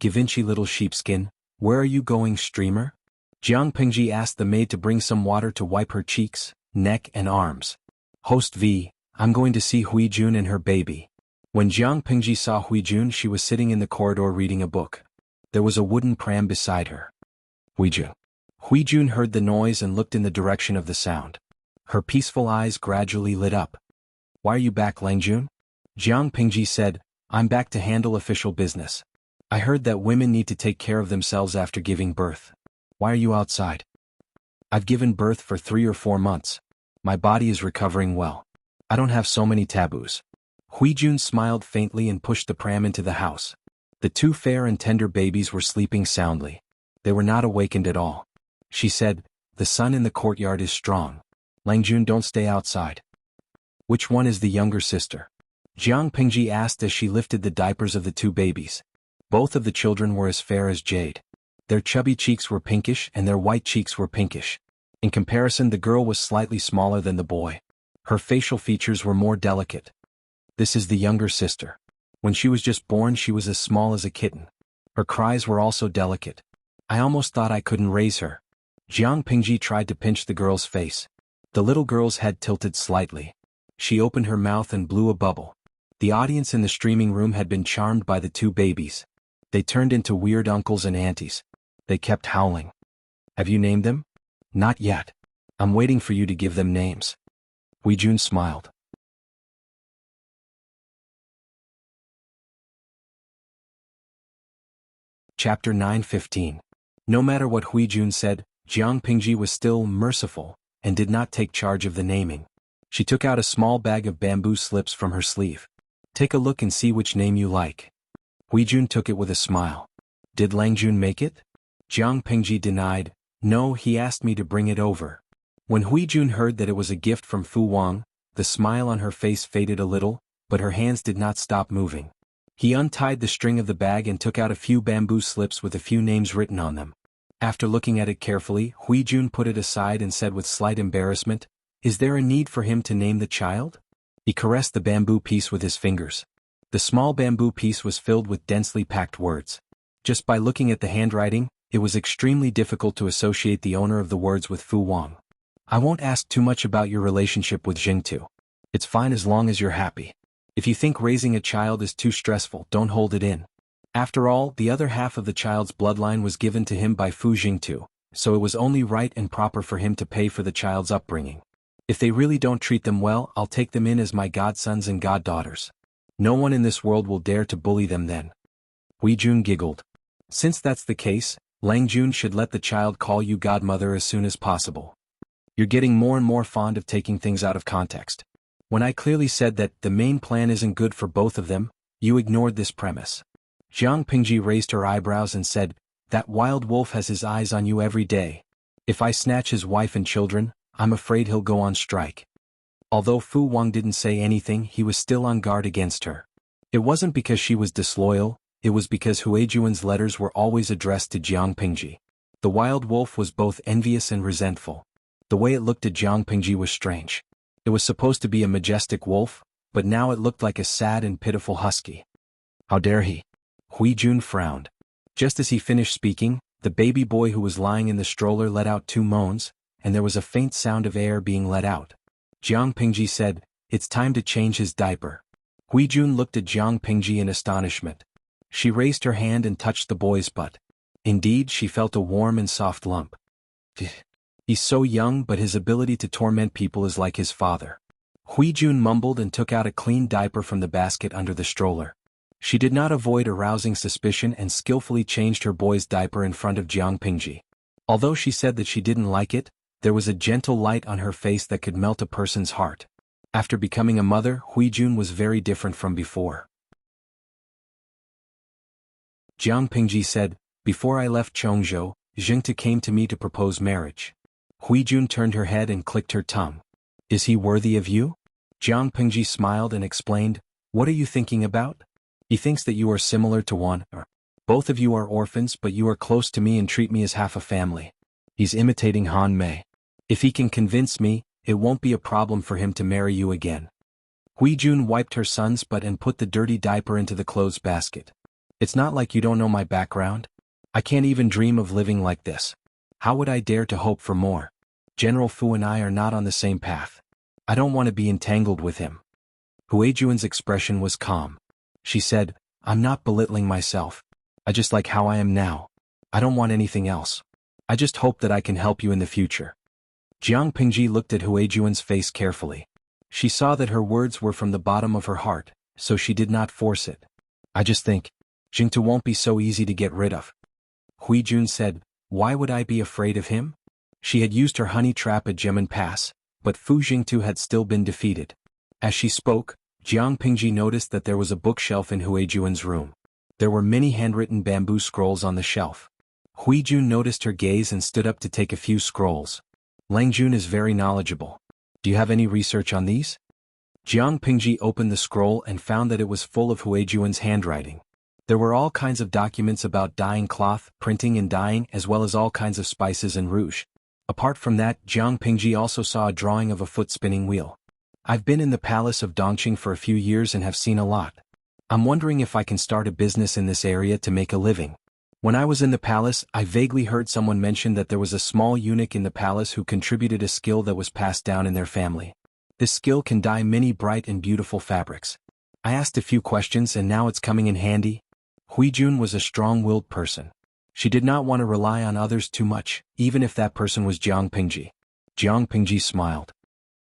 Givenchy little sheepskin, where are you going, streamer? Jiang Pingji asked the maid to bring some water to wipe her cheeks, neck and arms. Host V, I'm going to see Huijun and her baby. When Jiang Pingji saw Huijun, she was sitting in the corridor reading a book. There was a wooden pram beside her. Huijun. Huijun heard the noise and looked in the direction of the sound. Her peaceful eyes gradually lit up. Why are you back, Langjun? Jiang Pingji said, I'm back to handle official business. I heard that women need to take care of themselves after giving birth. Why are you outside? I've given birth for 3 or 4 months. My body is recovering well. I don't have so many taboos. Huijun smiled faintly and pushed the pram into the house. The 2 fair and tender babies were sleeping soundly. They were not awakened at all. She said, the sun in the courtyard is strong. Langjun, don't stay outside. Which one is the younger sister? Jiang Pingji asked as she lifted the diapers of the 2 babies. Both of the children were as fair as jade. Their chubby cheeks were pinkish and their white cheeks were pinkish. In comparison, the girl was slightly smaller than the boy. Her facial features were more delicate. This is the younger sister. When she was just born, she was as small as a kitten. Her cries were also delicate. I almost thought I couldn't raise her. Jiang Pingji tried to pinch the girl's face. The little girl's head tilted slightly. She opened her mouth and blew a bubble. The audience in the streaming room had been charmed by the 2 babies. They turned into weird uncles and aunties. They kept howling. Have you named them? Not yet. I'm waiting for you to give them names. Huijun smiled. Chapter 9:15. No matter what Huijun said, Jiang Pingji was still merciful and did not take charge of the naming. She took out a small bag of bamboo slips from her sleeve. Take a look and see which name you like. Huijun took it with a smile. Did Langjun make it? Jiang Pingji denied. No, he asked me to bring it over. When Huijun heard that it was a gift from Fu Wang, the smile on her face faded a little, but her hands did not stop moving. He untied the string of the bag and took out a few bamboo slips with a few names written on them. After looking at it carefully, Huijun put it aside and said with slight embarrassment, Is there a need for him to name the child? He caressed the bamboo piece with his fingers. The small bamboo piece was filled with densely packed words. Just by looking at the handwriting, it was extremely difficult to associate the owner of the words with Fu Wang. I won't ask too much about your relationship with Jingtu. It's fine as long as you're happy. If you think raising a child is too stressful, don't hold it in. After all, the other half of the child's bloodline was given to him by Fu Jingtu, so it was only right and proper for him to pay for the child's upbringing. If they really don't treat them well, I'll take them in as my godsons and goddaughters. No one in this world will dare to bully them then. Huijun giggled. Since that's the case, Langjun should let the child call you godmother as soon as possible. You're getting more and more fond of taking things out of context. When I clearly said that the main plan isn't good for both of them, you ignored this premise. Jiang Pingji raised her eyebrows and said, That wild wolf has his eyes on you every day. If I snatch his wife and children, I'm afraid he'll go on strike. Although Fu Wang didn't say anything, he was still on guard against her. It wasn't because she was disloyal, it was because Huijuan's letters were always addressed to Jiang Pingji. The wild wolf was both envious and resentful. The way it looked at Jiang Pingji was strange. It was supposed to be a majestic wolf, but now it looked like a sad and pitiful husky. How dare he? Huijun frowned. Just as he finished speaking, the baby boy who was lying in the stroller let out 2 moans, and there was a faint sound of air being let out. Jiang Pingji said, It's time to change his diaper. Huijun looked at Jiang Pingji in astonishment. She raised her hand and touched the boy's butt. Indeed, she felt a warm and soft lump. He's so young, but his ability to torment people is like his father. Huijun mumbled and took out a clean diaper from the basket under the stroller. She did not avoid arousing suspicion and skillfully changed her boy's diaper in front of Jiang Pingji. Although she said that she didn't like it, there was a gentle light on her face that could melt a person's heart. After becoming a mother, Huijun was very different from before. Jiang Pingji said, "Before I left Chongzhou, Jingta came to me to propose marriage." Huijun turned her head and clicked her tongue. "Is he worthy of you?" Jiang Pingji smiled and explained, "What are you thinking about? He thinks that you are similar to one. Both of you are orphans, but you are close to me and treat me as half a family. He's imitating Han Mei. If he can convince me, it won't be a problem for him to marry you again." Huijun wiped her son's butt and put the dirty diaper into the clothes basket. "It's not like you don't know my background. I can't even dream of living like this. How would I dare to hope for more? General Fu and I are not on the same path. I don't want to be entangled with him." Huijun's expression was calm. She said, "I'm not belittling myself. I just like how I am now. I don't want anything else. I just hope that I can help you in the future." Jiang Pingji looked at Huijun's face carefully. She saw that her words were from the bottom of her heart, so she did not force it. "I just think, Jingta won't be so easy to get rid of." Huijun said, "Why would I be afraid of him?" She had used her honey trap at Gemin Pass, but Fu Jingtu had still been defeated. As she spoke, Jiang Pingji noticed that there was a bookshelf in Huijun's room. There were many handwritten bamboo scrolls on the shelf. Huijun noticed her gaze and stood up to take a few scrolls. "Langjun is very knowledgeable. Do you have any research on these?" Jiang Pingji opened the scroll and found that it was full of Huijun's handwriting. There were all kinds of documents about dyeing cloth, printing and dyeing, as well as all kinds of spices and rouge. Apart from that, Jiang Pingji also saw a drawing of a foot-spinning wheel. "I've been in the palace of Dongqing for a few years and have seen a lot. I'm wondering if I can start a business in this area to make a living. When I was in the palace, I vaguely heard someone mention that there was a small eunuch in the palace who contributed a skill that was passed down in their family. This skill can dye many bright and beautiful fabrics. I asked a few questions and now it's coming in handy." Huijun was a strong-willed person. She did not want to rely on others too much, even if that person was Jiang Pingji. Jiang Pingji smiled.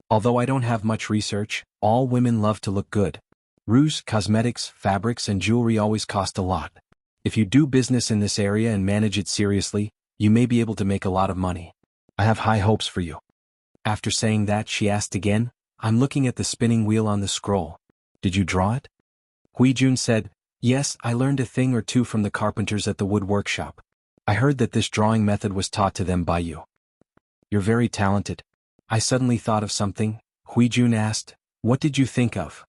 "Although I don't have much research, all women love to look good. Rouge, cosmetics, fabrics and jewelry always cost a lot. If you do business in this area and manage it seriously, you may be able to make a lot of money. I have high hopes for you." After saying that, she asked again, "I'm looking at the spinning wheel on the scroll. Did you draw it?" Huijun said, "Yes, I learned a thing or two from the carpenters at the wood workshop. I heard that this drawing method was taught to them by you. You're very talented." "I suddenly thought of something," Huijun asked. "What did you think of?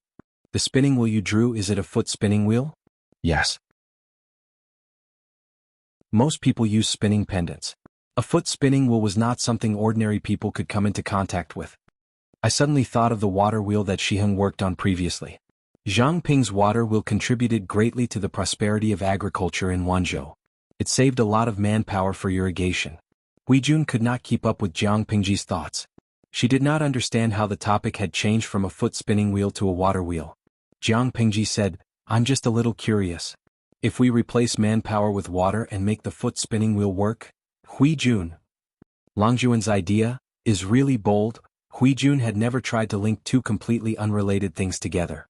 The spinning wheel you drew, is it a foot spinning wheel?" "Yes." Most people use spinning pendants. A foot spinning wheel was not something ordinary people could come into contact with. I suddenly thought of the water wheel that Shiheng worked on previously. Zhang Ping's water wheel contributed greatly to the prosperity of agriculture in Wanzhou. It saved a lot of manpower for irrigation. Huijun could not keep up with Jiang Pingji's thoughts. She did not understand how the topic had changed from a foot spinning wheel to a water wheel. Jiang Pingji said, "I'm just a little curious. If we replace manpower with water and make the foot spinning wheel work?" Huijun. Langjuan's idea is really bold. Huijun had never tried to link two completely unrelated things together.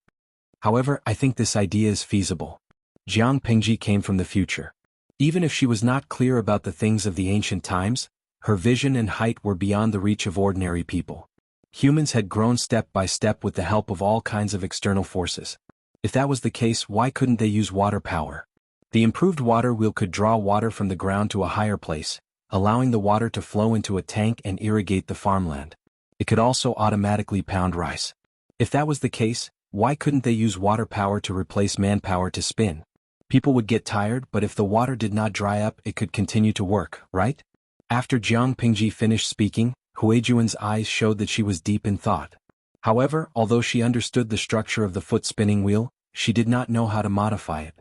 "However, I think this idea is feasible." Jiang Pingji came from the future. Even if she was not clear about the things of the ancient times, her vision and height were beyond the reach of ordinary people. Humans had grown step by step with the help of all kinds of external forces. If that was the case, why couldn't they use water power? The improved water wheel could draw water from the ground to a higher place, allowing the water to flow into a tank and irrigate the farmland. It could also automatically pound rice. If that was the case, why couldn't they use water power to replace manpower to spin? People would get tired, but if the water did not dry up, it could continue to work, right? After Jiang Pingji finished speaking, Huijun's eyes showed that she was deep in thought. However, although she understood the structure of the foot spinning wheel, she did not know how to modify it.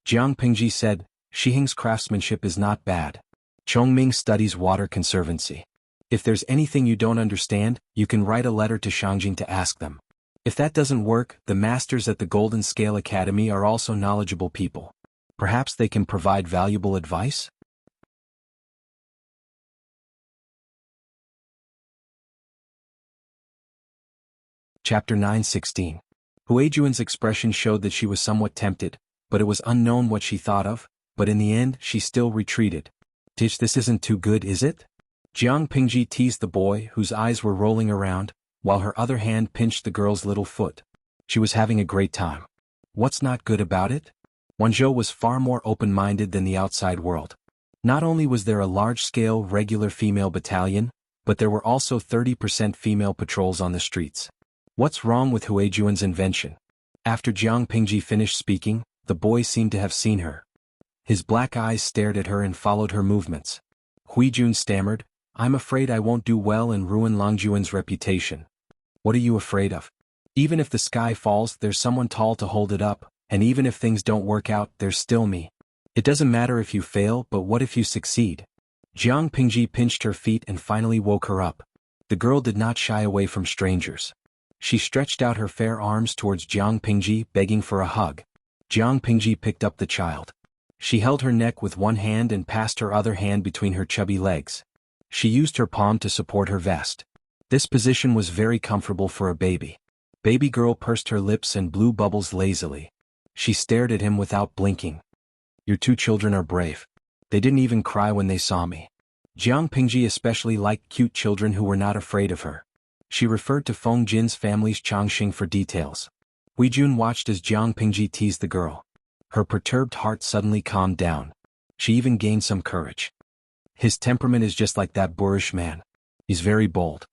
Jiang Pingji said, "Shiheng's craftsmanship is not bad. Chongming studies water conservancy. If there's anything you don't understand, you can write a letter to Shangjing to ask them. If that doesn't work, the masters at the Golden Scale Academy are also knowledgeable people. Perhaps they can provide valuable advice?" Chapter 9:16. Huijuan's expression showed that she was somewhat tempted, but it was unknown what she thought of, but in the end she still retreated. Tish, this isn't too good, is it? Jiang Pingji teased the boy, whose eyes were rolling around, while her other hand pinched the girl's little foot. She was having a great time. What's not good about it? Wanzhou was far more open-minded than the outside world. Not only was there a large-scale regular female battalion, but there were also 30% female patrols on the streets. What's wrong with Huijuan's invention? After Jiang Pingji finished speaking, the boy seemed to have seen her. His black eyes stared at her and followed her movements. Huijun stammered, I'm afraid I won't do well and ruin Longjuan's reputation. What are you afraid of? Even if the sky falls, there's someone tall to hold it up, and even if things don't work out, there's still me. It doesn't matter if you fail, but what if you succeed? Jiang Pingji pinched her feet and finally woke her up. The girl did not shy away from strangers. She stretched out her fair arms towards Jiang Pingji, begging for a hug. Jiang Pingji picked up the child. She held her neck with one hand and passed her other hand between her chubby legs. She used her palm to support her vest. This position was very comfortable for a baby. Baby girl pursed her lips and blew bubbles lazily. She stared at him without blinking. Your two children are brave. They didn't even cry when they saw me. Jiang Pingji especially liked cute children who were not afraid of her. She referred to Feng Jin's family's Changxing for details. Huijun watched as Jiang Pingji teased the girl. Her perturbed heart suddenly calmed down. She even gained some courage. His temperament is just like that boorish man. He's very bold.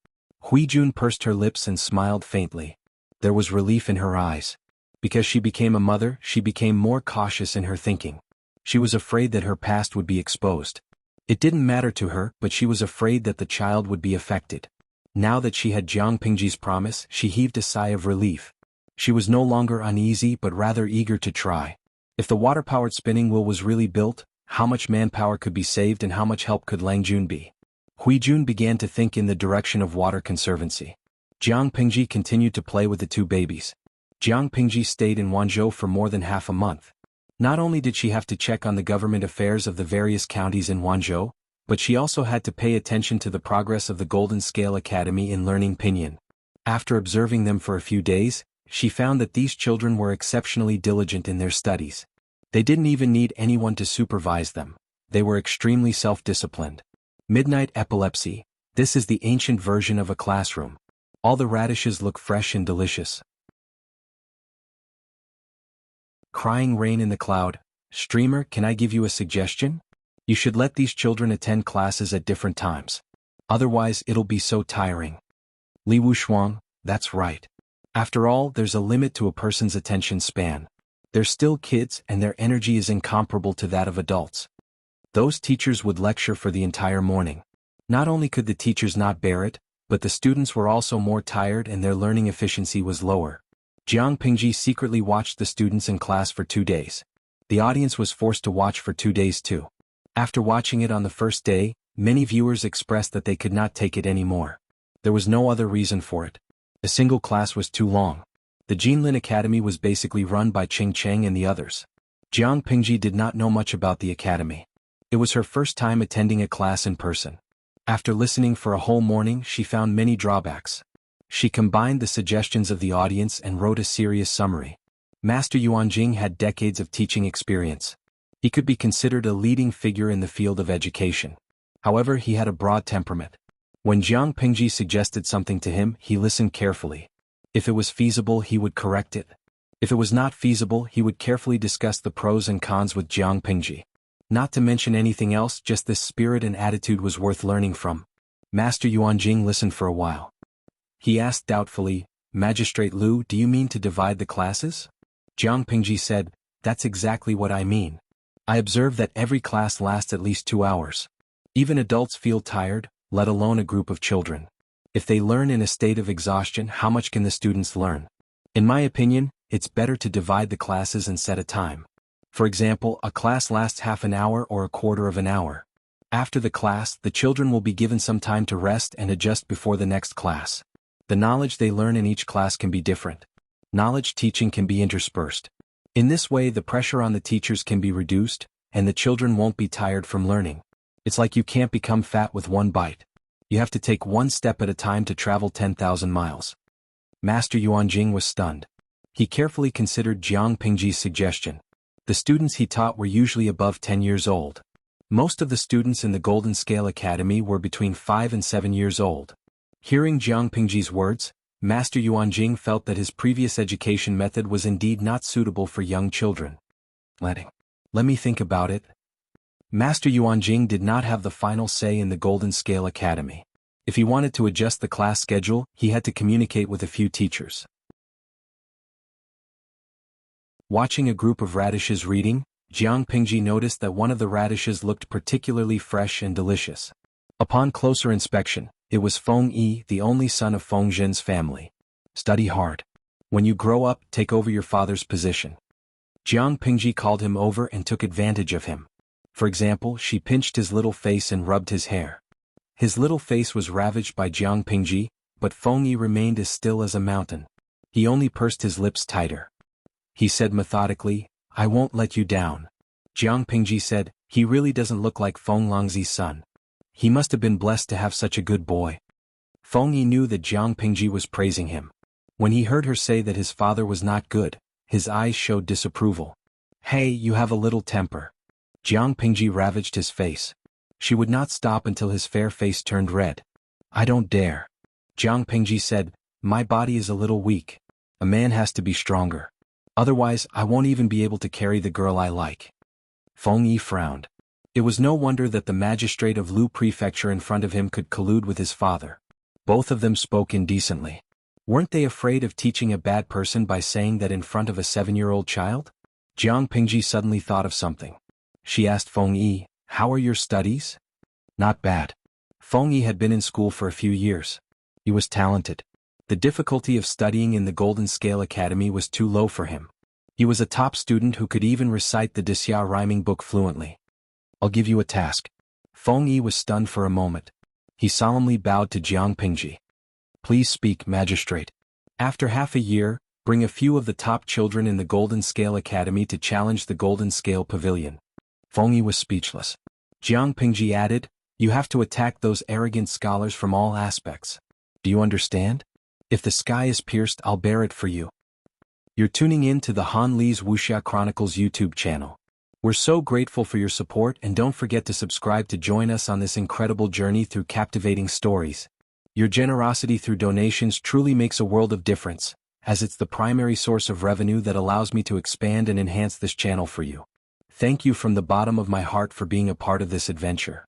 Huijun pursed her lips and smiled faintly. There was relief in her eyes. Because she became a mother, she became more cautious in her thinking. She was afraid that her past would be exposed. It didn't matter to her, but she was afraid that the child would be affected. Now that she had Jiang Pingji's promise, she heaved a sigh of relief. She was no longer uneasy but rather eager to try. If the water-powered spinning wheel was really built, how much manpower could be saved and how much help could Langjun be? Huijun began to think in the direction of water conservancy. Jiang Pingji continued to play with the two babies. Jiang Pingji stayed in Wanzhou for more than half a month. Not only did she have to check on the government affairs of the various counties in Wanzhou, but she also had to pay attention to the progress of the Golden Scale Academy in learning Pinyin. After observing them for a few days, she found that these children were exceptionally diligent in their studies. They didn't even need anyone to supervise them. They were extremely self-disciplined. Midnight epilepsy. This is the ancient version of a classroom. All the radishes look fresh and delicious. Crying rain in the cloud. Streamer, can I give you a suggestion? You should let these children attend classes at different times. Otherwise, it'll be so tiring. Li Wushuang, that's right. After all, there's a limit to a person's attention span. They're still kids and their energy is incomparable to that of adults. Those teachers would lecture for the entire morning. Not only could the teachers not bear it, but the students were also more tired and their learning efficiency was lower. Jiang Pingji secretly watched the students in class for 2 days. The audience was forced to watch for 2 days too. After watching it on the first day, many viewers expressed that they could not take it anymore. There was no other reason for it. A single class was too long. The Jinlin Academy was basically run by Qing Cheng and the others. Jiang Pingji did not know much about the academy. It was her first time attending a class in person. After listening for a whole morning, she found many drawbacks. She combined the suggestions of the audience and wrote a serious summary. Master Yuanjing had decades of teaching experience. He could be considered a leading figure in the field of education. However, he had a broad temperament. When Jiang Pingji suggested something to him, he listened carefully. If it was feasible, he would correct it. If it was not feasible, he would carefully discuss the pros and cons with Jiang Pingji. Not to mention anything else, just this spirit and attitude was worth learning from. Master Yuanjing listened for a while. He asked doubtfully, Magistrate Liu, do you mean to divide the classes? Jiang Pingji said, that's exactly what I mean. I observe that every class lasts at least 2 hours. Even adults feel tired, let alone a group of children. If they learn in a state of exhaustion, how much can the students learn? In my opinion, it's better to divide the classes and set a time. For example, a class lasts half an hour or a quarter of an hour. After the class, the children will be given some time to rest and adjust before the next class. The knowledge they learn in each class can be different. Knowledge teaching can be interspersed. In this way, the pressure on the teachers can be reduced, and the children won't be tired from learning. It's like you can't become fat with one bite. You have to take one step at a time to travel 10,000 miles. Master Yuanjing was stunned. He carefully considered Jiang Pingji's suggestion. The students he taught were usually above 10 years old. Most of the students in the Golden Scale Academy were between 5 and 7 years old. Hearing Jiang Pingji's words, Master Yuanjing felt that his previous education method was indeed not suitable for young children. Let me think about it. Master Yuanjing did not have the final say in the Golden Scale Academy. If he wanted to adjust the class schedule, he had to communicate with a few teachers. Watching a group of radishes reading, Jiang Pingji noticed that one of the radishes looked particularly fresh and delicious. Upon closer inspection, it was Feng Yi, the only son of Feng Zhen's family. Study hard. When you grow up, take over your father's position. Jiang Pingji called him over and took advantage of him. For example, she pinched his little face and rubbed his hair. His little face was ravaged by Jiang Pingji, but Feng Yi remained as still as a mountain. He only pursed his lips tighter. He said methodically, "I won't let you down." Jiang Pingji said, "He really doesn't look like Feng Longzi's son. He must have been blessed to have such a good boy." Feng Yi knew that Jiang Pingji was praising him. When he heard her say that his father was not good, his eyes showed disapproval. "Hey, you have a little temper." Jiang Pingji ravaged his face. She would not stop until his fair face turned red. "I don't dare." Jiang Pingji said, "My body is a little weak. A man has to be stronger. Otherwise, I won't even be able to carry the girl I like." Feng Yi frowned. It was no wonder that the magistrate of Lu Prefecture in front of him could collude with his father. Both of them spoke indecently. Weren't they afraid of teaching a bad person by saying that in front of a 7-year-old child? Jiang Pingji suddenly thought of something. She asked Feng Yi, "How are your studies?" "Not bad." Feng Yi had been in school for a few years. He was talented. The difficulty of studying in the Golden Scale Academy was too low for him. He was a top student who could even recite the Dixia rhyming book fluently. "I'll give you a task." Feng Yi was stunned for a moment. He solemnly bowed to Jiang Pingji. "Please speak, magistrate." After half a year, bring a few of the top children in the Golden Scale Academy to challenge the Golden Scale Pavilion. Feng Yi was speechless. Jiang Pingji added, "You have to attack those arrogant scholars from all aspects. Do you understand? If the sky is pierced, I'll bear it for you." You're tuning in to the Han Li's Wuxia Chronicles YouTube channel. We're so grateful for your support, and don't forget to subscribe to join us on this incredible journey through captivating stories. Your generosity through donations truly makes a world of difference, as it's the primary source of revenue that allows me to expand and enhance this channel for you. Thank you from the bottom of my heart for being a part of this adventure.